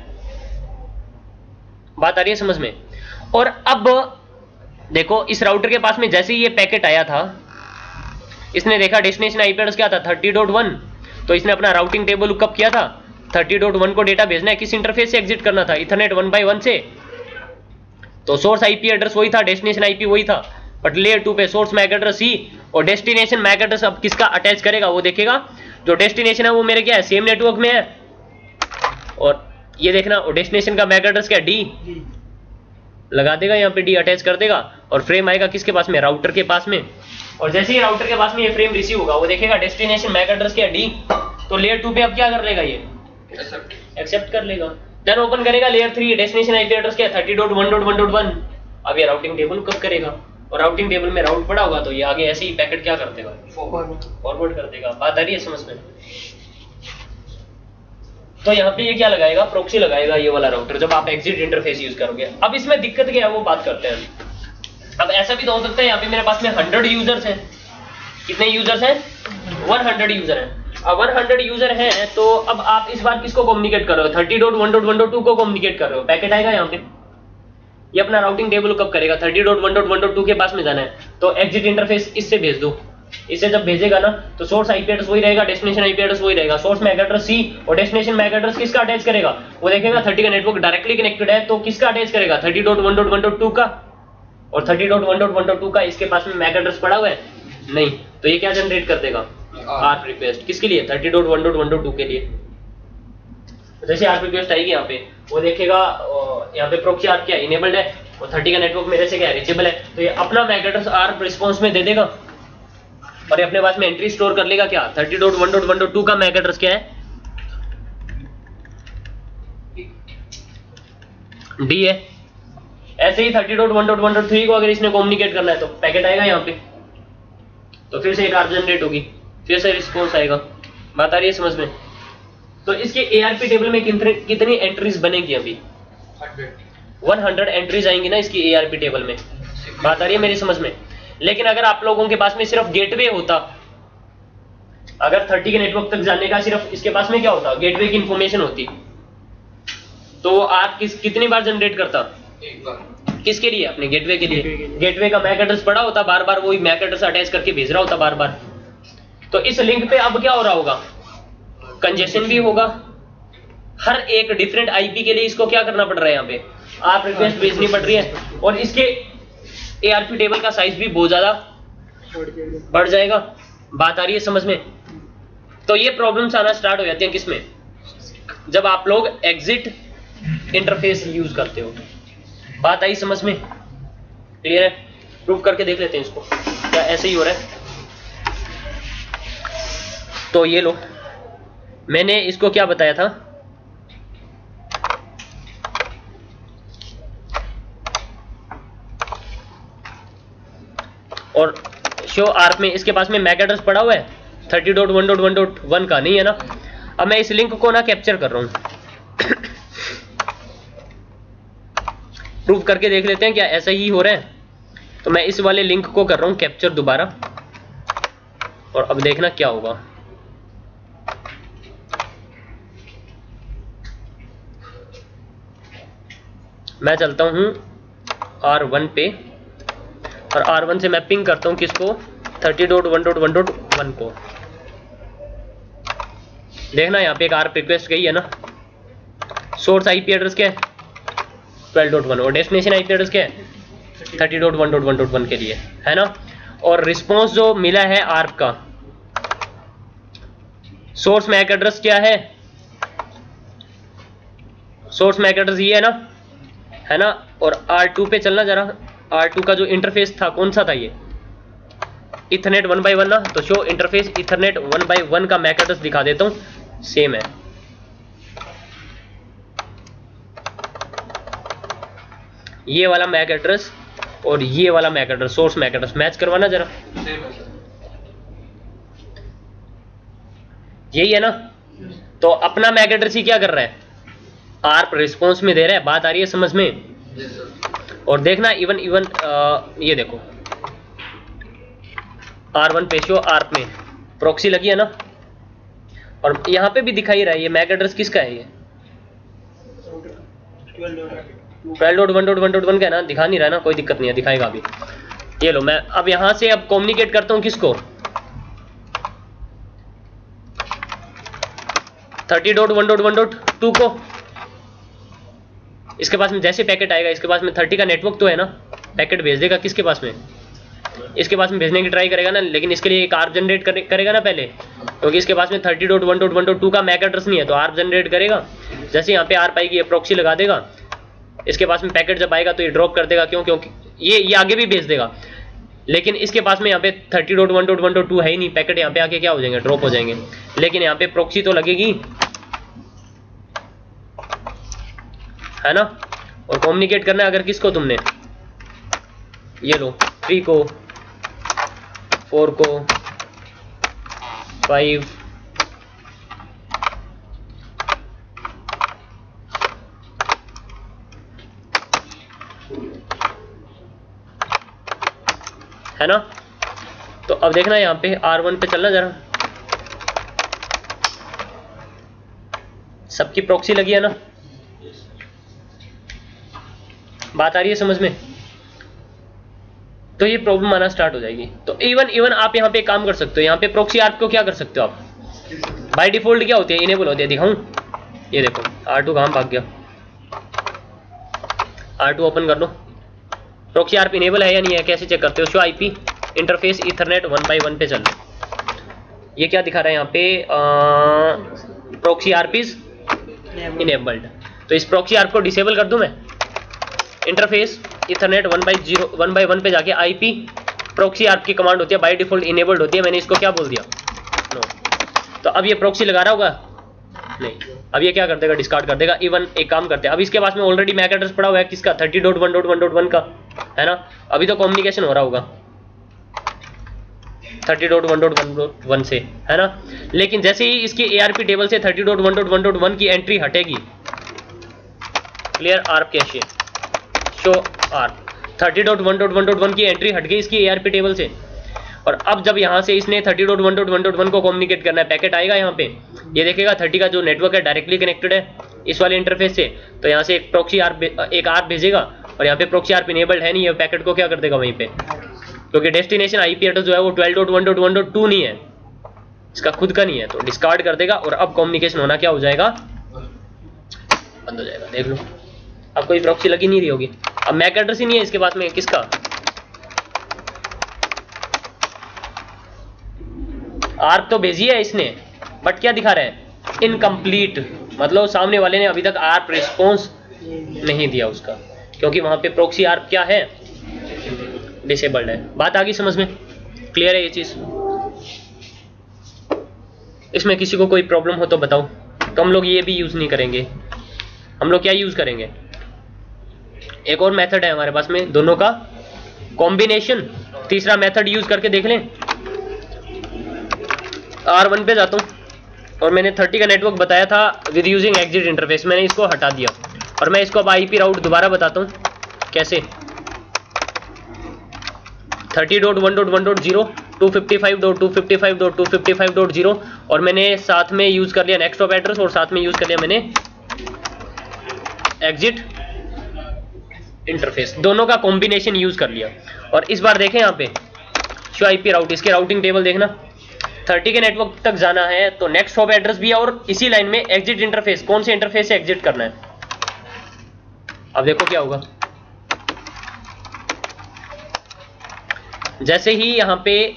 बात आ रही है समझ में। और अब देखो इस राउटर के पास में जैसे ही ये पैकेट आया था, इसने देखा डेस्टिनेशन आईपी एड्रेस क्या था 30.1, तो इसने अपना राउटिंग टेबल लुकअप किया था, 30.1 को डेटा भेजना है, किस इंटरफेस से एग्जिट करना था, इथरनेट 1x1 से, तो सोर्स आईपी एड्रेस वही था, डेस्टिनेशन आईपी वही था, बट लेयर 2 पे सोर्स मैक एड्रेस ही और डेस्टिनेशन मैक एड्रेस अब किसका अटैच करेगा, वो देखेगा जो डेस्टिनेशन है वो मेरे क्या है सेम नेटवर्क में है, और ये देखना और डेस्टिनेशन का मैक एड्रेस क्या डी लगा देगा, यहाँ पे डी अटैच कर देगा और फ्रेम आएगा किसके पास में राउटर के पास में, और जैसे ही राउटर के पास में ये फ्रेम रिसीव होगा वो देखेगा डेस्टिनेशन मैक एड्रेस क्या डी, तो लेयर 2 पे अब क्या कर लेगा ये एक्सेप्ट कर लेगा, देन ओपन करेगा लेयर 3 डेस्टिनेशन आईपी एड्रेस क्या है 30.1.1.1, अब ये राउटिंग टेबल कब करेगा और राउटिंग टेबल में राउट पड़ा होगा तो ये आगे ऐसे ही पैकेट क्या कर देगा फॉरवर्ड कर देगा, बात आ रही है समझ में। तो यहाँ पे ये क्या लगाएगा प्रॉक्सी लगाएगा ये वाला राउटर जब आप एग्जिट इंटरफेस यूज करोगे। अब इसमें दिक्कत क्या है वो बात करते हैं। अब ऐसा भी तो हो सकता है यहाँ पे मेरे पास में 100 यूजर्स हैं, कितने यूजर्स हैं 100 यूजर हैं, अब 100 यूजर हैं तो अब आप इस बार किसको कम्युनिकेट कर रहे हो 30.1.1.2 को कम्युनिकेट कर रहे हो, पैकेट आएगा यहाँ पे ये अपना राउटिंग टेबल कब करेगा 30.1.1.2 के पास में जाना है, तो एग्जिट इंटरफेस इससे भेज दो, इससे जब भेजेगा ना तो सोर्स आईपी एड्रेस वही रहेगा, डेस्टिनेशन आईपी एड्रेस वही रहेगा, सोर्स मैक एड्रेस सी और डेस्टिनेशन मैक एड्रेस किसका अटैच करेगा, वो देखेगा 30 का नेटवर्क डायरेक्टली कनेक्टेड है तो किसका अटैच करेगा 30.1.1.2 का, और 30.1.1.2 का इसके पास में मैक एड्रेस पड़ा हुआ है नहीं, तो ये क्या जनरेट कर देगा आर्क रिक्वेस्ट किसके लिए 30.1.1.2 के लिए। जैसे आर्क रिक्वेस्ट आएगी यहाँ पे वो देखेगा यहाँ पे प्रॉक्सी आर्क क्या इनेबल्ड है और 30 का नेटवर्क मेरे से क्या रीचेबल है, तो ये अपना मैक एड्रेस आर्क रिस्पॉन्स में दे देगा और ये अपने पास में एंट्री स्टोर कर लेगा क्या 30.1.1.2 का मैक एड्रेस क्या है डी है। ऐसे ही 30.1.1.3 को अगर इसने कम्युनिकेट करना है तो पैकेट आएगा यहाँ पे, तो फिर से एक आर्क जनरेट होगी, फिर से रिस्पॉन्स आएगा, बात आ रही है समझ में। तो इसके एआरपी टेबल में कितनी एंट्रीज बनेगी अभी 100 एंट्रीज आएंगी ना इसकी एआरपी टेबल में, बात आ रही है मेरी समझ में। लेकिन अगर आप लोगों के पास में सिर्फ गेटवे होता, अगर 30 के नेटवर्क तक जाने का सिर्फ इसके पास में क्या होता गेटवे की इंफॉर्मेशन होती, तो आप कितनी बार जनरेट करता एक बार, किसके लिए अपने गेटवे के लिए, गेटवे का मैक एड्रेस पड़ा होता, बार बार वही मैक एड्रेस अटैच करके भेज रहा होता बार बार। तो इस लिंक पे अब क्या हो रहा होगा कंजेशन भी होगा, हर एक डिफरेंट आईपी के लिए इसको क्या करना पड़ रहा है यहाँ पे आप रिक्वेस्ट भेजनी पड़ रही है, और इसके एआरपी टेबल का साइज भी बहुत ज्यादा बढ़ जाएगा, बात आ रही है समझ में। तो ये प्रॉब्लम्स आना स्टार्ट हो जाती हैं किसमें जब आप लोग एग्जिट इंटरफेस यूज करते हो, बात आई समझ में, क्लियर है। प्रूव करके देख लेते हैं इसको क्या ऐसे ही हो रहा है। तो ये लो मैंने इसको क्या बताया था और शो आर्क में इसके पास में मैक एड्रेस पड़ा हुआ है 30.1.1.1 का नहीं है ना। अब मैं इस लिंक को ना कैप्चर कर रहा हूं प्रूव करके देख लेते हैं क्या ऐसा ही हो रहा है। तो मैं इस वाले लिंक को कर रहा हूं कैप्चर दोबारा और अब देखना क्या होगा। मैं चलता हूं R1 पे और R1 से मैं पिंग करता हूं किसको 30.1.1.1 को। देखना यहाँ पे एक आर्क रिक्वेस्ट गई है ना, सोर्स आईपी एड्रेस क्या है 12.1 और डेस्टिनेशन आईपी एड्रेस क्या है 30.1.1.1 के लिए है ना। और रिस्पॉन्स जो मिला है आर्क का, सोर्स मैक एड्रेस क्या है, सोर्स मैक एड्रेस ये है ना। और R2 पे चलना जरा, R2 का जो इंटरफेस था कौन सा था ये इथरनेट 1x1 ना, तो शो इंटरफेस इथरनेट 1x1 का मैक एड्रेस दिखा देता हूँ, सेम है। ये वाला मैक एड्रेस और ये वाला MAC address, source MAC address match करवाना जरा। यही है ना। तो अपना मैक एड्रेस ही क्या कर रहा है, आर्प रिस्पॉन्स में दे रहा है। बात आ रही है समझ में? और देखना इवन ये देखो R1 पे शो आर्प में प्रॉक्सी लगी है ना, और यहाँ पे भी दिखाई रहा है ये मैक एड्रेस किसका है, ये 12.1.1.1 का है ना, दिखा नहीं रहा है ना, कोई दिक्कत नहीं है, दिखाएगा अभी। ये लो, मैं अब यहाँ से अब कम्युनिकेट करता हूँ किसको, 30.1.1.2 को। इसके पास में जैसे पैकेट आएगा, इसके पास में 30 का नेटवर्क तो है ना, पैकेट भेज देगा किसके पास में, इसके पास में भेजने की ट्राई करेगा ना, लेकिन इसके लिए एक आर्प जनरेट करेगा ना पहले, क्योंकि इसके पास में 30.1.1.2 का मैक एड्रेस नहीं है, तो आर्प जनरेट करेगा। जैसे यहाँ पे आर्प आएगी, ये प्रॉक्सी लगा देगा, इसके पास में पैकेट जब आएगा तो ये ड्रॉप कर देगा, क्यों, क्योंकि ये आगे भी भेज देगा, लेकिन इसके पास में यहाँ पे 30.1.1.2 है ही नहीं, पैकेट यहाँ पे आके क्या हो जाएंगे, ड्रॉप हो जाएंगे। लेकिन यहाँ पे प्रॉक्सी तो लगेगी, है ना। और कम्युनिकेट करना है अगर किसको तुमने, ये लो 3 को, 4 को, 5, है ना। तो अब देखना यहाँ पे R1 पे चलना जरा, सबकी प्रॉक्सी लगी है ना, बात आ रही है समझ में? तो ये प्रॉब्लम आना स्टार्ट हो जाएगी। तो इवन आप यहाँ पे काम कर सकते हो, यहाँ पे प्रॉक्सी आर्प को क्या कर सकते हो आप, बाय डिफॉल्ट क्या होती है, इनेबल होती है। दिखाऊं, ये देखो R2 कहाँ भाग गया, R2 ओपन कर लो, प्रॉक्सी आर्प इनेबल है या नहीं है, कैसे चेक करते हो, show IP interface Ethernet 1x1 पे चल लो। ये क्या दिखा रहा है यहाँ पे, प्रॉक्सी आर्प इज इनेबल्ड। तो इस प्रॉक्सी आर्प को डिसेबल कर दूं मैं, इंटरफेस इथरनेट 1x1 पे जाके आईपी प्रॉक्सी आर्प की कमांड होती है, बाय डिफॉल्ट इनेबल्ड होती है, मैंने इसको क्या बोल दिया, नो। तो अब ये प्रॉक्सी लगा रहा होगा नहीं, अब ये क्या कर देगा, डिस्कार्ड कर देगा। इवन एक काम करते हैं, अब इसके पास में ऑलरेडी मैक एड्रेस पड़ा हुआ है किसका, 30.1.1.1 का, है ना। अभी तो कम्युनिकेशन हो रहा होगा 30.1.1.1 से, है ना। लेकिन जैसे ही इसकी ARP टेबल से 30.1.1.1 की एंट्री हटेगी, clear ARP cache, show ARP, 30.1.1.1 की एंट्री हट गई इसकी ARP टेबल से। और अब जब यहाँ से इसने 30.1.1.1 को कम्युनिकेट करना है, पैकेट आएगा यहाँ पे, ये देखेगा 30 का जो नेटवर्क है डायरेक्टली कनेक्टेड है इस वाले इंटरफेस से, तो यहाँ से एक प्रॉक्सी आर्प, एक आर्प भेजेगा, और यहाँ पे प्रॉक्सी आर्प इनेबल्ड है नहीं है, पैकेट को क्या कर देगा वहीं पे, क्योंकि डेस्टिनेशन आईपी एड्रेस जो है वो 12.1.1.2 नहीं है, इसका खुद का नहीं है, तो डिस्कार्ड कर देगा। और अब कम्युनिकेशन होना क्या हो जाएगा, बंद हो जाएगा। देख लो, अब कोई प्रॉक्सी लगी नहीं रही होगी, अब मैक एड्रेस ही नहीं है इसके पास में किसका, आर्प तो भेजी है इसने, बट क्या दिखा रहा है, इनकम्प्लीट, मतलब सामने वाले ने अभी तक आर्प रिस्पॉन्स नहीं दिया उसका, क्योंकि वहां पे प्रॉक्सी आर्प क्या है, डिसेबल्ड है। बात आ गई समझ में, क्लियर है ये चीज? इसमें किसी को कोई प्रॉब्लम हो तो बताओ। तो हम लोग ये भी यूज नहीं करेंगे, हम लोग क्या यूज करेंगे, एक और मेथड है हमारे पास में, दोनों का कॉम्बिनेशन, तीसरा मेथड यूज करके देख लें। R1 पे जाता हूँ और मैंने 30 का नेटवर्क बताया था विद यूजिंग एग्जिट इंटरफेस, मैंने इसको हटा दिया और मैं इसको अब आईपी राउट दोबारा बताता हूँ कैसे, 30.1.1.0 255.255.255.0 और मैंने साथ में यूज कर लिया नेक्स्ट हॉप एड्रेस और साथ में यूज कर लिया मैंने एग्जिट इंटरफेस, दोनों का कॉम्बिनेशन यूज कर लिया। और इस बार देखें यहाँ पे शो आईपी राउट, इसके राउटिंग टेबल देखना, 30 के नेटवर्क तक जाना है तो नेक्स्ट हॉप एड्रेस भी है और इसी लाइन में एग्जिट इंटरफेस, कौन से इंटरफेस से एग्जिट करना है। अब देखो क्या होगा, जैसे ही यहाँ पे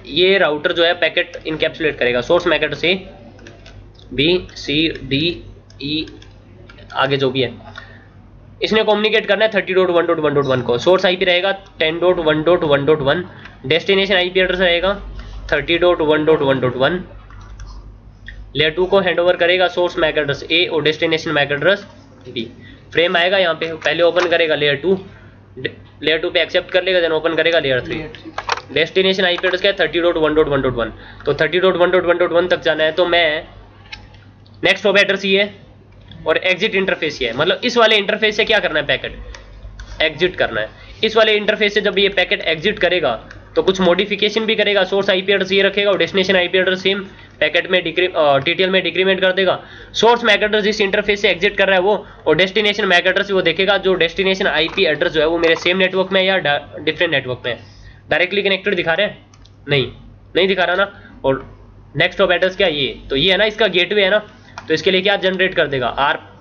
ये राउटर जो है पैकेट इनकैप्सुलेट करेगा, सोर्स मैकेट से BCDE आगे जो भी है, इसने कम्युनिकेट करना है 30.1.1.1 को, सोर्स आईपी रहेगा 10.1.1.1, डेस्टिनेशन आईपी एड्रेस रहेगा 30.1.1.1। लेयर 2 को हैंडओवर करेगा सोर्स मैक एड्रेस ए और destination MAC address B. Frame आएगा यहाँ पे, पहले ओपन करेगा लेयर 2, लेयर 2 पे एक्सेप्ट कर लेगा, देन ओपन करेगा लेयर 3। डेस्टिनेशन आईपी एड्रेस क्या है 30.1.1.1, तो 30.1.1.1 तक जाना है। तो मैं नेक्स्ट हॉप एड्रेस ये है और एग्जिट इंटरफेस ये है, मतलब इस वाले इंटरफेस से क्या करना है, पैकेट एग्जिट करना है। इस वाले इंटरफेस से जब ये पैकेट एग्जिट करेगा तो कुछ मॉडिफिकेशन भी करेगा, सोर्स आईपी एड्रेस ये रखेगा और destination IP address same packet में टीटीएल में डिक्रीमेंट कर देगा। सोर्स मैक एड्रेस जिस इंटरफेस से एग्जिट कर रहा है वो, और डेस्टिनेशन मैक एड्रेस वो देखेगा जो डेस्टिनेशन आईपी एड्रेस जो है वो मेरे सेम नेटवर्क में या डिफरेंट नेटवर्क में है। डायरेक्टली कनेक्टेड दिखा रहे हैं, नहीं दिखा रहा ना। और नेक्स्ट हॉप एड्रेस क्या ये, तो ये है ना इसका गेटवे है ना, तो इसके लिए क्या जनरेट कर देगा आर्प।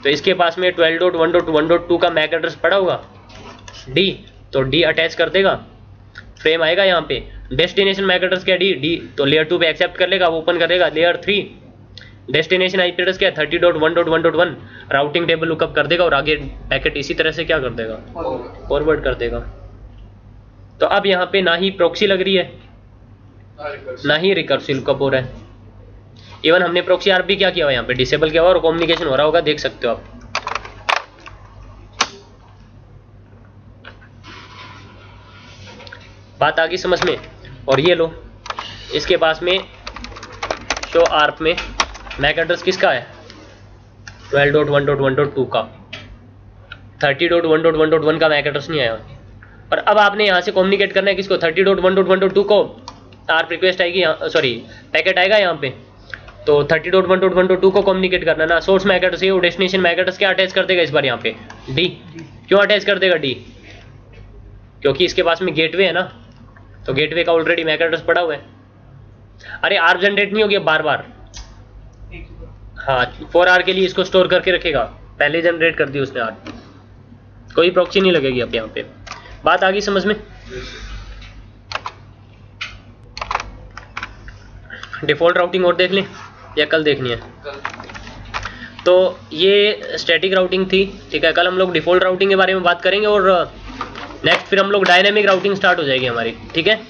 तो इसके पास में 12.1.1.2 का मैक एड्रेस पड़ा होगा डी, तो डी अटैच कर देगा। फ्रेम आएगा यहाँ पे, डेस्टिनेशन मैक एड्रेस क्या डी, तो लेयर 2 पे एक्सेप्ट कर लेगा, वो ओपन करेगा लेयर 3। डेस्टिनेशन आईपी एड्रेस क्या है 30.1.1.1, राउटिंग टेबल लुकअप कर देगा और आगे पैकेट इसी तरह से क्या कर देगा, फॉरवर्ड कर देगा। तो अब यहाँ पे ना ही प्रॉक्सी लग रही है ना ही रिकर्सिव लुकअप हो रहा है। इवन हमने प्रॉक्सी आर्प भी क्या किया हुआ यहाँ पे डिसेबल किया हुआ और कम्युनिकेशन हो रहा होगा, देख सकते हो आप। बात आ गई समझ में। और ये लो, इसके पास में शो आर्प में मैक एड्रेस किसका है 12.1.1.2 का, 30.1.1.1 का मैक एड्रेस नहीं आया। और अब आपने यहाँ से कम्युनिकेट करना है किसको 30.1.1.2 को, आर्प रिक्वेस्ट आएगी यहाँ, सॉरी पैकेट आएगा यहाँ पे, तो 30.1.1.2 को कम्युनिकेट करना ना। सोर्स मैक एड्रेस और डेस्टिनेशन मैक एड्रेस क्या अटैच कर देगा इस बार यहाँ पे डी। क्यों अटैच कर देगा डी, क्योंकि इसके पास में गेटवे है ना, तो गेटवे का ऑलरेडी मैक एड्रेस पड़ा हुआ है। अरे आर्प जनरेट नहीं होगी बार बार, हाँ 4 आवर के लिए इसको स्टोर करके रखेगा, पहले जनरेट कर दी उसने आर्प, कोई प्रॉक्सी नहीं लगेगी अब यहाँ पे। बात आ गई समझ में। डिफॉल्ट राउटिंग और देख लें या कल देखनी है, तो ये स्टैटिक राउटिंग थी, ठीक है। कल हम लोग डिफॉल्ट राउटिंग के बारे में बात करेंगे और नेक्स्ट फिर हम लोग डायनेमिक राउटिंग स्टार्ट हो जाएगी हमारी, ठीक है।